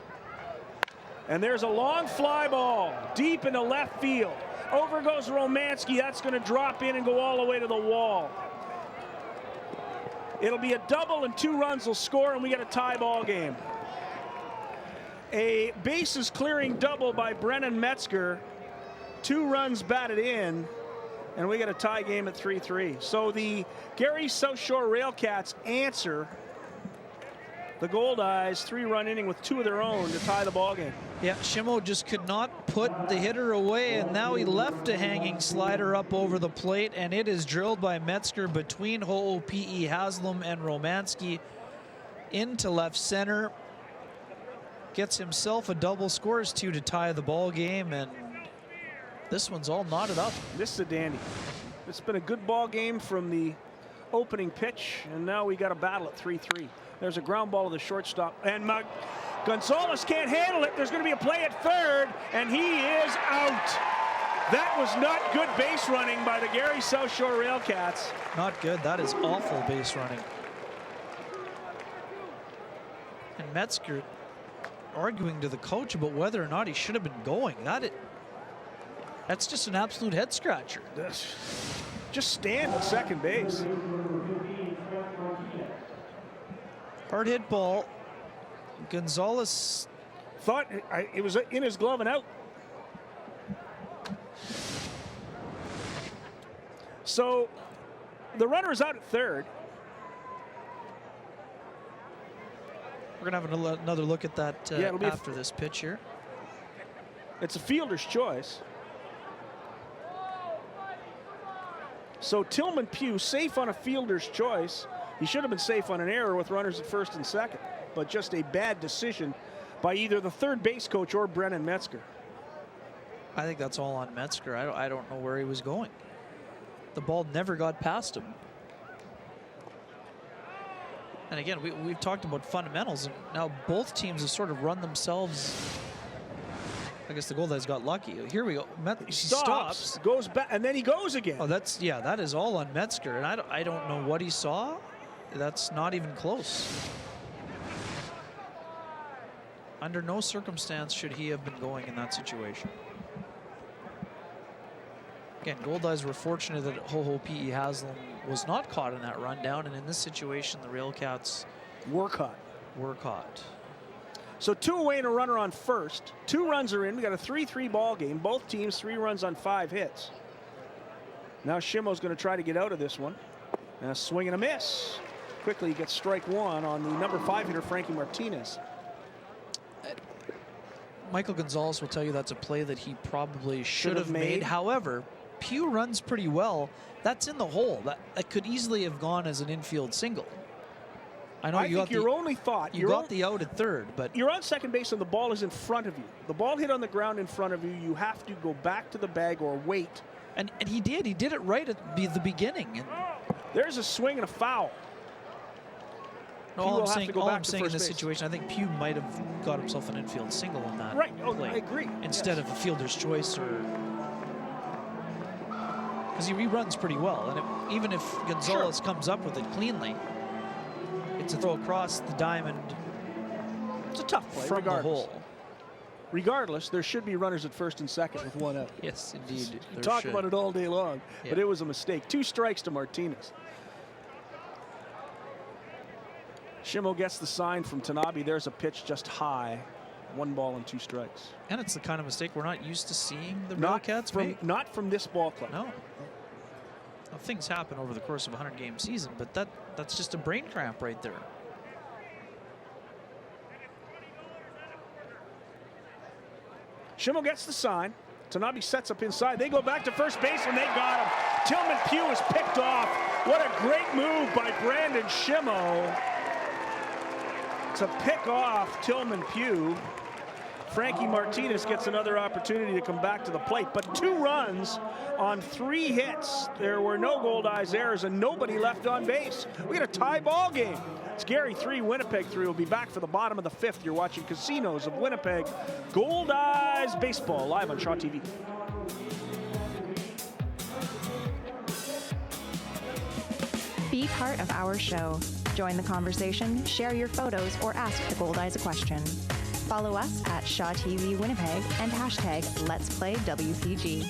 And there's a long fly ball deep into left field. Over goes Romanski. That's going to drop in and go all the way to the wall. It'll be a double and 2 runs will score, and we get a tie ball game. A bases clearing double by Brennan Metzger. 2 runs batted in, and we get a tie game at 3-3. So the Gary Southshore Railcats answer the Goldeyes 3-run inning with 2 of their own to tie the ball game. Yeah, Schimel just could not put the hitter away, and now he left a hanging slider up over the plate, and it is drilled by Metzger between Ho'opi'i, Haslam, and Romanski into left center. Gets himself a double, scores 2 to tie the ball game, and this one's all knotted up. This is a dandy. It's been a good ball game from the opening pitch, and now we got a battle at 3-3. There's a ground ball to the shortstop, and Gonzalez can't handle it. There's going to be a play at third, and he is out. That was not good base running by the Gary Southshore Railcats. Not good. That is awful base running. And Metzger arguing to the coach about whether or not he should have been going. That's just an absolute head scratcher. Just stand at second base. Hard hit ball. Gonzalez thought it was in his glove and out. So the runner is out at third. We're going to have another look at that after this pitch here. It's a fielder's choice. So Tillman Pugh safe on a fielder's choice. He should have been safe on an error with runners at first and second, but just a bad decision by either the third base coach or Brennan Metzger. I think that's all on Metzger. I don't know where he was going. The ball never got past him. And again, we've talked about fundamentals, and now both teams have sort of run themselves. I guess the Goldeyes got lucky. Here we go. He stops, goes back, and then he goes again. Oh, that is all on Metzger, and I don't know what he saw. That's not even close. Under no circumstance should he have been going in that situation. Again, Goldeyes were fortunate that Ho'opi'i Haslam was not caught in that rundown, and in this situation, the Railcats were caught. So 2 away and a runner on first. 2 runs are in. We got a 3-3 ball game. Both teams 3 runs on 5 hits. Now Schimmel's going to try to get out of this one. And a swing and a miss. Quickly he gets strike 1 on the number 5 hitter, Frankie Martinez. Michael Gonzalez will tell you that's a play that he probably should have made. However, Pugh runs pretty well. That's in the hole. That could easily have gone as an infield single. I know I think your only thought. You got the out at third, but you're on second base and the ball is in front of you. The ball hit on the ground in front of you. You have to go back to the bag or wait. And he did. He did it right at the beginning. And there's a swing and a foul. All I'm saying in this situation, I think Pugh might have got himself an infield single on that play. I agree. Instead of a fielder's choice, or because he reruns pretty well, and even if Gonzalez comes up with it cleanly, it's a throw across the diamond. It's a tough play from the hole. Regardless, there should be runners at first and second with one out. Yes, indeed. Talk about it all day long, but it was a mistake. 2 strikes to Martinez. Shimo gets the sign from Tanabe. There's a pitch just high. 1 ball and 2 strikes. And it's the kind of mistake we're not used to seeing the Railcats make. Not from this ball club. No. Well, things happen over the course of a 100-game season, but that's just a brain cramp right there. Shimo gets the sign. Tanabe sets up inside. They go back to first base and they got him. Tillman Pugh is picked off. What a great move by Brandon Shimo to pick off Tillman Pugh. Frankie Martinez gets another opportunity to come back to the plate, but 2 runs on 3 hits. There were no Goldeyes errors and nobody left on base. We got a tie ball game. It's Gary 3, Winnipeg 3. We'll be back for the bottom of the 5th. You're watching Casinos of Winnipeg Goldeyes Baseball live on Shaw TV. Be part of our show. Join the conversation, share your photos, or ask the Goldeyes a question. Follow us at Shaw TV Winnipeg and hashtag Let's Play WCG.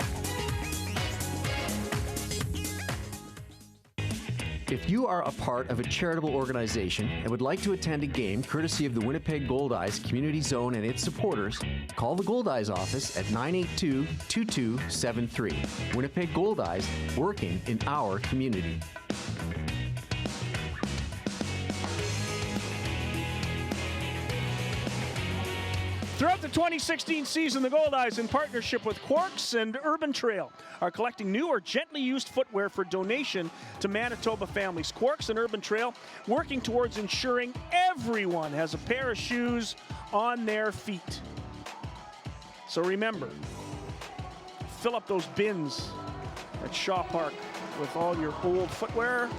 If you are a part of a charitable organization and would like to attend a game courtesy of the Winnipeg Goldeyes Community Zone and its supporters, call the Goldeyes office at 982-2273. Winnipeg Goldeyes, working in our community. Throughout the 2016 season, the Goldeyes, in partnership with Quarks and Urban Trail, are collecting new or gently used footwear for donation to Manitoba families. Quarks and Urban Trail working towards ensuring everyone has a pair of shoes on their feet. So remember, fill up those bins at Shaw Park with all your old footwear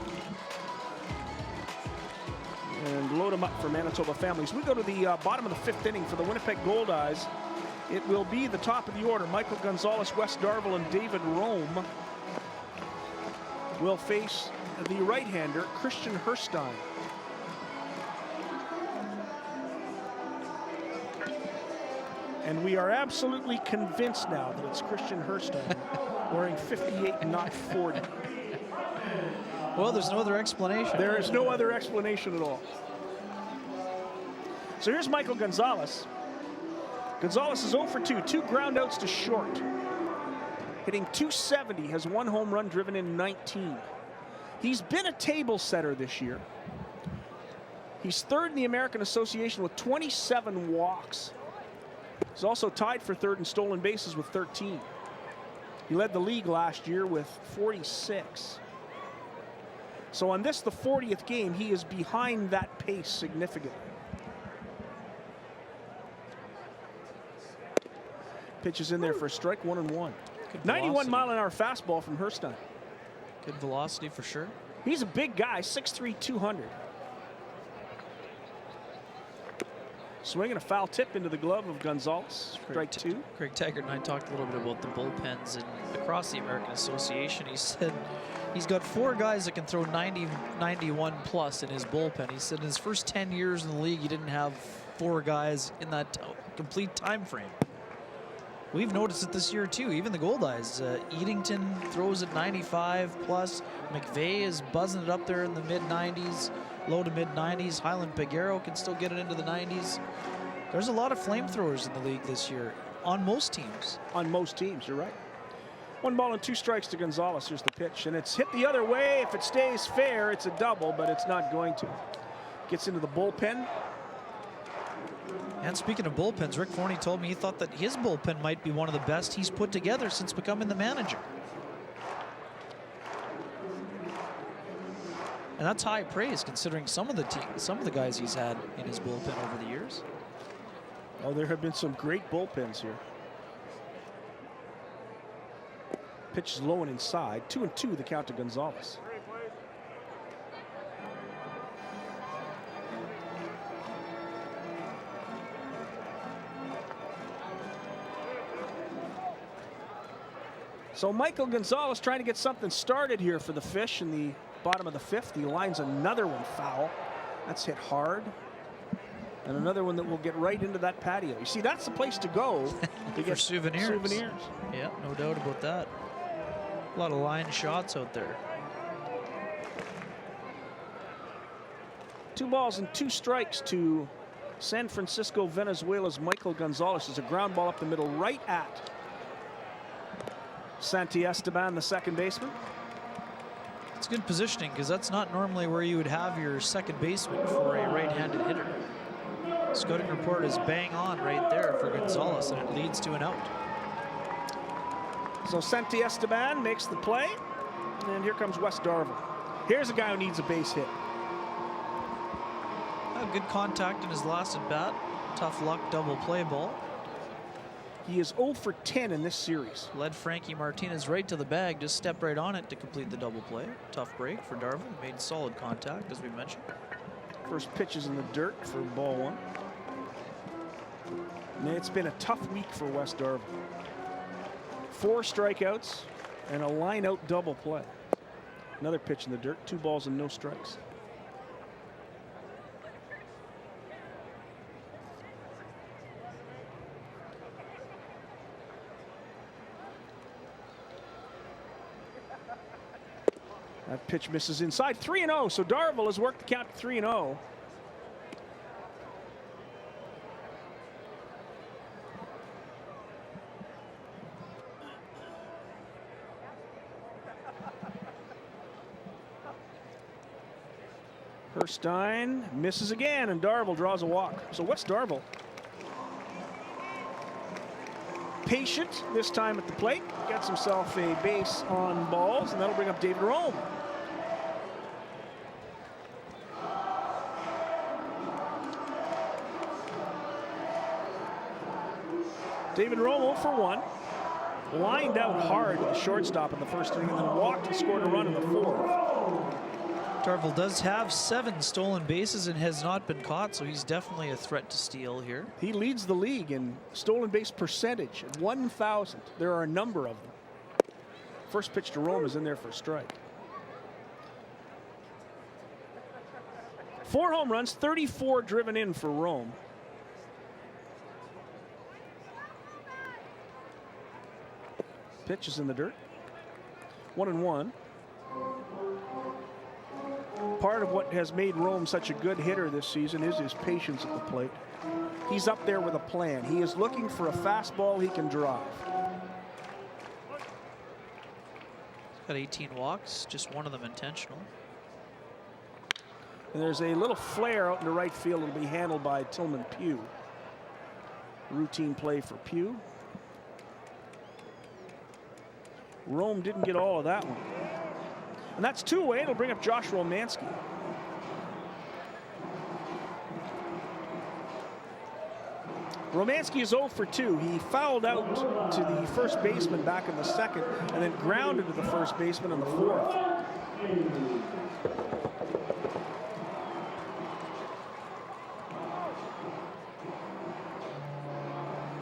and load them up for Manitoba families. We go to the bottom of the 5th inning for the Winnipeg Goldeyes. It will be the top of the order. Michael Gonzalez, Wes Darville, and David Rome will face the right-hander, Christian Herstein. And we are absolutely convinced now that it's Christian Herstein wearing 58 and not 40. Well, there's no other explanation. There is no other explanation at all. So here's Michael Gonzalez. Gonzalez is 0 for 2, 2 ground outs to short. Hitting .270, has 1 home run driven in 19. He's been a table setter this year. He's 3rd in the American Association with 27 walks. He's also tied for 3rd in stolen bases with 13. He led the league last year with 46. So on this, the 40th game, he is behind that pace significantly. Pitches in there for a strike, 1-1. 91-mile-an-hour fastball from Herstein. Good velocity for sure. He's a big guy, 6'3", 200. Swing and a foul tip into the glove of Gonzalez. Strike 2. Craig Taggart and I talked a little bit about the bullpens and across the American Association. He said he's got 4 guys that can throw 90, 91 plus in his bullpen. He said in his first 10 years in the league, he didn't have 4 guys in that complete time frame. We've noticed it this year too. Even the Goldeyes, Eddington throws at 95 plus. McVeigh is buzzing it up there in the mid-90s, low to mid-90s. Highland Peguero can still get it into the 90s. There's a lot of flamethrowers in the league this year on most teams. On most teams, you're right. 1 ball and 2 strikes to Gonzalez. Here's the pitch, and it's hit the other way. If it stays fair, it's a double, but it's not going to. Gets into the bullpen. And speaking of bullpens, Rick Forney told me he thought that his bullpen might be one of the best he's put together since becoming the manager. And that's high praise considering some of the guys he's had in his bullpen over the years. Oh, there have been some great bullpens here. Pitch is low and inside. 2-2 the count to Gonzalez. So Michael Gonzalez trying to get something started here for the Fish in the bottom of the fifth. He lines another one foul. That's hit hard. And another one that will get right into that patio. You see, that's the place to go to get souvenirs. Yeah, no doubt about that. A lot of line shots out there. 2 balls and 2 strikes to San Francisco, Venezuela's Michael Gonzalez. There's a ground ball up the middle right at Santi Esteban, the second baseman. It's good positioning because that's not normally where you would have your second baseman for a right-handed hitter. Scouting report is bang on right there for Gonzalez, and it leads to an out. So Santi Esteban makes the play, and here comes Wes Darville. Here's a guy who needs a base hit. Good contact in his last at bat. Tough luck double play ball. He is 0 for 10 in this series. Led Frankie Martinez right to the bag, just stepped right on it to complete the double play. Tough break for Darville, made solid contact as we mentioned. First pitch is in the dirt for ball 1. And it's been a tough week for Wes Darville. 4 strikeouts and a line out double play. Another pitch in the dirt, 2 balls and no strikes. That pitch misses inside. 3-0. So Darville has worked the count to 3-0. Herstein misses again, and Darville draws a walk. So Wes Darville, patient this time at the plate, gets himself a base on balls, and that'll bring up David Rome. David Rome 0 for 1. Lined out hard with the shortstop in the first inning, and then walked and scored a run in the fourth. Darville does have 7 stolen bases and has not been caught, so he's definitely a threat to steal here. He leads the league in stolen base percentage at 1,000. There are a number of them. First pitch to Rome is in there for a strike. 4 home runs, 34 driven in for Rome. Pitch is in the dirt. 1-1. Part of what has made Rome such a good hitter this season is his patience at the plate. He's up there with a plan. He is looking for a fastball he can drive. Got 18 walks, just one of them intentional. And there's a little flare out in the right field. It'll be handled by Tillman Pugh. Routine play for Pugh. Rome didn't get all of that one. And that's 2 away. It'll bring up Josh Romanski. Romanski is 0 for 2. He fouled out to the first baseman back in the second, and then grounded to the first baseman in the fourth.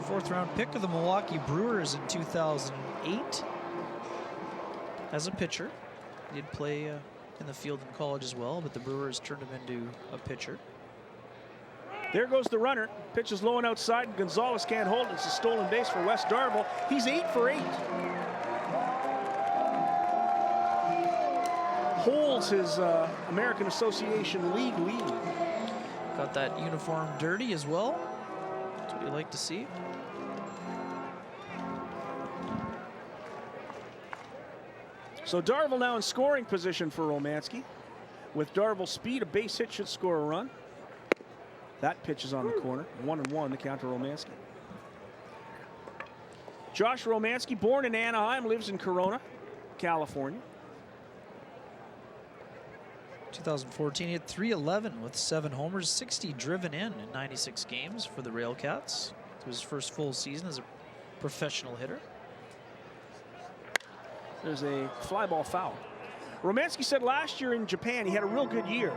Fourth-round pick of the Milwaukee Brewers in 2008 as a pitcher. He did play in the field in college as well, but the Brewers turned him into a pitcher. There goes the runner. Pitch is low and outside, and Gonzalez can't hold it. It's a stolen base for Wes Darville. He's 8 for 8. Holds his American Association League lead. Got that uniform dirty as well. That's what you like to see. So Darville now in scoring position for Romanski. With Darville's speed, a base hit should score a run. That pitch is on the corner. 1-1, the count to Romanski. Josh Romanski, born in Anaheim, lives in Corona, California. 2014, he hit .311 with 7 homers, 60 driven in 96 games for the Railcats. It was his first full season as a professional hitter. There's a fly ball foul. Romanski said last year in Japan he had a real good year.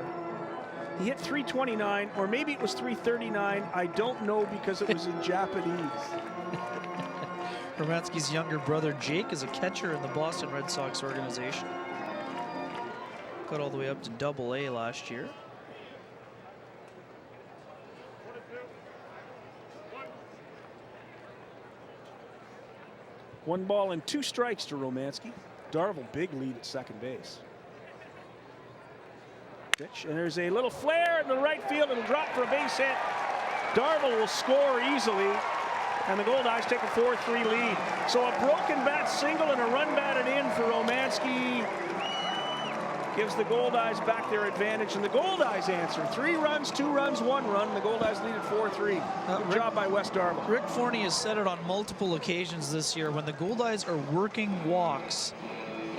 He hit .329, or maybe it was .339. I don't know because it was in Japanese. Romanski's younger brother Jake is a catcher in the Boston Red Sox organization. Got all the way up to Double-A last year. One ball and 2 strikes to Romanski. Darvill, big lead at second base. Pitch, and there's a little flare in the right field. It'll drop for a base hit. Darvill will score easily, and the Goldeyes take a 4-3 lead. So a broken bat single and a run batted in for Romanski gives the Goldeyes back their advantage, and the Goldeyes answer. 3 runs, 2 runs, 1 run. The Goldeyes lead at 4-3. Good job by Wes Darvill. Rick Forney has said it on multiple occasions this year. When the Goldeyes are working walks,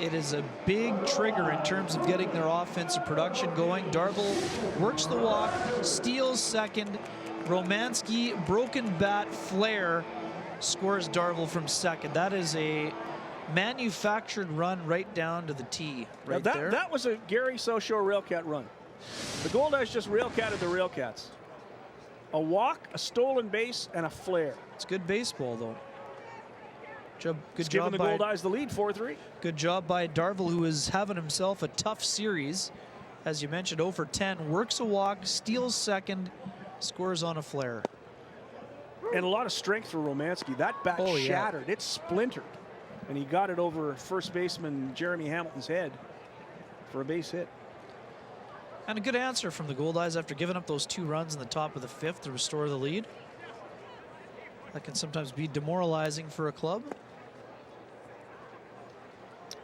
it is a big trigger in terms of getting their offensive production going. Darvill works the walk, steals second. Romanski, broken bat flare, scores Darvill from second. That is a manufactured run right down to the tee right there. That was a Gary Southshore Railcat run. The Goldeyes just Railcatted the Railcats. A walk, a stolen base, and a flare. It's good baseball, though. Good job by giving the Goldeyes the lead, 4-3. Good job by Darvill, who is having himself a tough series. As you mentioned, 0 for 10, works a walk, steals second, scores on a flare. And a lot of strength for Romanski. That bat shattered. It splintered. And he got it over first baseman Jeremy Hamilton's head for a base hit. And a good answer from the Goldeyes after giving up those 2 runs in the top of the 5th to restore the lead. That can sometimes be demoralizing for a club.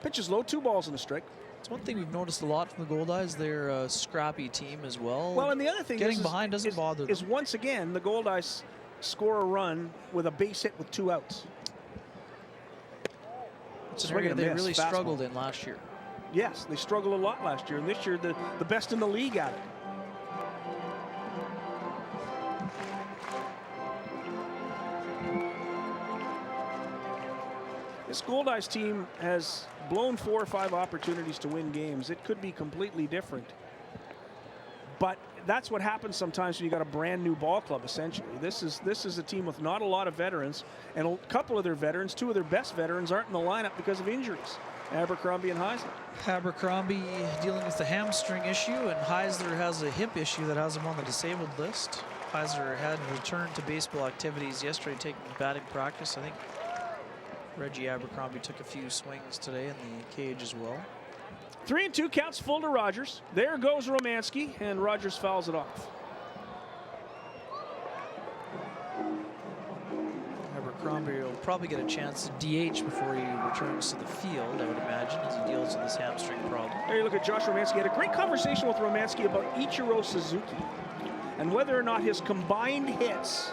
Pitch is low, 2 balls and a strike. It's one thing we've noticed a lot from the Goldeyes. They're a scrappy team as well. Well, and the other thing getting behind doesn't bother them. Is once again the Goldeyes score a run with a base hit with 2 outs. It's an area they really struggled in last year. Yes, they struggled a lot last year, and this year the best in the league at it. This Goldeyes team has blown 4 or 5 opportunities to win games. It could be completely different. But that's what happens sometimes when you got a brand new ball club, essentially. This is a team with not a lot of veterans, and a couple of their veterans, 2 of their best veterans, aren't in the lineup because of injuries. Abercrombie and Heisler. Abercrombie dealing with the hamstring issue, and Heisler has a hip issue that has him on the disabled list. Heisler had returned to baseball activities yesterday, taking batting practice. I think Reggie Abercrombie took a few swings today in the cage as well. 3-2 counts full to Rogers. There goes Romanski, and Rogers fouls it off. Abercrombie will probably get a chance to DH before he returns to the field, I would imagine, as he deals with his hamstring problem. There you look at Josh Romanski. He had a great conversation with Romanski about Ichiro Suzuki and whether or not his combined hits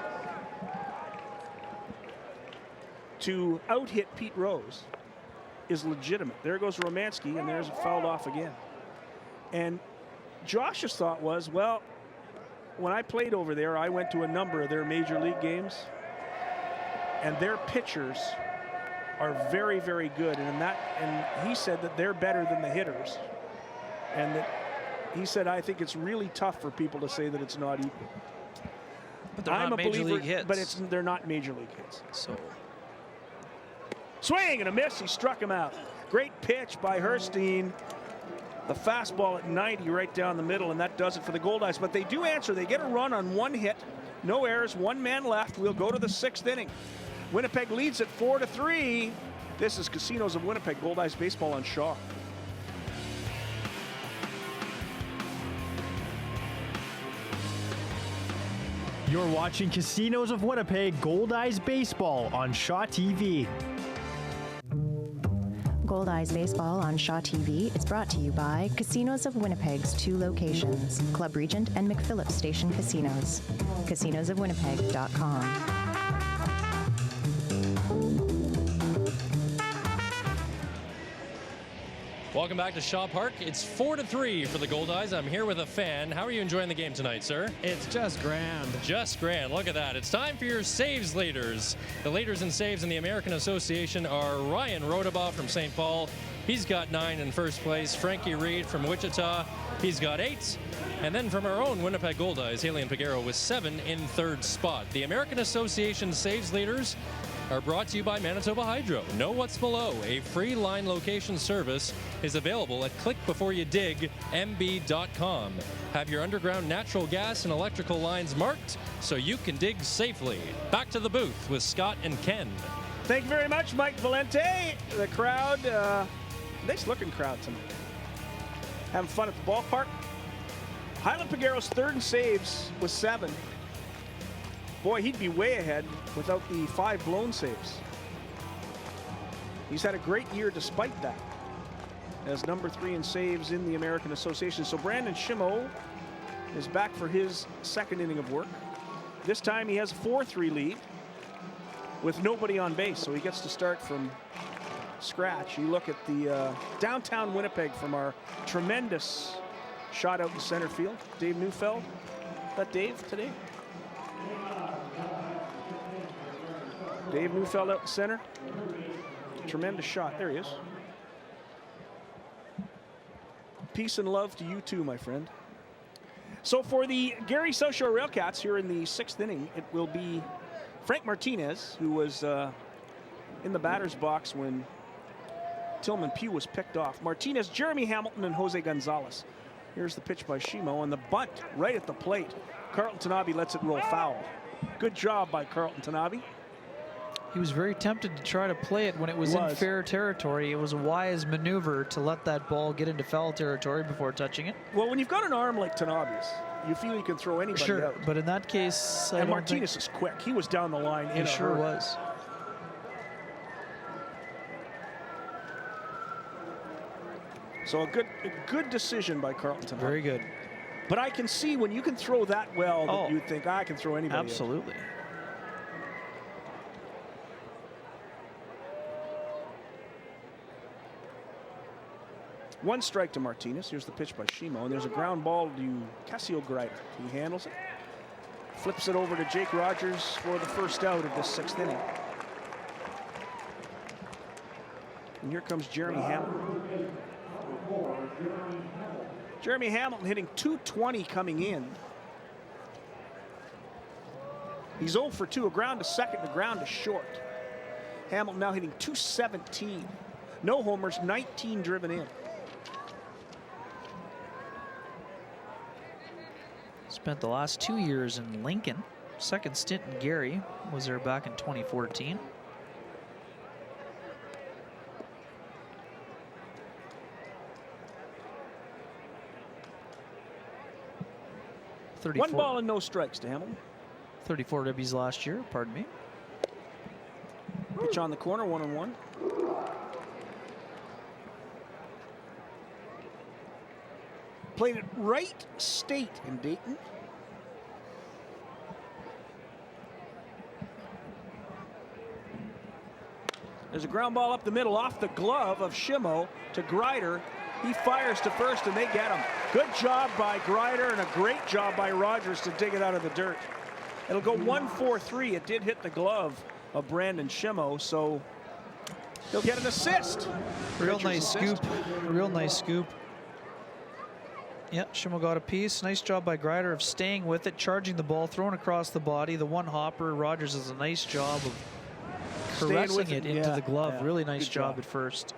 to out-hit Pete Rose is legitimate. There goes Romanski, and there's it fouled off again. And Josh's thought was, well, when I played over there, I went to a number of their major league games, and their pitchers are very, very good. And he said that they're better than the hitters. And that he said, I think it's really tough for people to say that it's not equal. But they're not major league hits. But they're not major league hits. So swing and a miss. He struck him out. Great pitch by Herstein. The fastball at 90 right down the middle, and that does it for the Goldeyes. But they do answer. They get a run on 1 hit. No errors, 1 man left. We'll go to the 6th inning. Winnipeg leads at 4-3. This is Casinos of Winnipeg. Goldeyes baseball on Shaw. You're watching Casinos of Winnipeg Goldeyes baseball on Shaw TV. Goldeyes Baseball on Shaw TV is brought to you by Casinos of Winnipeg's 2 locations, Club Regent and McPhillips Station Casinos. CasinosofWinnipeg.com. Welcome back to Shaw Park. It's 4-3 for the Goldeyes. I'm here with a fan. How are you enjoying the game tonight, sir? It's just grand. Just grand. Look at that. It's time for your saves leaders. The leaders in saves in the American Association are Ryan Rodabaugh from St. Paul. He's got 9 in first place. Frankie Reed from Wichita. He's got 8. And then from our own Winnipeg Goldeyes, Halian Pagero with 7 in third spot. The American Association saves leaders are brought to you by Manitoba Hydro. Know what's below. A free line location service is available at clickbeforeyouddigmb.com. Have your underground natural gas and electrical lines marked so you can dig safely. Back to the booth with Scott and Ken. Thank you very much, Mike Valente. The crowd, nice looking crowd tonight. Having fun at the ballpark. Halian Pagero's third in saves was 7. Boy, he'd be way ahead without the 5 blown saves. He's had a great year despite that, as number 3 in saves in the American Association. So Brandon Shimo is back for his second inning of work. This time he has a 4-3 lead with nobody on base, so he gets to start from scratch. You look at the downtown Winnipeg from our tremendous shot out in center field. Dave Neufeld. Is that Dave today? Dave Neufeld out in center. Tremendous shot. There he is. Peace and love to you too, my friend. So for the Gary Southshore Railcats here in the 6th inning, it will be Frank Martinez, who was in the batter's box when Tillman Pugh was picked off. Martinez, Jeremy Hamilton, and Jose Gonzalez. Here's the pitch by Shimo, and the bunt right at the plate. Carlton Tanabe lets it roll foul. Good job by Carlton Tanabe. He was very tempted to try to play it when it was in fair territory. It was a wise maneuver to let that ball get into foul territory before touching it. Well, when you've got an arm like Tanabe's, you feel you can throw anybody sure, out. But in that case, and Martinez is quick. He was down the line in a sure hurry. was. So a good decision by Carlton Tanabe. Very good. But I can see when you can throw that well that you think, I can throw anybody absolutely. out. One strike to Martinez. Here's the pitch by Shimo, and there's a ground ball to Cassio Greider. He handles it, flips it over to Jake Rogers for the first out of this 6th inning. And here comes Jeremy Hamilton. Jeremy Hamilton hitting .220 coming in. He's 0 for 2, a ground to second, a ground to short. Hamilton now hitting .217. No homers, 19 driven in. Spent the last 2 years in Lincoln. Second stint in Gary was there back in 2014. One ball and no strikes to Hamilton. 34 W's last year, pardon me. Pitch on the corner, 1-1. Played at Wright State in Dayton. There's a ground ball up the middle off the glove of Shimo to Greider. He fires to first and they get him. Good job by Greider and a great job by Rogers to dig it out of the dirt. It'll go 1-4-3. It did hit the glove of Brandon Shimo, so he'll get an assist. Real nice scoop. Real nice scoop. Yeah, Shimo got a piece. Nice job by Greider of staying with it, charging the ball, throwing across the body. The one hopper, Rogers does a nice job of caressing it into the glove. Yeah, really nice job at first.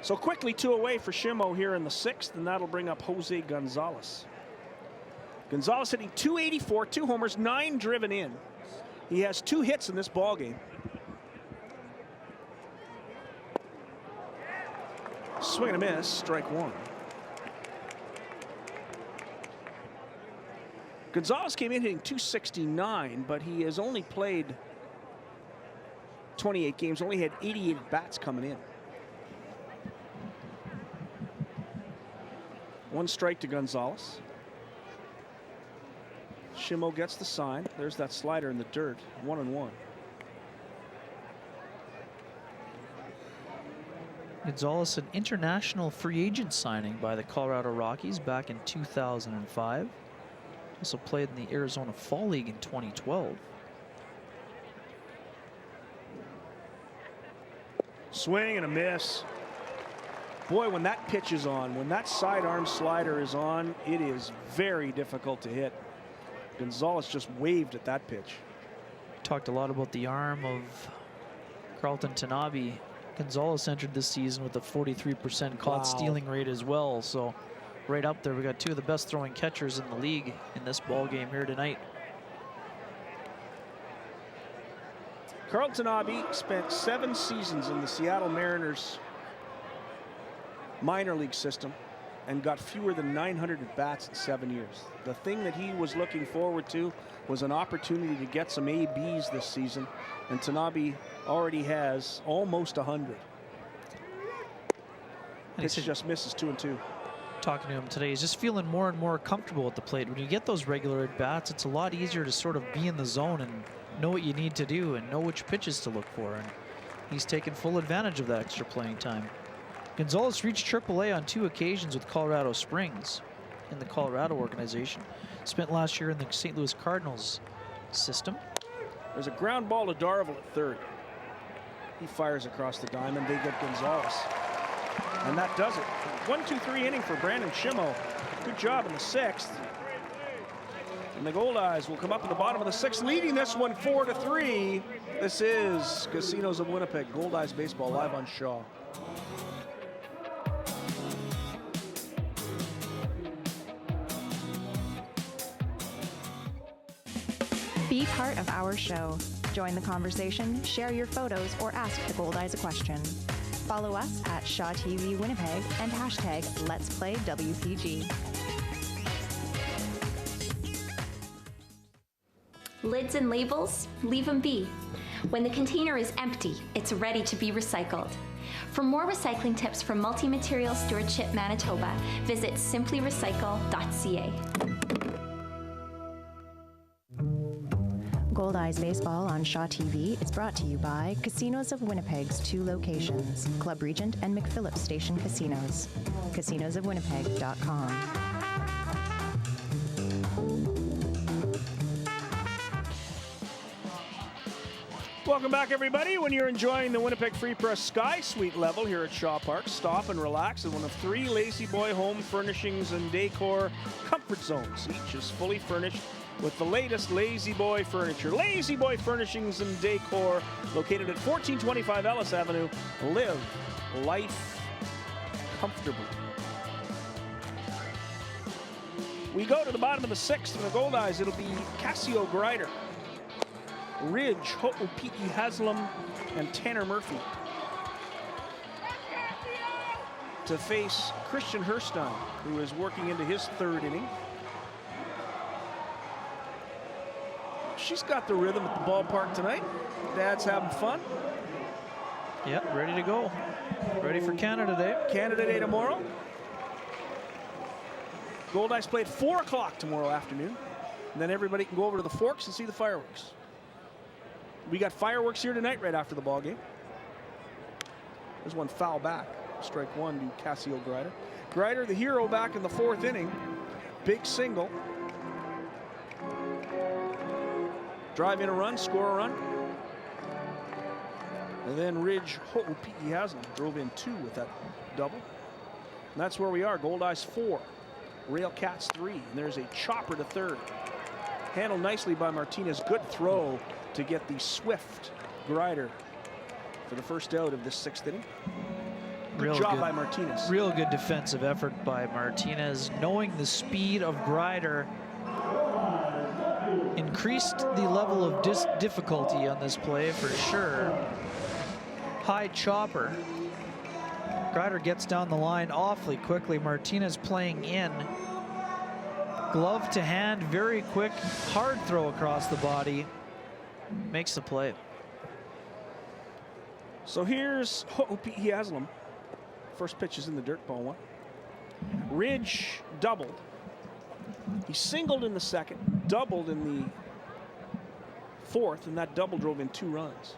So quickly 2 away for Shimo here in the 6th, and that'll bring up Jose Gonzalez. Gonzalez hitting .284, 2 homers, 9 driven in. He has 2 hits in this ball game. Swing and a miss, strike 1. Gonzalez came in hitting .269, but he has only played 28 games, only had 88 bats coming in. One strike to Gonzalez. Shimo gets the sign. There's that slider in the dirt. 1-1. Gonzalez, an international free agent signing by the Colorado Rockies back in 2005. Also played in the Arizona Fall League in 2012. Swing and a miss. Boy, when that pitch is on, when that sidearm slider is on, it is very difficult to hit. Gonzalez just waved at that pitch. Talked a lot about the arm of Carlton Tanabe. Gonzalez entered this season with a 43% caught stealing rate as well. So right up there, we got two of the best throwing catchers in the league in this ball game here tonight. Carlton Tanabe spent 7 seasons in the Seattle Mariners minor league system and got fewer than 900 at-bats in 7 years. The thing that he was looking forward to was an opportunity to get some ABs this season, and Tanabe already has almost 100. And he just misses 2-2. Talking to him today, he's just feeling more and more comfortable at the plate. When you get those regular at-bats, it's a lot easier to sort of be in the zone and know what you need to do and know which pitches to look for. And he's taken full advantage of that extra playing time. Gonzalez reached AAA on 2 occasions with Colorado Springs in the Colorado organization. Spent last year in the St. Louis Cardinals system. There's a ground ball to Darvill at third. He fires across the diamond. They get Gonzalez. And that does it. 1-2-3 inning for Brandon Shimo. Good job in the 6th. And the Goldeyes will come up in the bottom of the 6th, leading this one 4-3. This is Casinos of Winnipeg. Goldeyes baseball live on Shaw. Be part of our show. Join the conversation, share your photos, or ask the Goldeyes a question. Follow us at Shaw TV Winnipeg and hashtag Let's Play WPG. Lids and labels, leave them be. When the container is empty, it's ready to be recycled. For more recycling tips from Multi-Material Stewardship Manitoba, visit simplyrecycle.ca. Goldeyes Baseball on Shaw TV is brought to you by Casinos of Winnipeg's 2 locations, Club Regent and McPhillips Station Casinos. casinosofwinnipeg.com. Welcome back, everybody. When you're enjoying the Winnipeg Free Press Sky Suite level here at Shaw Park, stop and relax in one of 3 Lazy Boy home furnishings and decor comfort zones. Each is fully furnished with the latest Lazy Boy furniture. Lazy Boy Furnishings and Decor, located at 1425 Ellis Avenue. Live life comfortably. We go to the bottom of the 6th in the Goldeyes. It'll be Cassio Grider, Ridge, Ho'opiki Haslam, and Tanner Murphy to face Christian Herstein, who is working into his 3rd inning. She's got the rhythm at the ballpark tonight. Dad's having fun. Yep, ready to go. Ready for Canada Day. Canada Day tomorrow. Goldeyes play at 4 o'clock tomorrow afternoon. And then everybody can go over to the Forks and see the fireworks. We got fireworks here tonight right after the ball game. There's one foul back. Strike 1 to Cassio Grider. Grider, the hero, back in the 4th inning. Big single. Drive in a run, score a run. And then Ridge Ho'opiki Haslam drove in 2 with that double. And that's where we are. Goldeyes 4, Railcats 3. And there's a chopper to 3rd. Handled nicely by Martinez. Good throw to get the swift Grider for the first out of this 6th inning. Good job by Martinez. Real good defensive effort by Martinez. Knowing the speed of Grider increased the level of difficulty on this play for sure. High chopper. Grider gets down the line awfully quickly. Martinez playing in. Glove to hand, very quick, hard throw across the body. Makes the play. So here's Ho'opiki Haslam. First pitch is in the dirt, ball 1. Ridge doubled. He singled in the second, doubled in the fourth, and that double drove in 2 runs.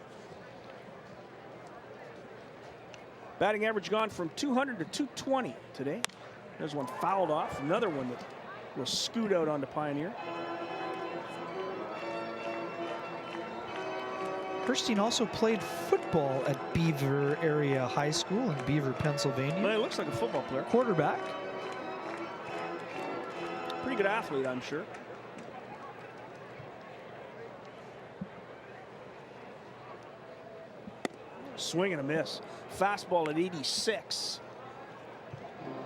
Batting average gone from 200 to 220 today. There's one fouled off, another one that will scoot out onto Pioneer. Kirstein also played football at Beaver Area High School in Beaver, Pennsylvania. Well, he looks like a football player. Quarterback. Pretty good athlete, I'm sure. Swing and a miss. Fastball at 86.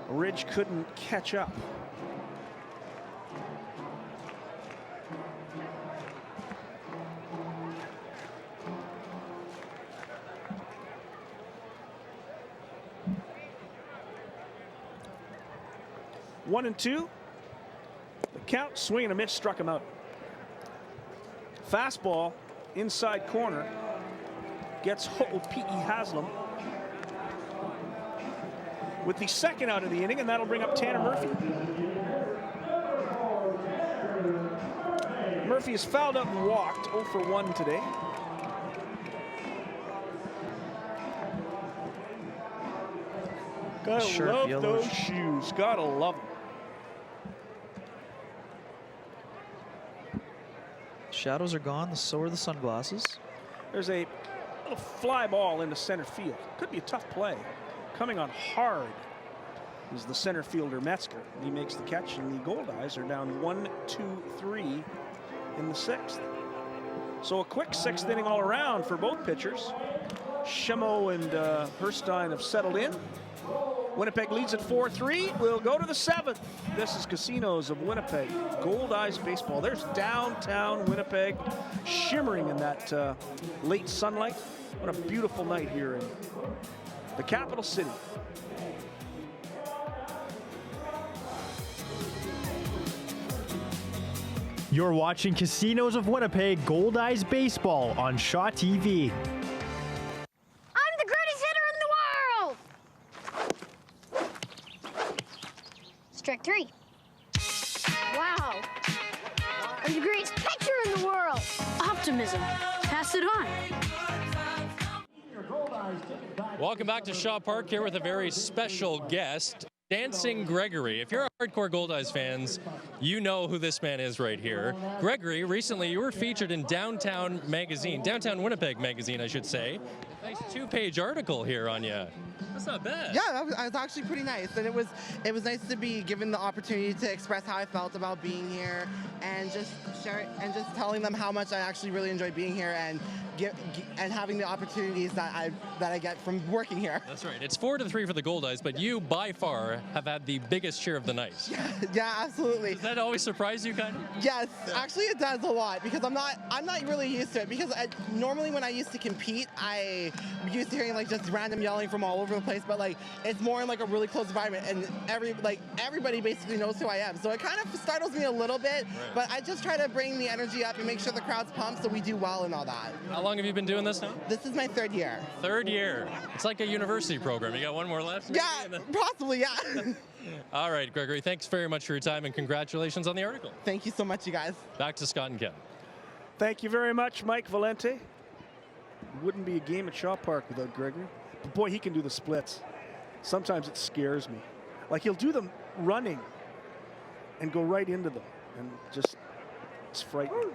Ridge couldn't catch up. One and two. The count, swing and a miss, struck him out. Fastball, inside corner. Gets hold P.E. Haslam with the second out of the inning, and that'll bring up Tanner Murphy. Murphy is fouled up and walked, 0 for 1 today. Gotta love those shoes. Gotta love them. Shadows are gone, so are the sunglasses. There's a little fly ball into center field. Could be a tough play. Coming on hard is the center fielder Metzger. He makes the catch, and the Goldeyes are down 1-2-3 in the 6th. So a quick 6th inning all around for both pitchers. Schemo and Herstein have settled in. Winnipeg leads at 4-3. We'll go to the 7th. This is Casinos of Winnipeg. Goldeyes baseball. There's downtown Winnipeg shimmering in that late sunlight. What a beautiful night here in the capital city. You're watching Casinos of Winnipeg Goldeyes baseball on Shaw TV. I'm the greatest hitter in the world! Strike 3. Wow. I'm the greatest pitcher in the world! Optimism. Pass it on. Welcome back to Shaw Park, here with a very special guest, Dancing Gregory. If you're a hardcore Goldeyes fans, you know who this man is right here. Gregory, recently you were featured in Downtown Winnipeg magazine, I should say. Nice 2-page article here on you. That's not bad. Yeah, that was actually pretty nice, and it was nice to be given the opportunity to express how I felt about being here, and just share and just telling them how much I actually really enjoy being here and having the opportunities that I get from working here. That's right. It's 4-3 for the Goldeyes, but you by far have had the biggest share of the night. Yeah, absolutely. Does that always surprise you, kind of? Yes, actually it does a lot, because I'm not really used to it, because normally when I used to compete, I used to hearing like just random yelling from all over the place, but like it's more in like a really close environment, and everybody basically knows who I am, so it kind of startles me a little bit. Right. But I just try to bring the energy up and make sure the crowd's pumped so we do well and all that. How long have you been doing this now? This is my 3rd year. 3rd year. It's like a university program. You got one more left? Yeah, possibly, yeah. All right, Gregory, thanks very much for your time, and congratulations on the article. Thank you so much, you guys. Back to Scott and Ken. Thank you very much, Mike Valente. Wouldn't be a game at Shaw Park without Gregory. But boy, he can do the splits. Sometimes it scares me. Like, he'll do them running and go right into them, and just, it's frightening.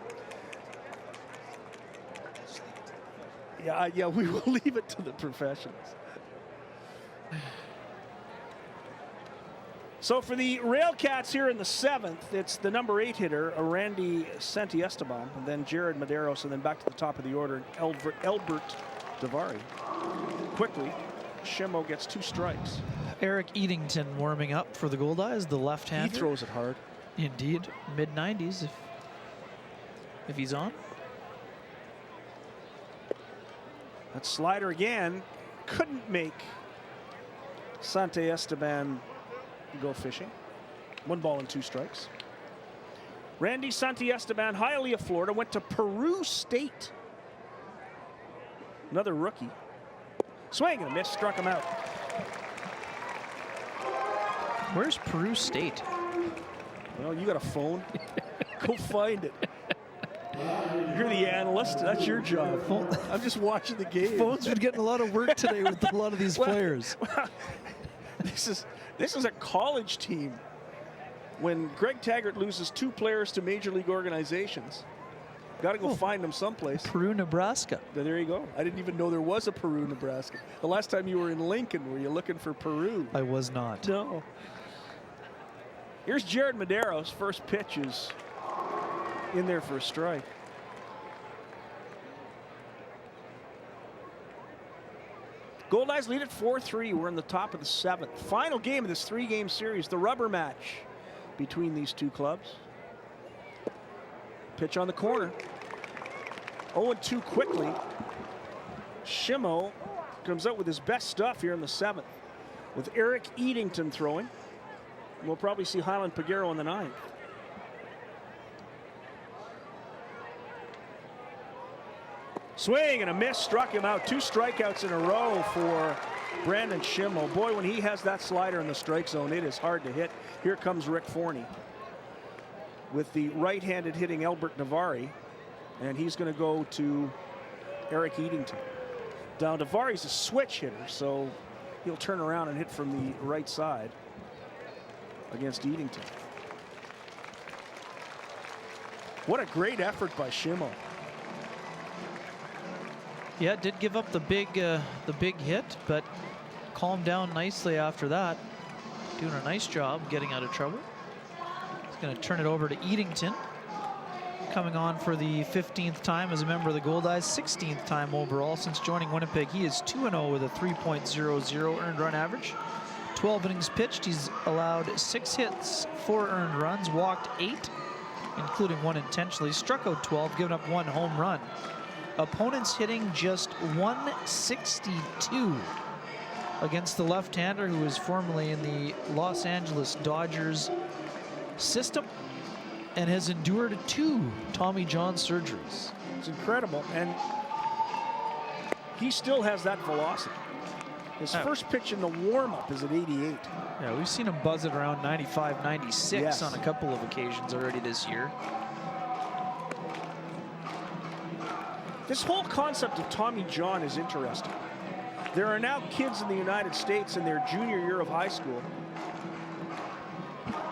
Yeah, we will leave it to the professionals. So for the Railcats here in the 7th, it's the number 8 hitter, Randy Santiesteban, and then Jared Medeiros, and then back to the top of the order, Albert Davari. Quickly, Schemo gets 2 strikes. Eric Eatington warming up for the Goldeyes, the left-hander. He throws it hard. Indeed, mid-90s if he's on. That slider again couldn't make Santiesteban go fishing. 1 ball and 2 strikes. Randy Santiesteban, Hialeah, Florida, went to Peru State. Another rookie. Swing and a miss, struck him out. Where's Peru State? Well, you got a phone. Go find it. You're the analyst. That's your job. I'm just watching the game. Phone's been getting a lot of work today with a lot of these players. This is a college team. When Greg Taggart loses 2 players to major league organizations, got to go find them someplace. Peru, Nebraska. There you go. I didn't even know there was a Peru, Nebraska. The last time you were in Lincoln, were you looking for Peru? I was not. No. Here's Jared Medeiros. First pitch is in there for a strike. Goldeyes lead at 4-3. We're in the top of the 7th. Final game of this 3-game series, the rubber match between these two clubs. Pitch on the corner. 0-2 quickly. Shimo comes out with his best stuff here in the 7th with Eric Eadington throwing. We'll probably see Highland Pagero in the 9th. Swing and a miss, struck him out. 2 strikeouts in a row for Brandon Shimo. Boy, when he has that slider in the strike zone, it is hard to hit. Here comes Rick Forney with the right-handed hitting Albert Navari, and he's going to go to Eric Eadington. Now, Navari's a switch hitter, so he'll turn around and hit from the right side against Eadington. What a great effort by Shimo. Yeah, did give up the big hit, but calmed down nicely after that. Doing a nice job getting out of trouble. He's going to turn it over to Eadington. Coming on for the 15th time as a member of the Goldeyes, 16th time overall since joining Winnipeg. He is 2-0 with a 3.00 earned run average. 12 innings pitched. He's allowed 6 hits, 4 earned runs, walked 8, including 1 intentionally, struck out 12, given up 1 home run. Opponents hitting just 162 against the left-hander who was formerly in the Los Angeles Dodgers system and has endured 2 Tommy John surgeries. It's incredible, and he still has that velocity. His first pitch in the warm-up is at 88. Yeah, we've seen him buzz it around 95, 96 Yes. on a couple of occasions already this year. This whole concept of Tommy John is interesting. There are now kids in the United States in their junior year of high school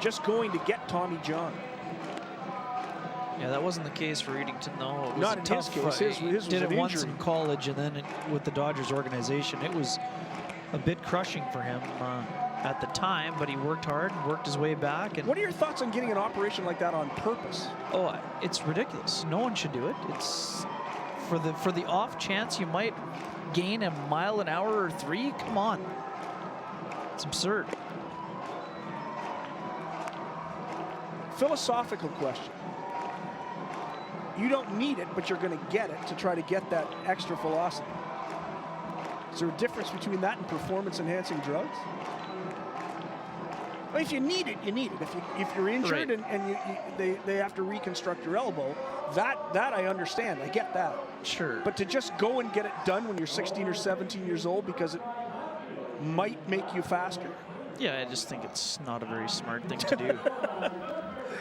just going to get Tommy John. Yeah, that wasn't the case for Eadington, though. It was Not a in tough his case. fight. His He was did it an once injury. in college, and then with the Dodgers organization, it was a bit crushing for him at the time, but he worked hard and worked his way back. And What are your thoughts on getting an operation like that on purpose? oh, it's ridiculous. No one should do it. It's for the off chance you might gain a mile an hour or 3. Come on, it's absurd. Philosophical question. You don't need it, but you're going to get it to try to get that extra velocity. Is there a difference between that and performance-enhancing drugs? Well, if you need it, you need it. If you're injured Right. and they have to reconstruct your elbow, that I understand. I get that. Sure. But to just go and get it done when you're 16 or 17 years old because it might make you faster. Yeah, I just think it's not a very smart thing to do.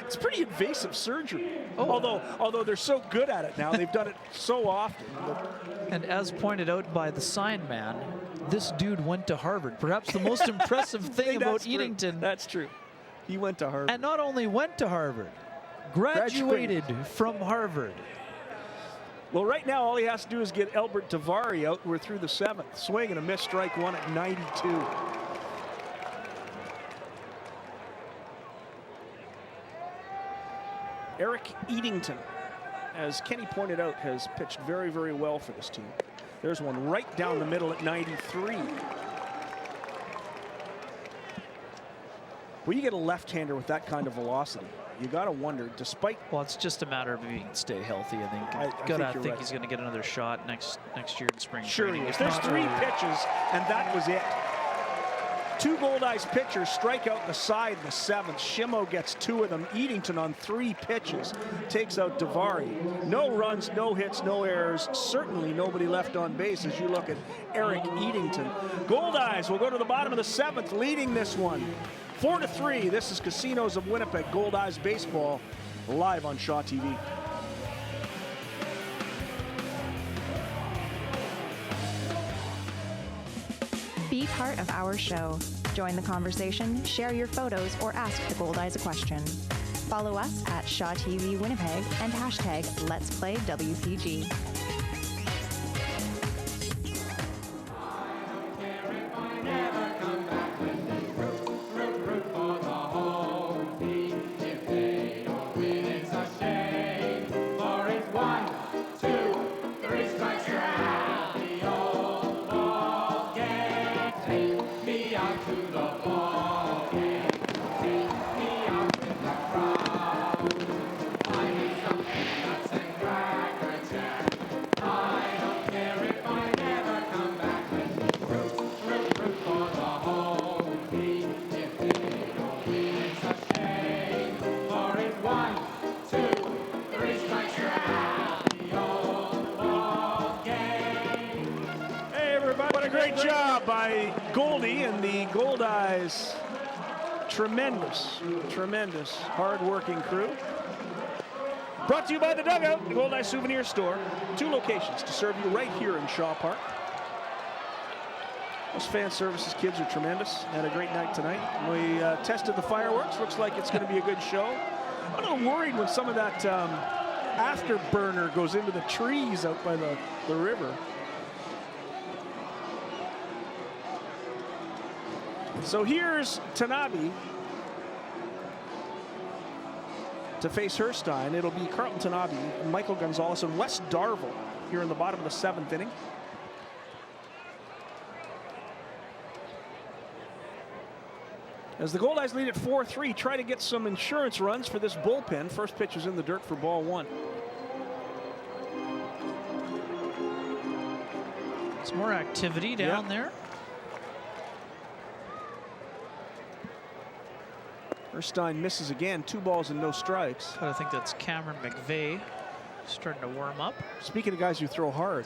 It's pretty invasive surgery. Oh. Although they're so good at it now, they've done it so often. And as pointed out by the sign man, this dude went to Harvard. Perhaps the most impressive thing about That's true. Eadington. That's true. He went to Harvard. And not only went to Harvard, graduated from Harvard. Well, right now, all he has to do is get Albert Davari out. We're through the 7th. Swing and a miss, strike 1 at 92. Eric Eadington, as Kenny pointed out, has pitched very, very well for this team. There's one right down the middle at 93. Well, you get a left-hander with that kind of velocity. You got to wonder, despite... Well, it's just a matter of if he can stay healthy, I think. I think you're right. He's going to get another shot next year in spring Sure training. he is. If There's not 3 earlier. pitches, and that was it. Two Goldeyes pitchers strike out the side in the 7th. Shimo gets 2 of them. Eatington on 3 pitches takes out Davari. No runs, no hits, no errors. Certainly nobody left on base as you look at Eric Eatington. Goldeyes will go to the bottom of the 7th, leading this one 4-3. This is Casinos of Winnipeg Goldeyes baseball live on Shaw TV. Be part of our show. Join the conversation, share your photos, or ask the Goldeyes a question. Follow us at Shaw TV Winnipeg and hashtag Let's Play WPG. Great job by Goldie and the Goldeyes. Tremendous hard-working crew. Brought to you by the Dugout, the Goldeyes Souvenir Store. 2 locations to serve you right here in Shaw Park. Those fan services kids are tremendous. Had a great night tonight. We tested the fireworks. Looks like it's going to be a good show. I'm a little worried when some of that afterburner goes into the trees out by the river. So here's Tanabe to face Herstein. It'll be Carlton Tanabe, Michael Gonzalez, and Wes Darville here in the bottom of the 7th inning. As the Goldeyes lead at 4-3, try to get some insurance runs for this bullpen. First pitch is in the dirt for ball 1. Some more activity down there. Herstein misses again, 2 balls and no strikes. But I think that's Cameron McVeigh starting to warm up. Speaking of guys who throw hard.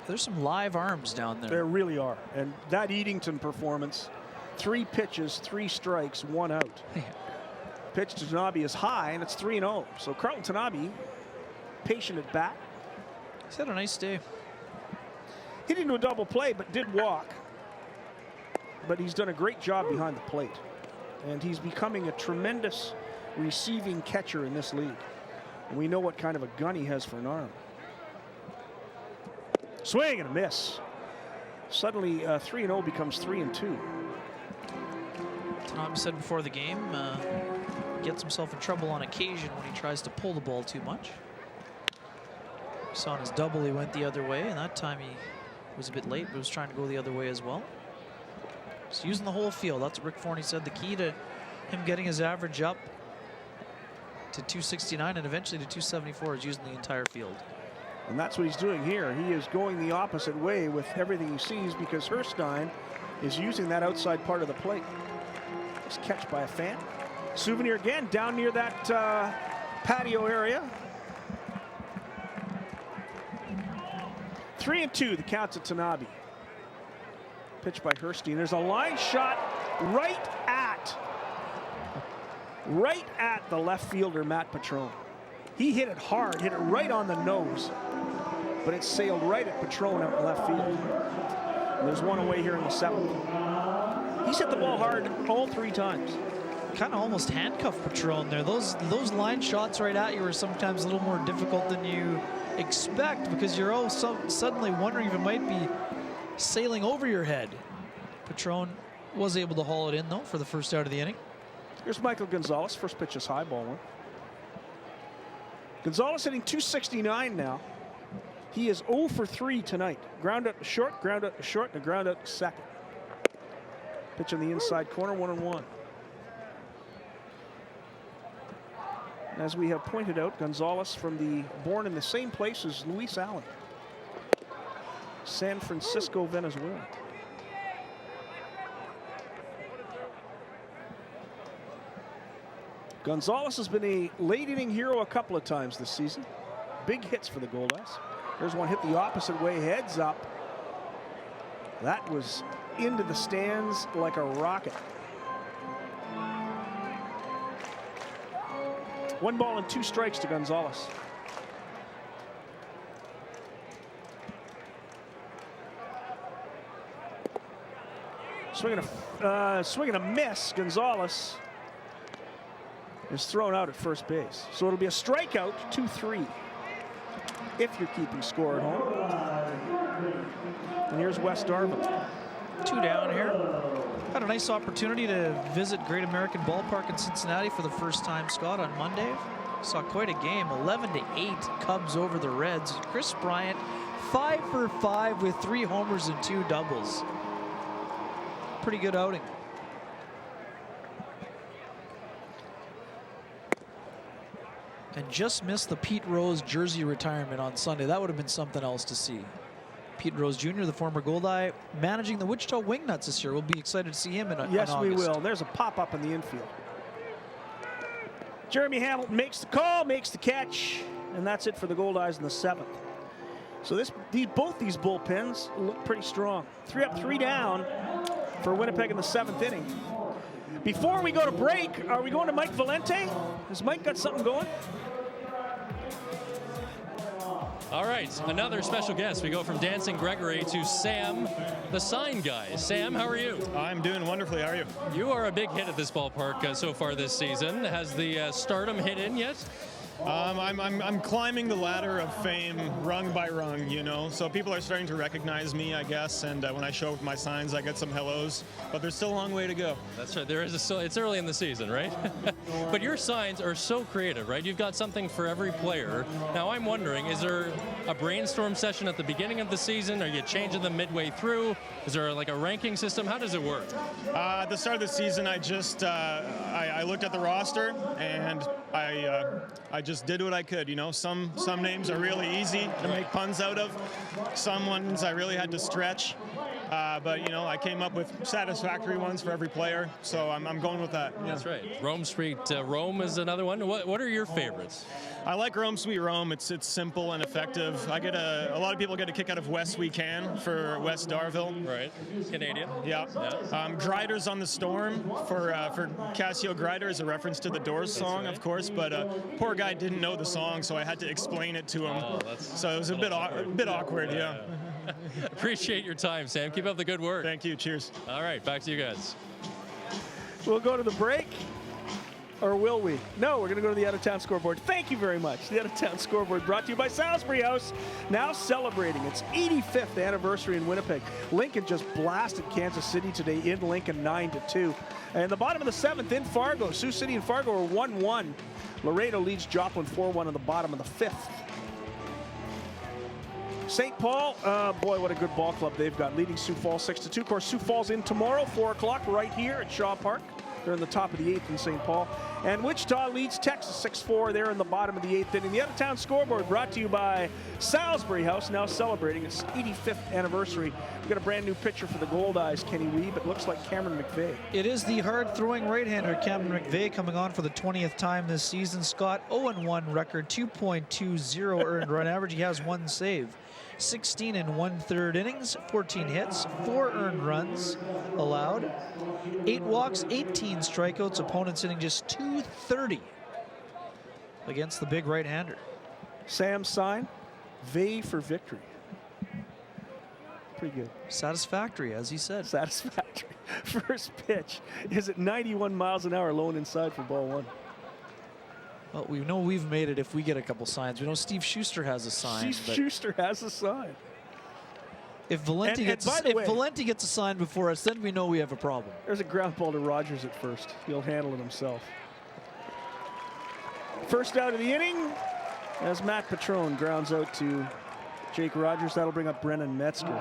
There's some live arms down there. There really are. And that Eatington performance, 3 pitches, 3 strikes, 1 out. Pitch to Tanabe is high, and it's 3-0. So Carlton Tanabe, patient at bat. He's had a nice day. Hit into a double play, but did walk. But he's done a great job behind the plate. And he's becoming a tremendous receiving catcher in this league. And we know what kind of a gun he has for an arm. Swing and a miss. Suddenly 3-0 becomes 3-2. Tom said before the game, gets himself in trouble on occasion when he tries to pull the ball too much. Saw on his double he went the other way, and that time he was a bit late, but was trying to go the other way as well. Just using the whole field. That's what Rick Forney said. The key to him getting his average up to 269 and eventually to 274 is using the entire field. And that's what he's doing here. He is going the opposite way with everything he sees because Herstein is using that outside part of the plate. Nice catch by a fan. Souvenir again down near that patio area. 3-2, the count's at Tanabe. Pitch by Herstein. There's a line shot right at the left fielder, Matt Patron. He hit it hard, hit it right on the nose, but it sailed right at Patron out in left field. And there's 1 away here in the 7th. He's hit the ball hard all 3 times. Kind of almost handcuffed Patron there. Those line shots right at you are sometimes a little more difficult than you expect because you're suddenly wondering if it might be sailing over your head. Patron was able to haul it in though for the first out of the inning. Here's Michael Gonzalez. First pitch is high, ball 1. Gonzalez hitting 269 now. He is 0 for 3 tonight. Ground out to short, ground out to short, and a ground out to second. Pitch on the inside corner, 1-1. As we have pointed out, Gonzalez born in the same place as Luis Allen. San Francisco, Venezuela. Gonzalez has been a late inning hero a couple of times this season. Big hits for the Goldeyes. There's one hit the opposite way, heads up. That was into the stands like a rocket. 1 ball and 2 strikes to Gonzalez. Swinging a miss. Gonzalez is thrown out at first base. So it'll be a strikeout, 2-3, if you're keeping score at home. And here's Wes Darville. 2 down here. Had a nice opportunity to visit Great American Ballpark in Cincinnati for the first time, Scott, on Monday. Saw quite a game, 11-8 Cubs over the Reds. Chris Bryant, 5 for 5 with 3 homers and 2 doubles. Pretty good outing. And just missed the Pete Rose jersey retirement on Sunday. That would have been something else to see. Pete Rose Jr., the former Goldeye, managing the Wichita Wingnuts this year. We'll be excited to see him in Yes, in we August. will. There's a pop-up in the infield. Jeremy Hamilton makes the call, makes the catch, and that's it for the Goldeyes in the 7th. So both these bullpens look pretty strong. 3 up, 3 down for Winnipeg in the 7th inning. Before we go to break, are we going to Mike Valente? Has Mike got something going? All right, another special guest. We go from Dancing Gregory to Sam, the sign guy. Sam, how are you? I'm doing wonderfully. How are you? You are a big hit at this ballpark so far this season. Has the stardom hit in yet? I'm climbing the ladder of fame rung by rung, you know. So people are starting to recognize me, I guess. And when I show up with my signs, I get some hellos. But there's still a long way to go. That's right. It's early in the season, right? But your signs are so creative, right? You've got something for every player. Now I'm wondering, is there a brainstorm session at the beginning of the season? Are you changing them midway through? Is there like a ranking system? How does it work? At the start of the season, I just I looked at the roster and I just did what I could. You know, some names are really easy to make puns out of. Some ones I really had to stretch. But, you know, I came up with satisfactory ones for every player, so I'm going with that. Yeah. That's right. Rome Street Rome is another one. What are your favorites? I like Rome Sweet Rome. It's simple and effective. I get a lot of people get a kick out of West We Can for Wes Darville. Right. Canadian. Yeah. Griders on the Storm for Cassio Grider is a reference to the Doors song, right, of course, but poor guy didn't know the song, so I had to explain it to him. Oh, so it was a bit awkward, yeah. Appreciate your time, Sam. Keep up the good work. Thank you. Cheers. All right, back to you guys. We'll go to the break, or will we? No, we're going to go to the out-of-town scoreboard. Thank you very much. The out-of-town scoreboard brought to you by Salisbury House, now celebrating its 85th anniversary in Winnipeg. Lincoln just blasted Kansas City today in Lincoln 9-2. And the bottom of the 7th in Fargo, Sioux City and Fargo are 1-1. Laredo leads Joplin 4-1 in the bottom of the 5th. St. Paul, boy, what a good ball club they've got, leading Sioux Falls 6-2. Of course, Sioux Falls in tomorrow, 4 o'clock, right here at Shaw Park. They're in the top of the 8th in St. Paul. And Wichita leads Texas 6-4. They're in the bottom of the 8th inning. The out-of-town scoreboard brought to you by Salisbury House, now celebrating its 85th anniversary. We've got a brand new pitcher for the Goldeyes, Kenny Weeb. It looks like Cameron McVeigh. It is the hard-throwing right-hander, Cameron McVeigh, coming on for the 20th time this season. Scott, 0-1 record, 2.20 earned run average. He has 1 save. 16 1/3 innings, 14 hits, 4 earned runs allowed, 8 walks, 18 strikeouts, opponents hitting just .230 against the big right-hander. Sam's sign, V for victory. Pretty good. Satisfactory, as he said. Satisfactory. First pitch is at 91 miles an hour, low and inside for ball 1. Well, we know we've made it if we get a couple signs. We know Steve Schuster has a sign. Steve Schuster has a sign. If Valenti gets a sign before us, then we know we have a problem. There's a ground ball to Rogers at first. He'll handle it himself. First out of the inning, as Matt Patrone grounds out to Jake Rogers. That'll bring up Brennan Metzger.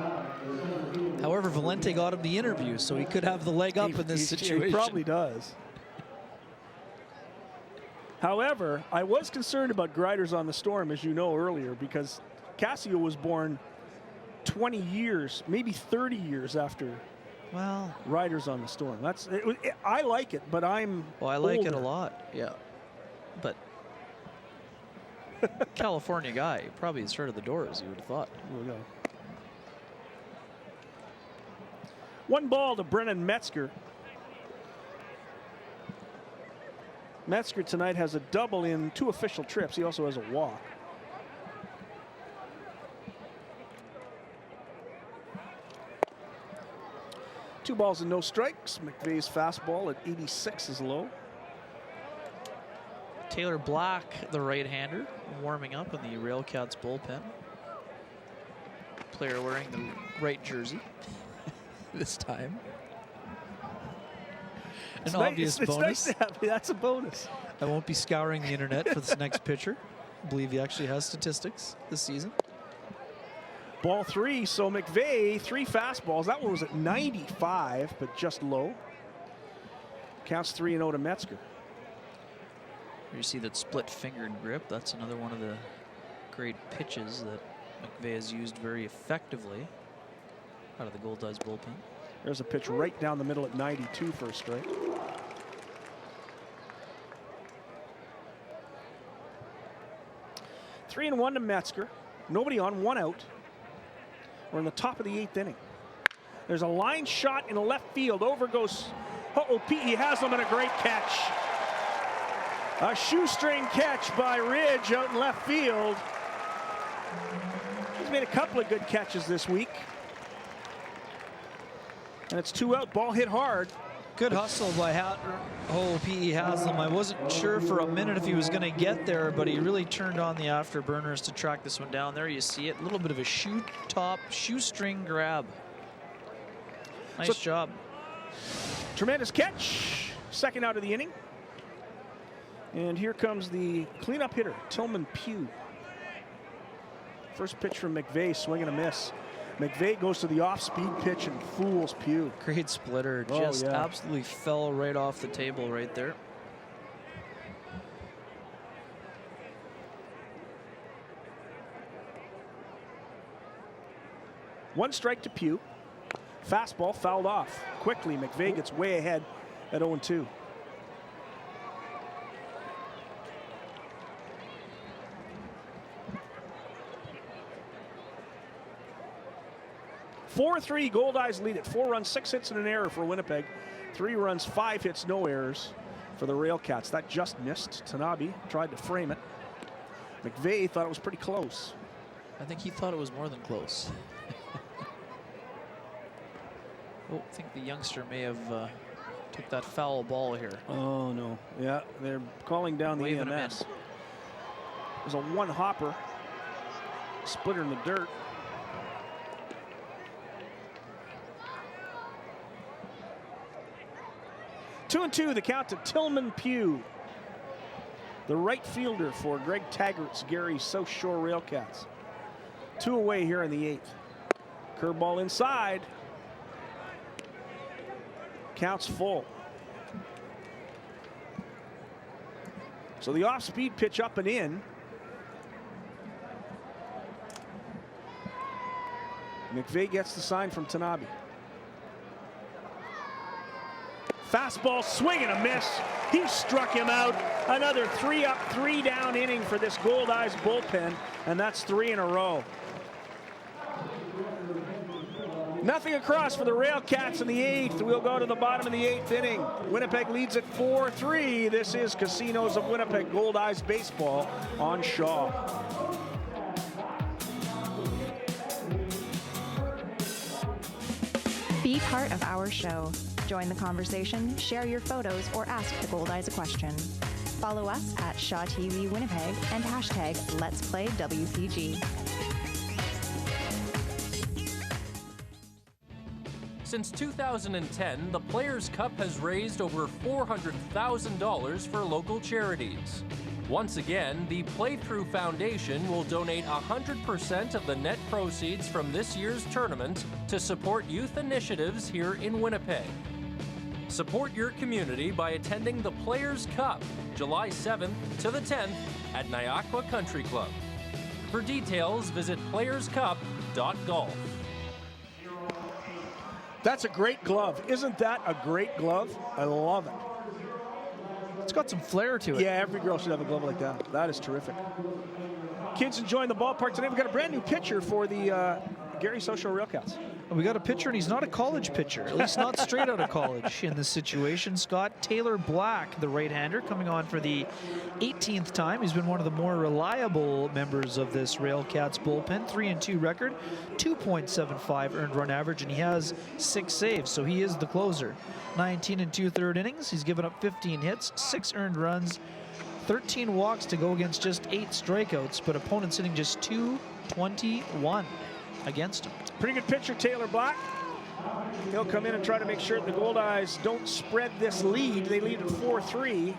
However, Valente got him the interview, so he could have the leg up in this situation. He probably does. However, I was concerned about Griders on the Storm, as you know, earlier, because Cassio was born 20 years, maybe 30 years after Riders on the Storm. I like it, but I'm Well, I like it older. a lot, yeah. But California guy, probably has heard of the Doors, you would have thought. Here we go. 1 ball to Brennan Metzger. Metzger tonight has a double in 2 official trips. He also has a walk. Two balls and no strikes. McVeigh's fastball at 86 is low. Taylor Black, the right-hander, warming up in the Railcats bullpen. Player wearing the right jersey this time. An obvious bonus. It's nice to have, that's a bonus. I won't be scouring the internet for this next pitcher. I believe he actually has statistics this season. Ball 3, so McVeigh, 3 fastballs. That one was at 95, but just low. Counts 3-0 to Metzger. You see that split-fingered grip. That's another one of the great pitches that McVeigh has used very effectively out of the Goldeyes bullpen. There's a pitch right down the middle at 92 for a strike. Three and 1 to Metzger. Nobody on, 1 out. We're in the top of the 8th inning. There's a line shot in left field. Over goes P.E. Haslam, a great catch. A shoestring catch by Ridge out in left field. He's made a couple of good catches this week. And it's 2 out. Ball hit hard. Good hustle by P.E. Haslam. I wasn't sure for a minute if he was going to get there, but he really turned on the afterburners to track this one down. There you see it. A little bit of a shoestring grab. Nice job. Tremendous catch. Second out of the inning. And here comes the cleanup hitter, Tillman Pugh. First pitch from McVeigh, swing and a miss. McVeigh goes to the off-speed pitch and fools Pugh. Great splitter, just absolutely fell right off the table right there. One strike to Pugh. Fastball fouled off. Quickly, McVeigh gets way ahead at 0-2. (4-3) Goldeyes lead it. 4 runs, 6 hits and an error for Winnipeg. 3 runs, 5 hits, no errors for the Railcats. That just missed. Tanabe tried to frame it. McVeigh thought it was pretty close. I think he thought it was more than close. I think the youngster may have took that foul ball here. Oh, no. Yeah, they're calling down the EMS. There's a 1-hopper. Splitter in the dirt. Two and 2, the count to Tillman Pugh, the right fielder for Greg Taggart's Gary Southshore Railcats. 2 away here in the 8th. Curveball inside. Counts full. So the off-speed pitch up and in. McVeigh gets the sign from Tanabe. Fastball, swing and a miss. He struck him out. Another 3 up, 3 down inning for this Goldeyes bullpen, and that's 3 in a row. Nothing across for the Railcats in the 8th. We'll go to the bottom of the 8th inning. Winnipeg leads at 4-3. This is Casinos of Winnipeg Goldeyes baseball on Shaw. Be part of our show. Join the conversation, share your photos, or ask the Goldeyes a question. Follow us at Shaw TV Winnipeg and hashtag Let's Play WPG. Since 2010, the Players' Cup has raised over $400,000 for local charities. Once again, the Playthrough Foundation will donate 100% of the net proceeds from this year's tournament to support youth initiatives here in Winnipeg. Support your community by attending the Players' Cup, July 7th to the 10th at Niagara Country Club. For details, visit playerscup.golf. That's a great glove. Isn't that a great glove? I love it. It's got some flair to it. Yeah, every girl should have a glove like that. That is terrific. Kids enjoying the ballpark today. We've got a brand new pitcher for the Gary Southshore Railcats. We got a pitcher, and he's not a college pitcher, at least not straight out of college in this situation. Scott Taylor Black, the right-hander, coming on for the 18th time. He's been one of the more reliable members of this Railcats bullpen. 3-2 record, 2.75 earned run average, and he has 6 saves, so he is the closer. 19 2/3 innings. He's given up 15 hits, 6 earned runs, 13 walks to go against just 8 strikeouts, but opponents hitting just .221 against him. Pretty good pitcher, Taylor Black. He'll come in and try to make sure the Goldeyes don't spread this lead. They lead at 4-3.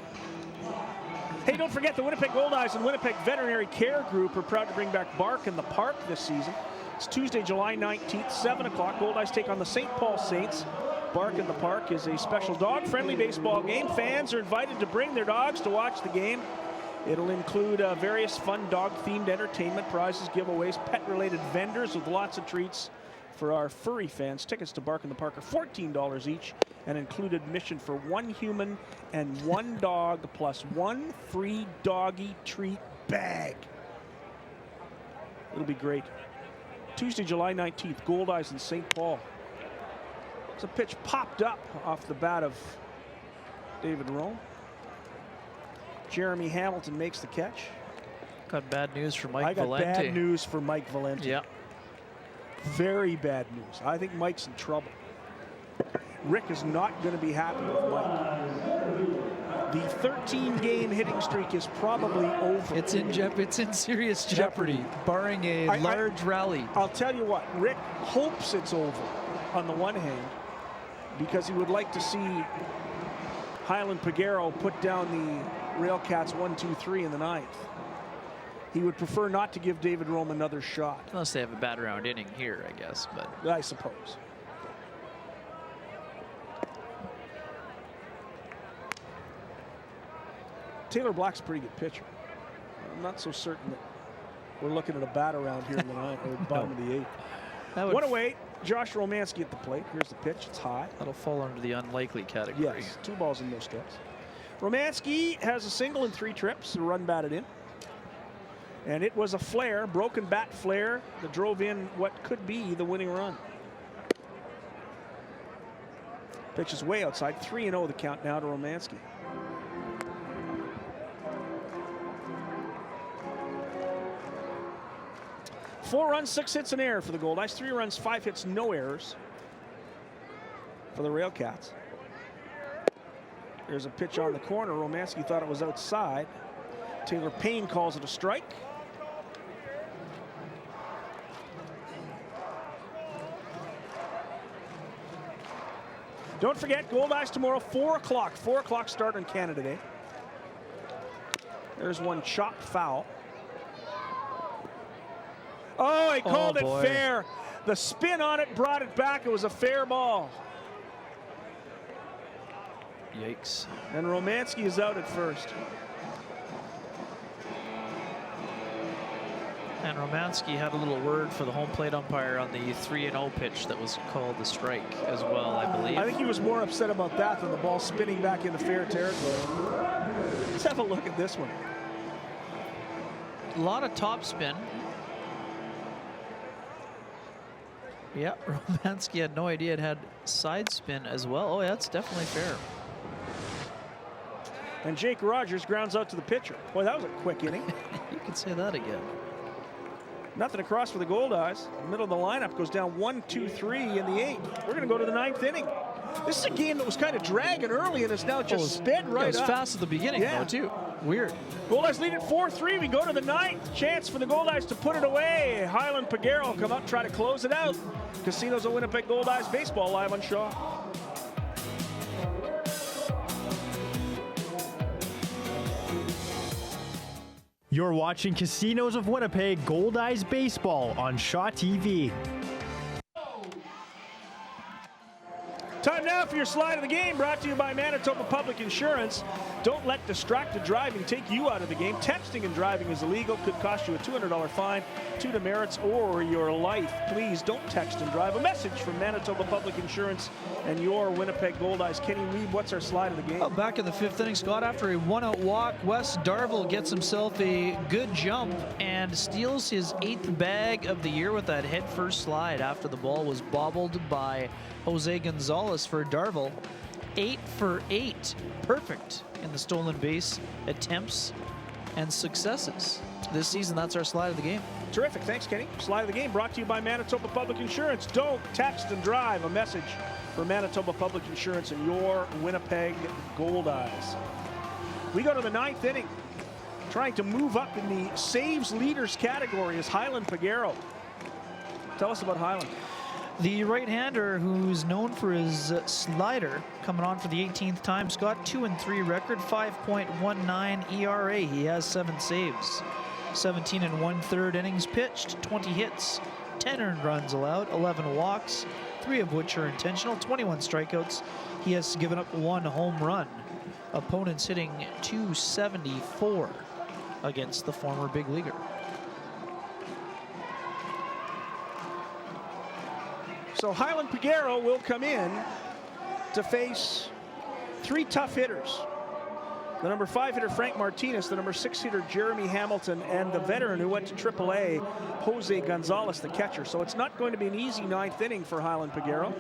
Hey, don't forget the Winnipeg Goldeyes and Winnipeg Veterinary Care Group are proud to bring back Bark in the Park this season. It's Tuesday, July 19th, 7 o'clock. Goldeyes take on the St. Paul Saints. Bark in the Park is a special dog-friendly baseball game. Fans are invited to bring their dogs to watch the game. It'll include various fun dog-themed entertainment, prizes, giveaways, pet-related vendors with lots of treats for our furry fans. Tickets to Bark in the Park are $14 each and include admission for 1 human and 1 dog plus 1 free doggy treat bag. It'll be great. Tuesday, July 19th, Goldeyes in St. Paul. It's a pitch popped up off the bat of David Rome. Jeremy Hamilton makes the catch. Got bad news for Mike Valente. I got bad news for Mike Valente. Yeah. Very bad news. I think Mike's in trouble. Rick is not going to be happy with Mike. The 13-game hitting streak is probably over. It's in serious jeopardy, barring a large rally. I'll tell you what, Rick hopes it's over on the one hand because he would like to see Highland Pagero put down the Railcats 1-2-3 in the 9th. He would prefer not to give David Rome another shot. Unless they have a bad round inning here, I guess. But I suppose. Taylor Black's a pretty good pitcher. I'm not so certain that we're looking at a bat around here in the 9th or bottom of the 8th. 1-away, Josh Romanski at the plate. Here's the pitch. It's high. That'll fall under the unlikely category. Yes, 2 balls and no strikes. Romanski has a single in 3 trips, a run batted in. And it was a flare, broken bat flare, that drove in what could be the winning run. Pitch is way outside. 3-0 the count now to Romanski. Four runs, 6 hits, and error for the Goldeyes. 3 runs, 5 hits, no errors for the Railcats. There's a pitch on the corner. Romanski thought it was outside. Taylor Payne calls it a strike. Don't forget, Goldeyes tomorrow, 4 o'clock. 4 o'clock start on Canada Day. There's one chopped foul. Oh, he called it fair. The spin on it brought it back. It was a fair ball. Yikes. And Romanski is out at first. And Romanski had a little word for the home plate umpire on the 3-0 pitch that was called the strike as well, I believe. I think he was more upset about that than the ball spinning back into fair territory. Let's have a look at this one. A lot of top spin. Yeah, Romanski had no idea it had side spin as well. Oh, yeah, that's definitely fair. And Jake Rogers grounds out to the pitcher. Boy, that was a quick inning. You could say that again. Nothing across for the Goldeyes. The middle of the lineup goes down 1-2-3 in the 8th. We're going to go to the 9th inning. This is a game that was kind of dragging early and is now just sped right up. It was fast at the beginning, though, too. Weird. Goldeyes lead at 4-3. We go to the 9th. Chance for the Goldeyes to put it away. Highland Pagero will come up, try to close it out. Casinos of Winnipeg Goldeyes baseball live on Shaw. You're watching Casinos of Winnipeg Goldeyes baseball on Shaw TV. Time now for your slide of the game, brought to you by Manitoba Public Insurance. Don't let distracted driving take you out of the game. Texting and driving is illegal. Could cost you a $200 fine, 2 demerits, or your life. Please don't text and drive. A message from Manitoba Public Insurance and your Winnipeg Goldeyes. Kenny Reed, what's our slide of the game? Well, back in the 5th inning, Scott, after a 1-out walk, Wes Darville gets himself a good jump and steals his 8th bag of the year with that head-first slide after the ball was bobbled by Jose Gonzalez for Darville. 8 for 8. Perfect in the stolen base attempts and successes. This season, that's our slide of the game. Terrific. Thanks, Kenny. Slide of the game brought to you by Manitoba Public Insurance. Don't text and drive. A message for Manitoba Public Insurance and your Winnipeg Goldeyes. We go to the 9th inning. Trying to move up in the saves leaders category is Highland Pagero. Tell us about Highland. The right-hander, who's known for his slider, coming on for the 18th time. Scott, 2-3 record, 5.19 ERA. He has 7 saves. 17 1/3 innings pitched, 20 hits, 10 earned runs allowed, 11 walks, 3 of which are intentional, 21 strikeouts. He has given up 1 home run. Opponents hitting .274 against the former big leaguer. So Highland Pagero will come in to face 3 tough hitters. The number 5 hitter, Frank Martinez, the number 6 hitter, Jeremy Hamilton, and the veteran who went to AAA, Jose Gonzalez, the catcher. So it's not going to be an easy 9th inning for Highland Pagero.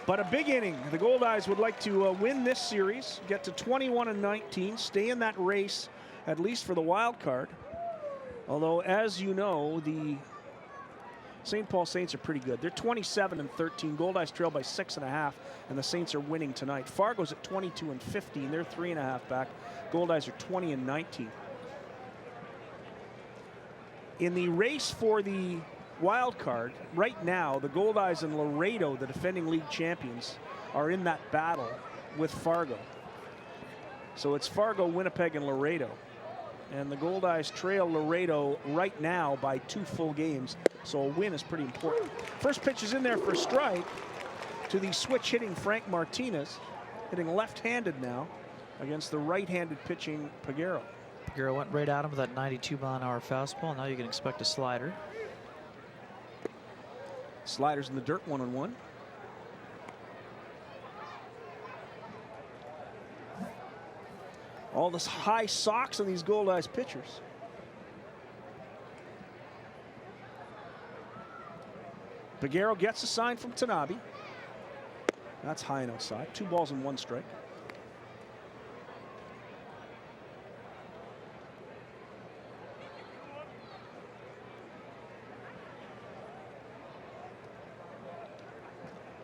But a big inning. The Goldeyes would like to win this series, get to 21-19, stay in that race at least for the wild card. Although, as you know, the St. Paul Saints are pretty good. They're 27-13. Goldeyes trail by 6.5, and the Saints are winning tonight. Fargo's at 22-15. They're 3.5 back. Goldeyes are 20-19. In the race for the wild card, right now, the Goldeyes and Laredo, the defending league champions, are in that battle with Fargo. So it's Fargo, Winnipeg, and Laredo. And the Goldeyes trail Laredo right now by 2 full games. So a win is pretty important. First pitch is in there for a strike to the switch hitting Frank Martinez, hitting left-handed now against the right-handed pitching Pagero. Pagero went right at him with that 92-mile-an-hour fastball. Now you can expect a slider. Sliders in the dirt, 1-1. All this high socks on these Goldeyes pitchers. Pagero gets a sign from Tanabe. That's high and outside. 2 balls and 1 strike.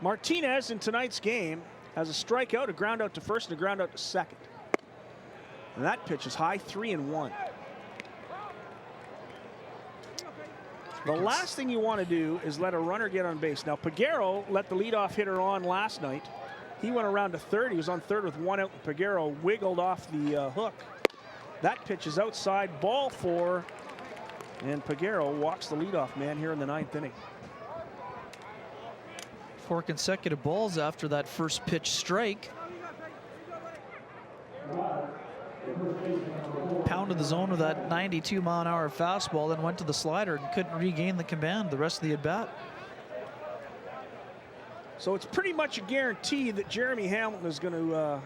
Martinez in tonight's game has a strikeout, a ground out to first, and a ground out to second. And that pitch is high, 3-1. The last thing you want to do is let a runner get on base. Now, Pagero let the leadoff hitter on last night. He went around to third. He was on third with 1 out, and Pagero wiggled off the hook. That pitch is outside, ball 4, and Pagero walks the leadoff man here in the 9th inning. 4 consecutive balls after that first pitch strike. Pounded the zone with that 92-mile-an-hour fastball, then went to the slider and couldn't regain the command the rest of the at-bat. So it's pretty much a guarantee that Jeremy Hamilton is going to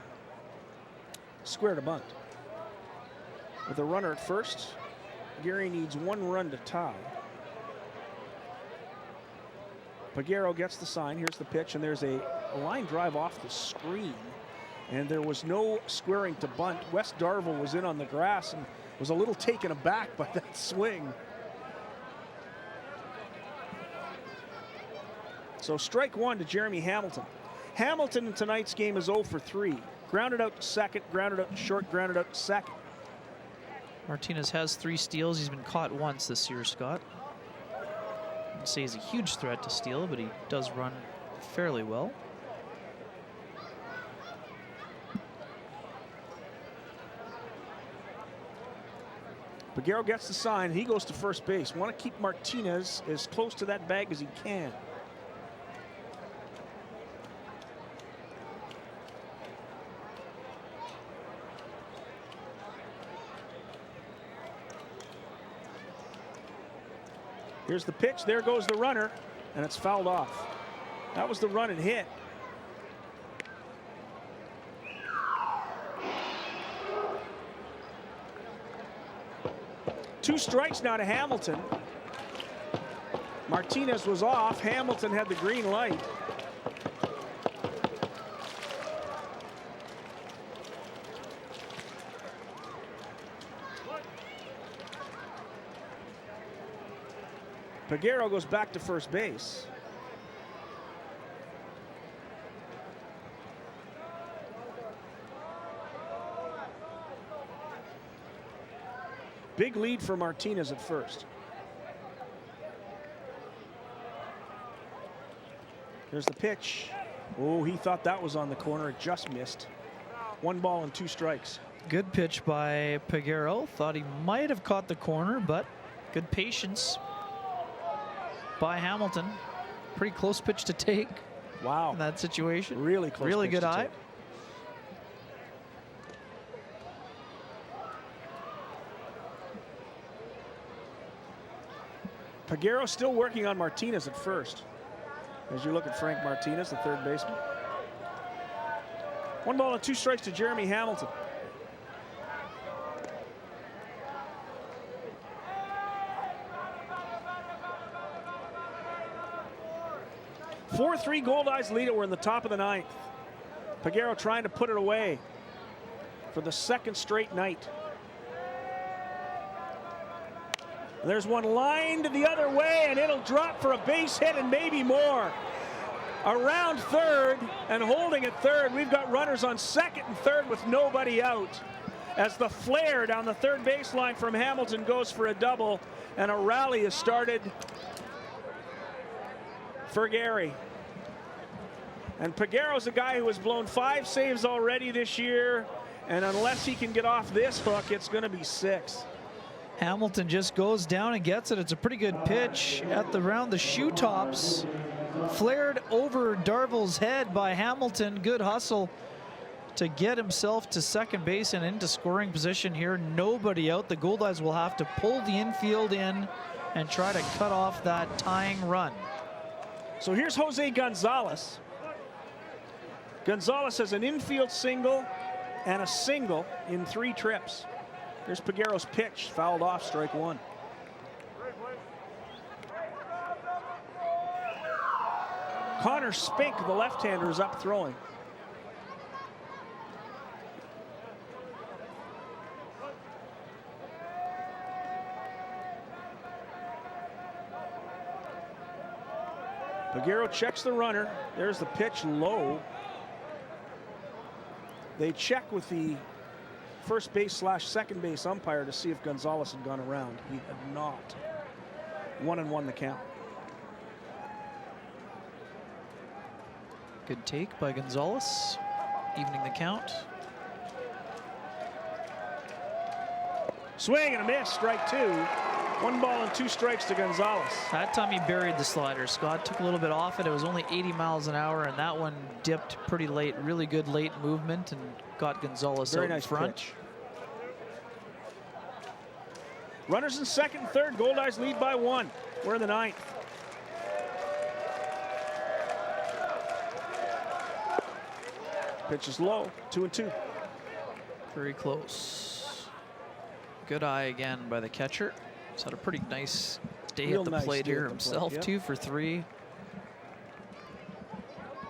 square to bunt. With a runner at first, Gary needs 1 run to tie. Pagero gets the sign. Here's the pitch, and there's a line drive off the screen. And there was no squaring to bunt. Wes Darville was in on the grass and was a little taken aback by that swing. So strike 1 to Jeremy Hamilton. Hamilton in tonight's game is 0 for 3. Grounded out to second, grounded out to short, grounded out to second. Martinez has 3 steals. He's been caught once this year, Scott. I wouldn't say he's a huge threat to steal, but he does run fairly well. Pregame gets the sign. He goes to first base. Want to keep Martinez as close to that bag as he can. Here's the pitch. There goes the runner, and it's fouled off. That was the run and hit. Two strikes now to Hamilton. Martinez was off. Hamilton had the green light. Pregame goes back to first base. Big lead for Martinez at first. Here's the pitch. Oh, he thought that was on the corner. It just missed. 1 ball and 2 strikes. Good pitch by Pregame. Thought he might have caught the corner, but good patience by Hamilton. Pretty close pitch to take. Wow. In that situation. Really close. Really good eye. Take. Pregame still working on Martinez at first. As you look at Frank Martinez, the third baseman. 1 ball and 2 strikes to Jeremy Hamilton. Four-3 Goldeyes lead it. We're in the top of the 9th. Pregame trying to put it away for the 2nd straight night. There's one lined the other way, and it'll drop for a base hit and maybe more. Around third and holding at third. We've got runners on second and third with nobody out. As the flare down the third baseline from Hamilton goes for a double, and a rally is started for Gary. And Paguero's a guy who has blown 5 saves already this year, and unless he can get off this hook, it's going to be 6. Hamilton just goes down and gets it. It's a pretty good pitch at the round the shoe tops. Flared over Darvill's head by Hamilton. Good hustle to get himself to second base and into scoring position here. Nobody out. The Goldeyes will have to pull the infield in and try to cut off that tying run. So here's Jose Gonzalez. Gonzalez has an infield single and a single in 3 trips. There's Paguero's pitch, fouled off, strike 1. Connor Spink, the left-hander, is up throwing. Pregame checks the runner. There's the pitch low. They check with the first base / second base umpire to see if Gonzalez had gone around. He had not. 1-1 the count. Good take by Gonzalez, evening the count. Swing and a miss, strike 2. 1 ball and 2 strikes to Gonzalez. That time he buried the slider. Scott took a little bit off it. It was only 80 miles an hour, and that one dipped pretty late. Really good late movement and got Gonzalez out in front. Pitch. Runners in second and third. Goldeyes lead by 1. We're in the 9th. Pitch is low. 2-2. Very close. Good eye again by the catcher. He's had a pretty nice day at the plate here himself. Yep. 2 for 3.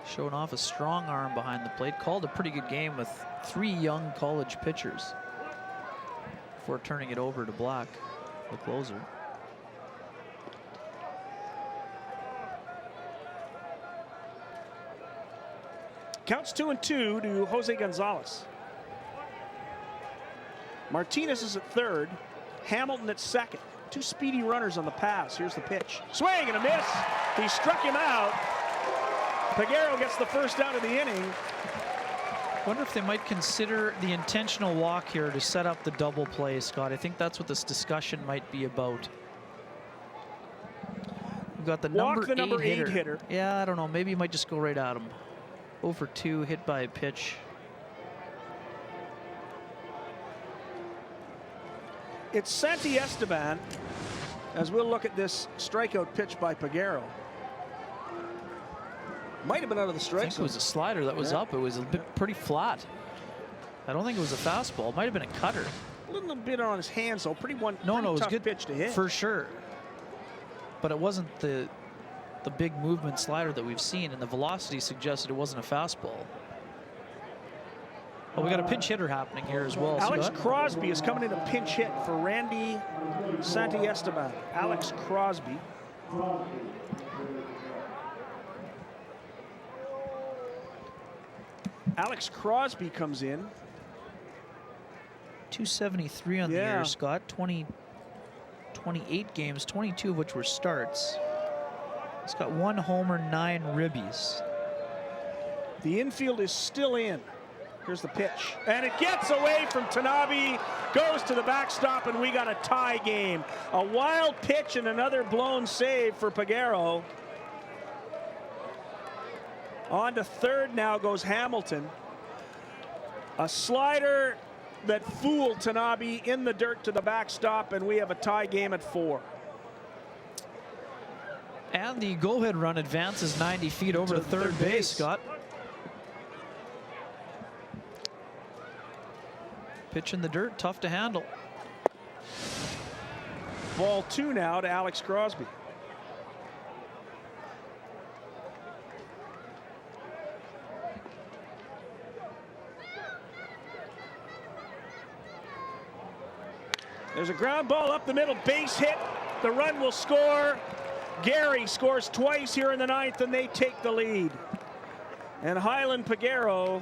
Showing off a strong arm behind the plate. Called a pretty good game with 3 young college pitchers before turning it over to Black, the closer. Counts 2-2 to Jose Gonzalez. Martinez is at third. Hamilton at second. 2 speedy runners on the pass. Here's the pitch. Swing and a miss. He struck him out. Pregame gets the first out of the inning. Wonder if they might consider the intentional walk here to set up the double play, Scott. I think that's what this discussion might be about. We've got the number eight hitter. Yeah, I don't know. Maybe you might just go right at him. 0 for 2, hit by a pitch. It's Santi Esteban, as we'll look at this strikeout pitch by Pagero. Might have been out of the strike zone. I think it was a slider that was up. It was a bit pretty flat. I don't think it was a fastball. It might have been a cutter. A little bit on his hands, though. Pretty no, it was tough good pitch to hit. For sure. But it wasn't the big movement slider that we've seen, and the velocity suggested it wasn't a fastball. Oh, we got a pinch hitter happening here as well. Alex Scott. Crosby is coming in a pinch hit for Randy Santi Esteban. Alex Crosby. Alex Crosby comes in. 273 on the year, Scott. 28 games, 22 of which were starts. He's got 1 homer, 9 ribbies. The infield is still in. Here's the pitch. And it gets away from Tanabe, goes to the backstop, and we got a tie game. A wild pitch and another blown save for Pagero. On to third now goes Hamilton. A slider that fooled Tanabe in the dirt to the backstop, and we have a tie game at 4. And the go-ahead run advances 90 feet over to third base, Scott. Pitch in the dirt, tough to handle. Ball 2 now to Alex Crosby. There's a ground ball up the middle, base hit. The run will score. Gary scores twice here in the 9th, and they take the lead. And Highland Pagero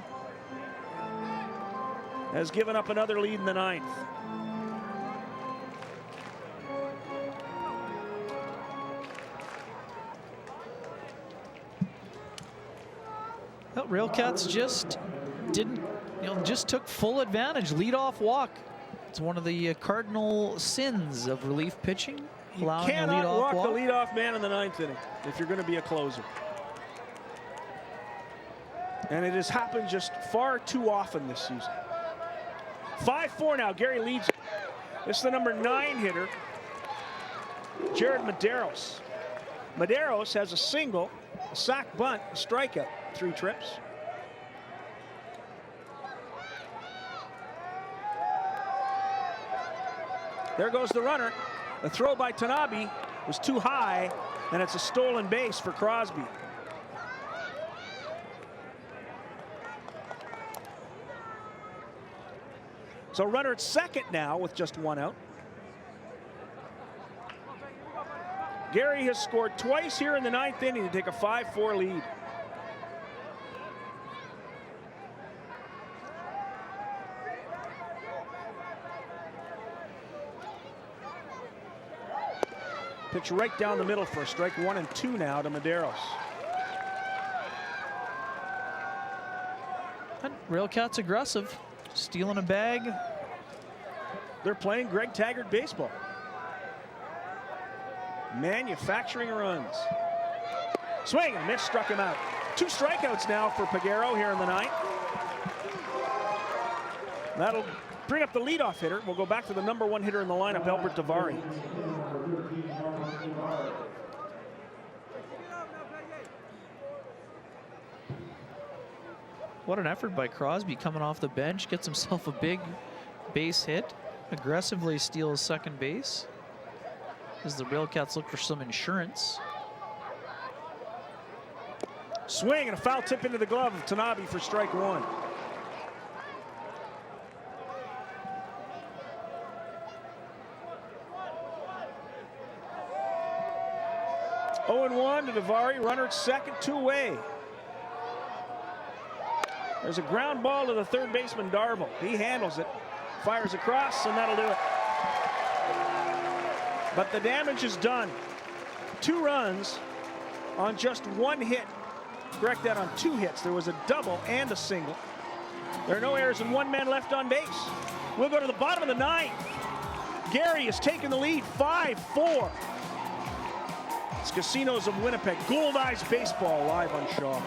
has given up another lead in the 9th. Well, Railcats just didn't, just took full advantage. Leadoff walk. It's one of the cardinal sins of relief pitching. You cannot walk the leadoff man in the 9th inning if you're going to be a closer. And it has happened just far too often this season. 5-4 now. Gary leads. This is the number 9 hitter, Jared Medeiros. Medeiros has a single, a sac bunt, a strikeout, 3 trips. There goes the runner. The throw by Tanabe was too high, and it's a stolen base for Crosby. So runner at second now with just 1 out. Gary has scored twice here in the 9th inning to take a 5-4 lead. Pitch right down the middle for a strike. 1 and 2 now to Medeiros. And Railcats aggressive, stealing a bag. They're playing Greg Taggart baseball. Manufacturing runs. Swing and miss, struck him out. 2 strikeouts now for Pagero here in the 9th. That'll bring up the leadoff hitter. We'll go back to the number 1 hitter in the lineup, Albert Davari. What an effort by Crosby coming off the bench, gets himself a big base hit, aggressively steals second base as the Railcats look for some insurance. Swing and a foul tip into the glove of Tanabe for strike 1. Oh and 1 to Davari, runner at second, 2 away. There's a ground ball to the third baseman, Darvill. He handles it, fires across, and that'll do it. But the damage is done. 2 runs on just 1 hit. Correct that, on 2 hits. There was a double and a single. There are no errors and 1 man left on base. We'll go to the bottom of the 9th. Gary has taken the lead, 5-4. It's Casinos of Winnipeg. Goldeyes baseball live on Shaw.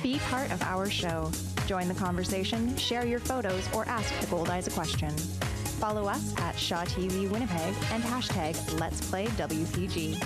Be part of our show. Join the conversation, share your photos, or ask the Goldeyes a question. Follow us at Shaw TV Winnipeg and hashtag Let's Play WPG.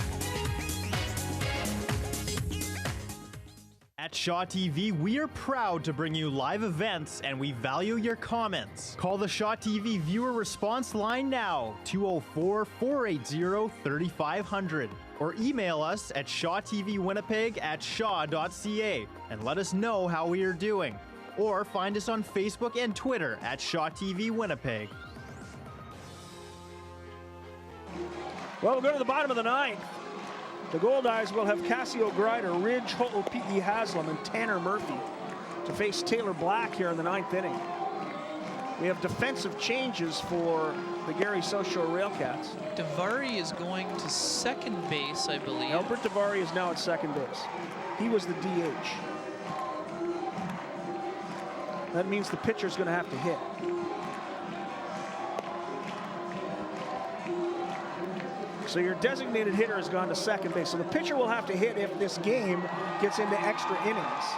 At Shaw TV, we are proud to bring you live events and we value your comments. Call the Shaw TV viewer response line now, 204-480-3500, or email us at shawtvwinnipeg@shaw.ca and let us know how we are doing. Or find us on Facebook and Twitter at Shaw TV Winnipeg. Well, we'll go to the bottom of the 9th. The Goldeyes will have Cassio Grider, Ridge, Ho'opi'i Haslam, and Tanner Murphy to face Taylor Black here in the 9th inning. We have defensive changes for the Gary Southshore Railcats. Davari is going to second base, I believe. Albert Davari is now at second base. He was the DH. That means the pitcher's going to have to hit. So your designated hitter has gone to second base. So the pitcher will have to hit if this game gets into extra innings.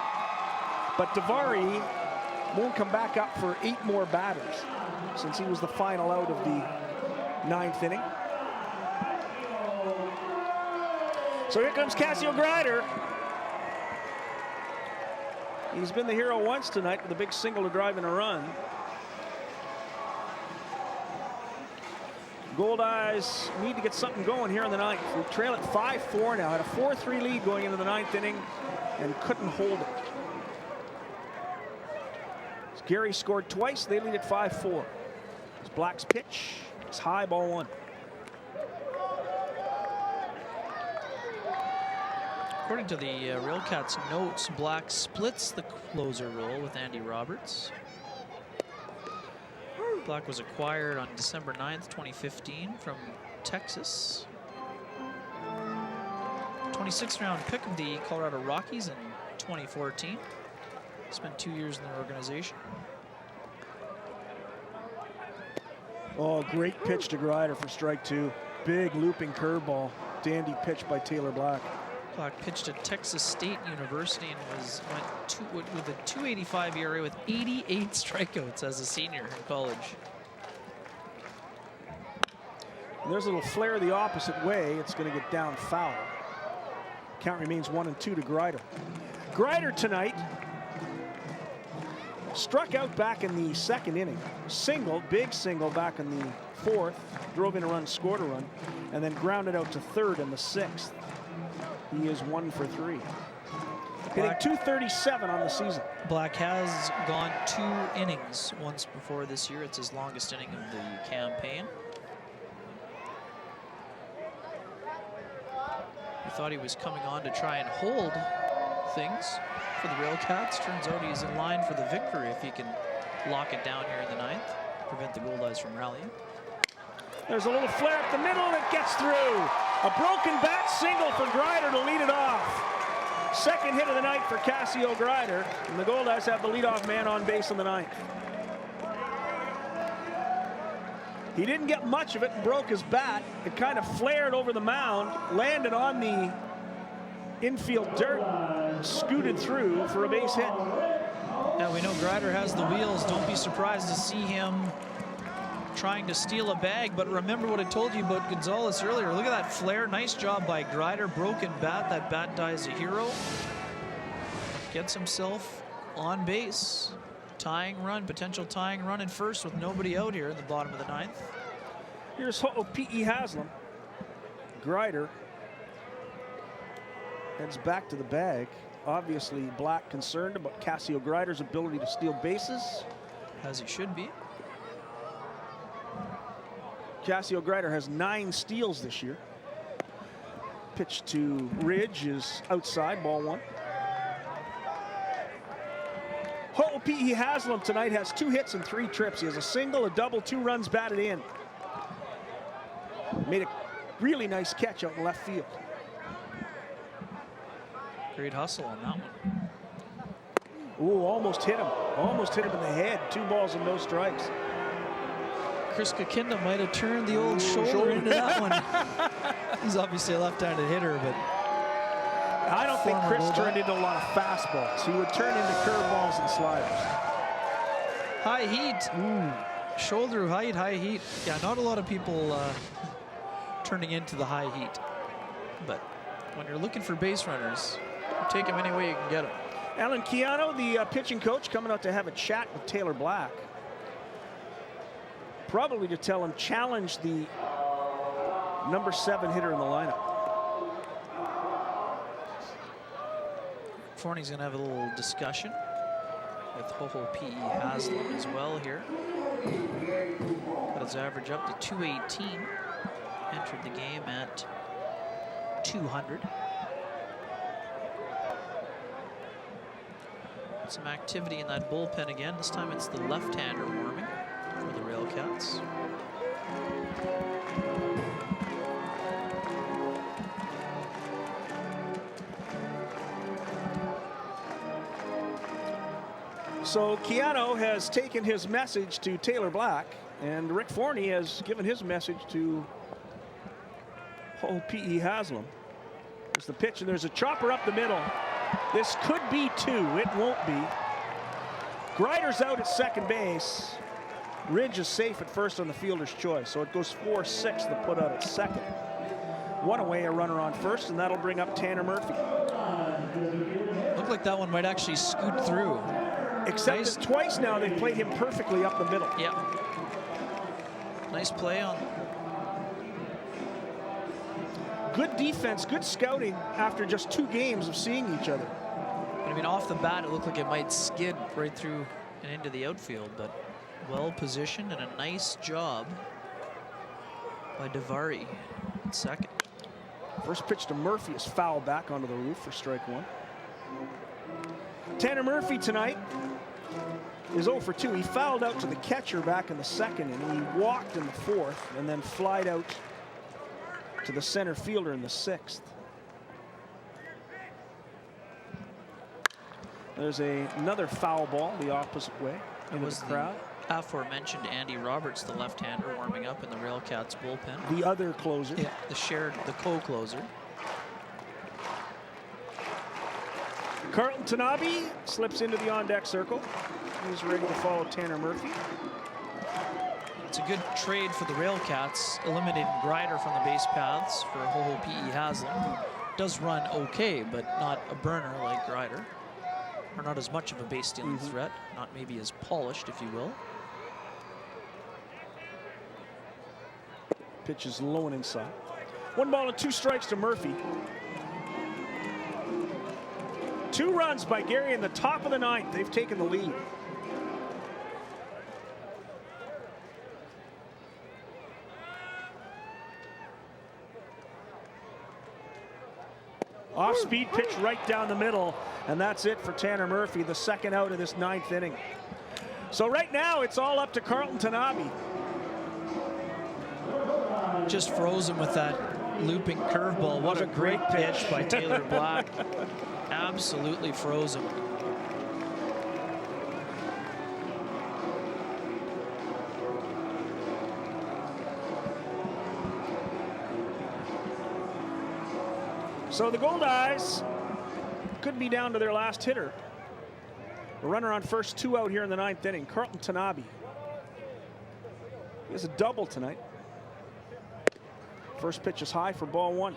But Davari won't come back up for 8 more batters since he was the final out of the 9th inning. So here comes Cassio Grider. He's been the hero once tonight with a big single to drive in a run. Goldeyes need to get something going here in the 9th. We trail at 5-4 now. Had a 4-3 lead going into the 9th inning and couldn't hold it. As Gary scored twice. They lead at 5-4. It's Black's pitch. It's high, ball 1. According to the Railcats notes, Black splits the closer role with Andy Roberts. Black was acquired on December 9th, 2015 from Texas. 26th round pick of the Colorado Rockies in 2014. Spent 2 years in the organization. Oh, great pitch to Grider for strike 2. Big looping curveball. Dandy pitch by Taylor Black. Black pitched at Texas State University and went with a 2.85 ERA with 88 strikeouts as a senior in college. And there's a little flare the opposite way. It's going to get down foul. Count remains 1-2 to Grider. Grider tonight struck out back in the 2nd inning. Single, big single back in the 4th. Drove in a run, scored a run, and then grounded out to 3rd in the 6th. He is 1 for 3. Hitting .237 on the season. Black has gone 2 innings once before this year. It's his longest inning of the campaign. We thought he was coming on to try and hold things for the Railcats. Turns out he's in line for the victory if he can lock it down here in the 9th, prevent the Goldeyes from rallying. There's a little flare up the middle and it gets through. A broken bat single for Grider to lead it off. Second hit of the night for Cassio Grider, and the Goldeyes have the leadoff man on base in the 9th. He didn't get much of it and broke his bat. It kind of flared over the mound, landed on the infield dirt, scooted through for a base hit. Now we know Grider has the wheels. Don't be surprised to see him trying to steal a bag, but remember what I told you about Gonzalez earlier. Look at that flare. Nice job by Grider. Broken bat. That bat dies a hero. Gets himself on base. Tying run, potential tying run in first with nobody out here in the bottom of the 9th. Here's Ho'opi'i Haslam. Grider heads back to the bag. Obviously, Black concerned about Cassio Grider's ability to steal bases. As he should be. Cassio Grider has 9 steals this year. Pitch to Ridge is outside, ball 1. Ho'opi'i Haslam tonight has 2 hits and 3 trips. He has a single, a double, 2 runs batted in. Made a really nice catch out in left field. Great hustle on that one. Ooh, almost hit him. Almost hit him in the head. 2 balls and no strikes. Chris Kakinda might have turned the old shoulder into that one. He's obviously a left-handed hitter, but I don't think Chris turned into a lot of fastballs. He would turn into curveballs and sliders. High heat. Shoulder height, high heat. Yeah, not a lot of people turning into the high heat. But when you're looking for base runners, you take them any way you can get them. Alan Keano, the pitching coach, coming out to have a chat with Taylor Black. Probably to tell him challenge the number 7 hitter in the lineup. Forney's going to have a little discussion with Hoho P.E. Haslam as well here. Got his average up to 218. Entered the game at 200. Some activity in that bullpen again. This time it's the left-hander warming for the Railcats. So Keano has taken his message to Taylor Black, and Rick Forney has given his message to P.E. Haslam. There's the pitch, and there's a chopper up the middle. This could be 2. It won't be. Grider's out at second base. Ridge is safe at first on the fielder's choice, so it goes 4-6 to put out at second. 1 away, a runner on first, and that'll bring up Tanner Murphy. Looked like that one might actually scoot through. Except that twice now they've played him perfectly up the middle. Yeah. Nice play on. Good defense, good scouting after just 2 games of seeing each other. But I mean, off the bat, it looked like it might skid right through and into the outfield, but well positioned and a nice job by Davari at second. First pitch to Murphy is foul back onto the roof for strike 1. Tanner Murphy tonight is 0 for 2. He fouled out to the catcher back in the second, and he walked in the 4th and then flied out to the center fielder in the 6th. There's another foul ball the opposite way into the crowd. Aforementioned Andy Roberts, the left-hander, warming up in the Railcats bullpen. The other closer. Yeah, the co-closer. Carlton Tanabe slips into the on-deck circle. He's ready to follow Tanner Murphy. It's a good trade for the Railcats, eliminating Grider from the base paths for Hoho P.E. Haslam, who does run okay, but not a burner like Grider, or not as much of a base-stealing threat, not maybe as polished, if you will. Pitch is low and inside. 1 ball and 2 strikes to Murphy. 2 runs by Gary in the top of the 9th. They've taken the lead. Off-speed pitch right down the middle, and that's it for Tanner Murphy, the 2nd out of this 9th inning. So right now, it's all up to Carlton Tanabe. Just froze him with that looping curveball. What a great pitch by Taylor Black. Absolutely froze him. So the Goldeyes could be down to their last hitter. A runner on first, 2 out here in the 9th inning. Carlton Tanabe. He has a double tonight. First pitch is high for ball 1.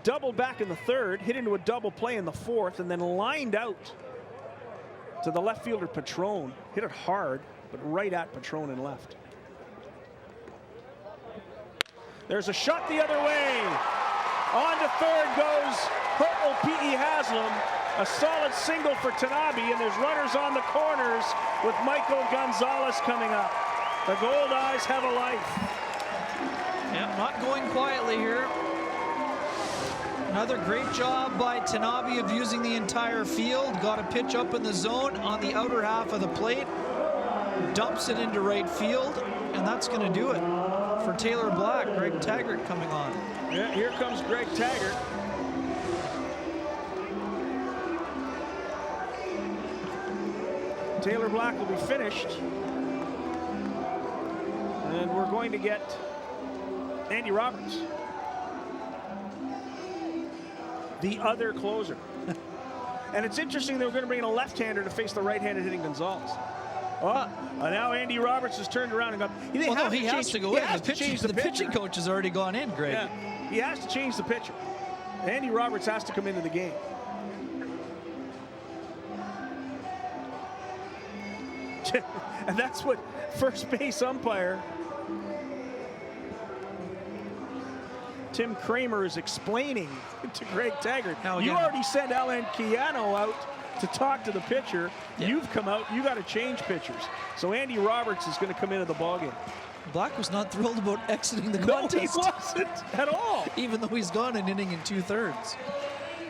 Doubled back in the 3rd, hit into a double play in the 4th, and then lined out to the left fielder Patron. Hit it hard, but right at Patron and left. There's a shot the other way. On to 3rd goes Hoho P.E. Haslam. A solid single for Tanabe, and there's runners on the corners with Michael Gonzalez coming up. The Goldeyes have a life. Yeah, not going quietly here. Another great job by Tanabe of using the entire field. Got a pitch up in the zone on the outer half of the plate. Dumps it into right field, and that's going to do it for Taylor Black. Greg Taggart coming on. Yeah, here comes Greg Taggart. Taylor Black will be finished. And we're going to get Andy Roberts, the other closer. And it's interesting that we're going to bring in a left-hander to face the right-handed hitting Gonzalez. Now Andy Roberts has turned around and got. He has to go in. The pitching coach has already gone in, Greg. Yeah, he has to change the pitcher. Andy Roberts has to come into the game. And that's what first base umpire Tim Kramer is explaining to Greg Taggart. You already sent Alan Keano out to talk to the pitcher. Yeah. You've come out, you got to change pitchers. So Andy Roberts is going to come into the ballgame. Black was not thrilled about exiting the contest. No, he wasn't at all. Even though he's gone an inning in 2/3.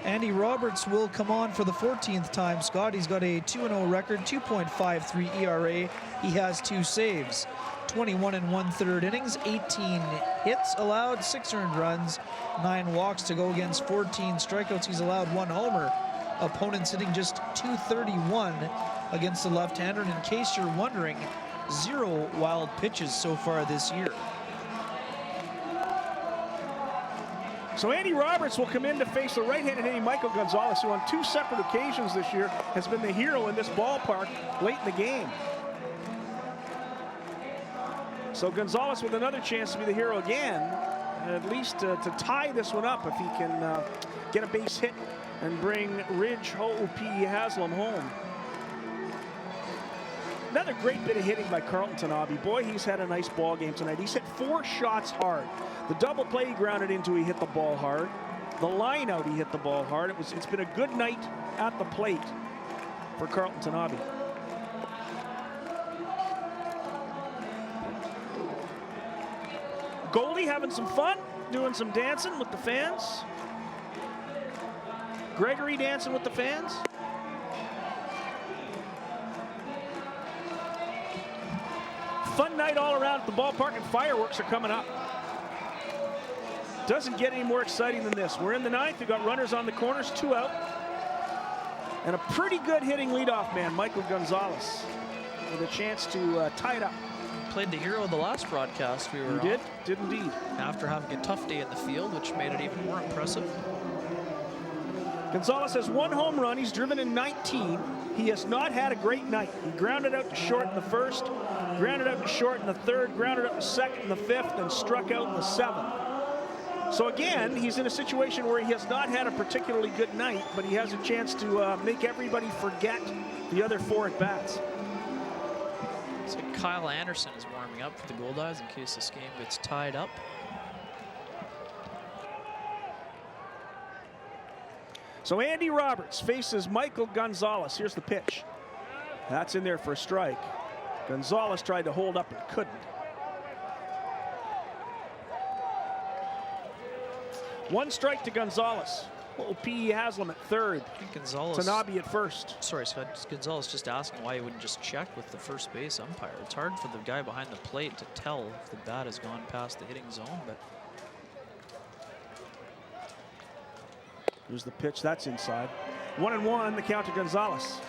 Andy Roberts will come on for the 14th time, Scott. He's got a 2-0 record, 2.53 ERA. He has 2 saves. 21 1/3 innings, 18 hits allowed, 6 earned runs, 9 walks to go against 14 strikeouts. He's allowed 1 homer. Opponents hitting just .231 against the left-hander. And in case you're wondering, 0 wild pitches so far this year. So Andy Roberts will come in to face the right-handed hitting Michael Gonzalez, who on 2 separate occasions this year has been the hero in this ballpark late in the game. So Gonzalez with another chance to be the hero again, at least to tie this one up if he can get a base hit and bring Ridge Ho'opi Haslam home. Another great bit of hitting by Carlton Tanabe. Boy, he's had a nice ball game tonight. He's hit 4 shots hard. The double play he grounded into, he hit the ball hard. The line out, he hit the ball hard. It's been a good night at the plate for Carlton Tanabe. Goldie having some fun, doing some dancing with the fans. Gregory dancing with the fans. Fun night all around at the ballpark, and fireworks are coming up. Doesn't get any more exciting than this. We're in the 9th. We've got runners on the corners, 2 out. And a pretty good hitting leadoff man, Michael Gonzalez, with a chance to tie it up. Played the hero of the last broadcast we were on. Did indeed. After having a tough day in the field, which made it even more impressive. Gonzalez has 1 home run. He's driven in 19. He has not had a great night. He grounded out to short in the 1st, grounded out to short in the 3rd, grounded out to 2nd in the 5th, and struck out in the 7th. So again, he's in a situation where he has not had a particularly good night, but he has a chance to make everybody forget the other 4 at-bats. So Kyle Anderson is warming up for the Goldeyes in case this game gets tied up. So Andy Roberts faces Michael Gonzalez. Here's the pitch. That's in there for a strike. Gonzalez tried to hold up and couldn't. 1 strike to Gonzalez. Little P.E. Haslam at 3rd. I think Gonzalez. Tanabe at 1st. Sorry, Scott. Gonzalez just asking why he wouldn't just check with the first base umpire. It's hard for the guy behind the plate to tell if the bat has gone past the hitting zone, but. Here's the pitch. That's inside. 1-1, the count to Gonzalez.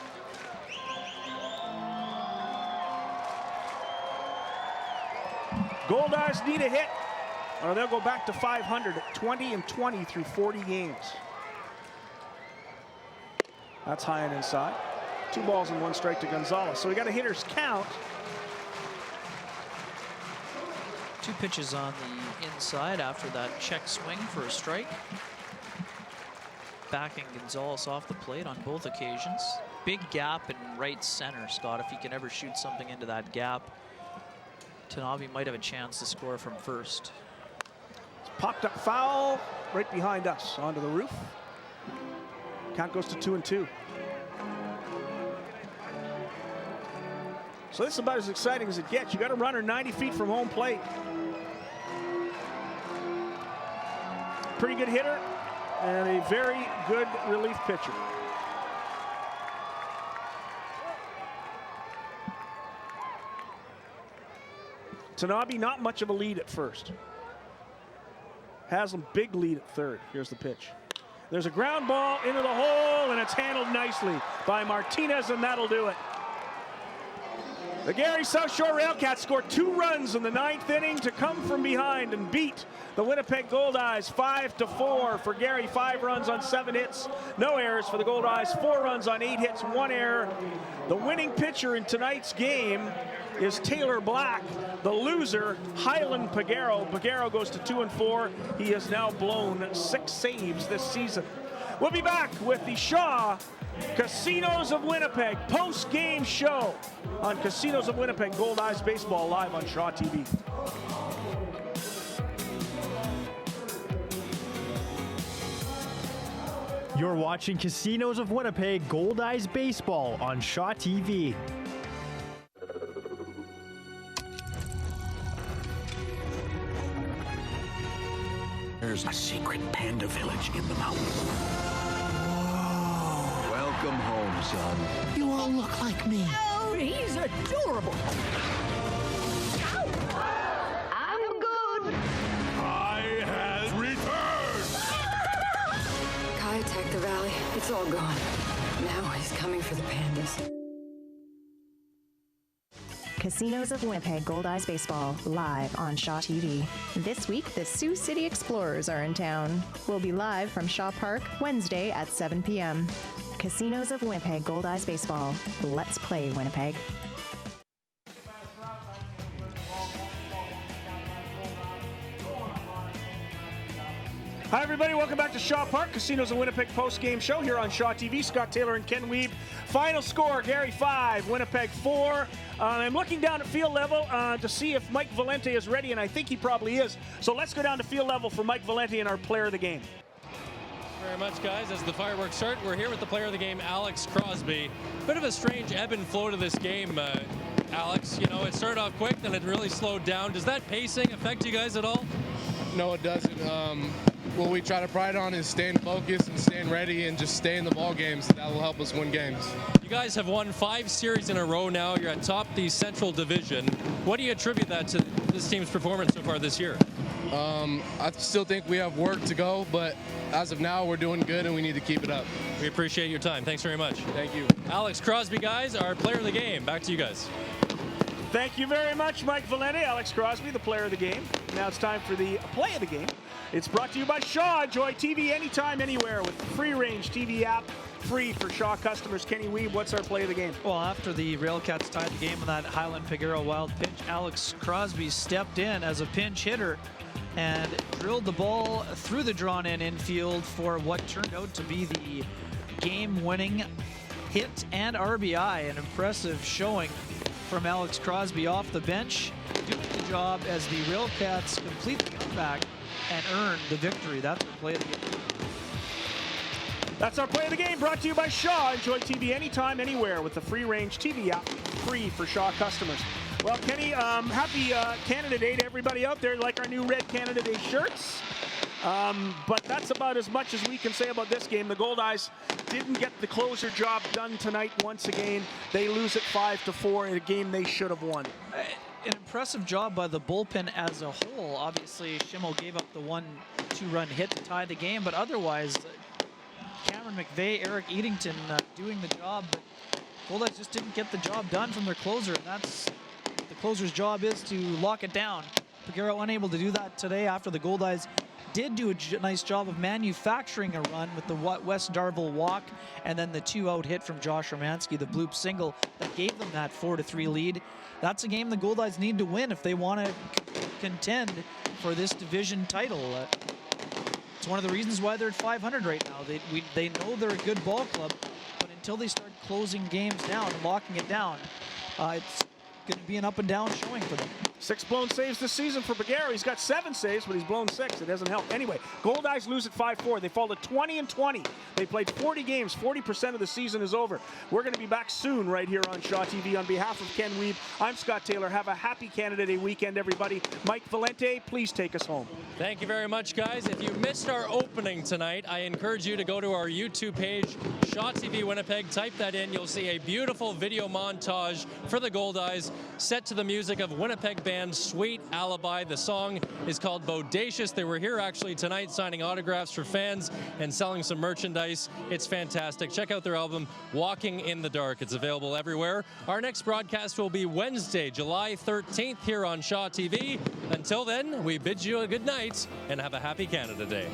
Goldeyes need a hit, or they'll go back to 500 at 20-20 through 40 games. That's high and inside. 2 balls and 1 strike to Gonzalez. So we got a hitter's count. 2 pitches on the inside after that check swing for a strike. Backing Gonzalez off the plate on both occasions. Big gap in right center, Scott. If he can ever shoot something into that gap, Tanabe might have a chance to score from first. It's popped up foul right behind us onto the roof. Count goes to 2-2. So this is about as exciting as it gets. You got a runner 90 feet from home plate. Pretty good hitter and a very good relief pitcher. Tanabe not much of a lead at first. Haslam big lead at 3rd. Here's the pitch. There's a ground ball into the hole, and it's handled nicely by Martinez, and that'll do it. The Gary Southshore Railcats scored 2 runs in the 9th inning to come from behind and beat the Winnipeg Goldeyes 5-4. For Gary, 5 runs on 7 hits, no errors. For the Goldeyes, 4 runs on 8 hits, 1 error. The winning pitcher in tonight's game is Taylor Black. The loser, Highland Pagero. Pagero goes to 2-4. He has now blown 6 saves this season. We'll be back with the Shaw Casinos of Winnipeg post-game show on Casinos of Winnipeg Goldeyes Baseball live on Shaw TV. You're watching Casinos of Winnipeg Goldeyes Baseball on Shaw TV. There's a secret panda village in the mountains. Welcome home, son. You all look like me. Oh, he's adorable. I'm good. I has returned. Kai attacked the valley. It's all gone. Now he's coming for the pandas. Casinos of Winnipeg Goldeyes Baseball, live on Shaw TV. This week, the Sioux City Explorers are in town. We'll be live from Shaw Park Wednesday at 7 p.m. Casinos of Winnipeg Goldeyes Baseball. Let's play, Winnipeg. Hi, everybody. Welcome back to Shaw Park, Casinos of Winnipeg post-game show here on Shaw TV. Scott Taylor and Ken Weeb. Final score, Gary 5, Winnipeg 4. I'm looking down at field level to see if Mike Valente is ready, and I think he probably is. So let's go down to field level for Mike Valente and our player of the game. Very much, guys. As the fireworks start, we're here with the player of the game, Alex Crosby. Bit of a strange ebb and flow to this game, Alex. You know, it started off quick, then it really slowed down. Does that pacing affect you guys at all? No, it doesn't. What we try to pride on is staying focused and staying ready and just stay in the ball games. That will help us win games. You guys have won 5 series in a row now. You're at top the Central Division. What do you attribute that to this team's performance so far this year? I still think we have work to go, but as of now, we're doing good and we need to keep it up. We appreciate your time. Thanks very much. Thank you. Alex Crosby, guys, our player of the game. Back to you guys. Thank you very much, Mike Valente. Alex Crosby, the player of the game. Now it's time for the play of the game. It's brought to you by Shaw. Enjoy TV anytime, anywhere with the free-range TV app. Free for Shaw customers. Kenny Weeb, what's our play of the game? Well, after the Railcats tied the game on that Highland Pagero wild pitch, Alex Crosby stepped in as a pinch hitter and drilled the ball through the drawn-in infield for what turned out to be the game-winning hit and RBI. An impressive showing from Alex Crosby off the bench, doing the job as the Railcats complete the comeback and earn the victory. That's our play of the game. That's our play of the game, brought to you by Shaw. Enjoy TV anytime, anywhere with the free-range TV app, free for Shaw customers. Well, Kenny, happy Canada Day to everybody out there. Like our new red Canada Day shirts. But that's about as much as we can say about this game. The Goldeyes didn't get the closer job done tonight once again. They lose it 5-4 in a game they should have won. An impressive job by the bullpen as a whole. Obviously, Schimmel gave up the 1-2 run hit to tie the game, but otherwise, Cameron McVeigh, Eric Eatington doing the job, but Goldeyes just didn't get the job done from their closer, and that's the closer's job is to lock it down. Pagero unable to do that today after the Goldeyes did do a nice job of manufacturing a run with the Wes Darville walk and then the 2-out hit from Josh Romanski, the bloop single that gave them that 4-3 lead. That's a game the Goldeyes need to win if they want to contend for this division title. It's one of the reasons why they're at 500 right now. They know they're a good ball club, but until they start closing games down and locking it down, it's going to be an up and down showing for them. 6 blown saves this season for Pagero. He's got 7 saves, but he's blown 6. It doesn't help. Anyway, Goldeyes lose at 5-4. They fall to 20-20. They played 40 games. 40% of the season is over. We're going to be back soon right here on Shaw TV. On behalf of Ken Weeb, I'm Scott Taylor. Have a happy Canada Day weekend, everybody. Mike Valente, please take us home. Thank you very much, guys. If you missed our opening tonight, I encourage you to go to our YouTube page, Shaw TV Winnipeg. Type that in. You'll see a beautiful video montage for the Goldeyes set to the music of Winnipeg band Sweet Alibi. The song is called Bodacious. They were here actually tonight signing autographs for fans and selling some merchandise. It's fantastic. Check out their album, Walking in the Dark. It's available everywhere. Our next broadcast will be Wednesday, July 13th here on Shaw TV. Until then, we bid you a good night and have a happy Canada Day.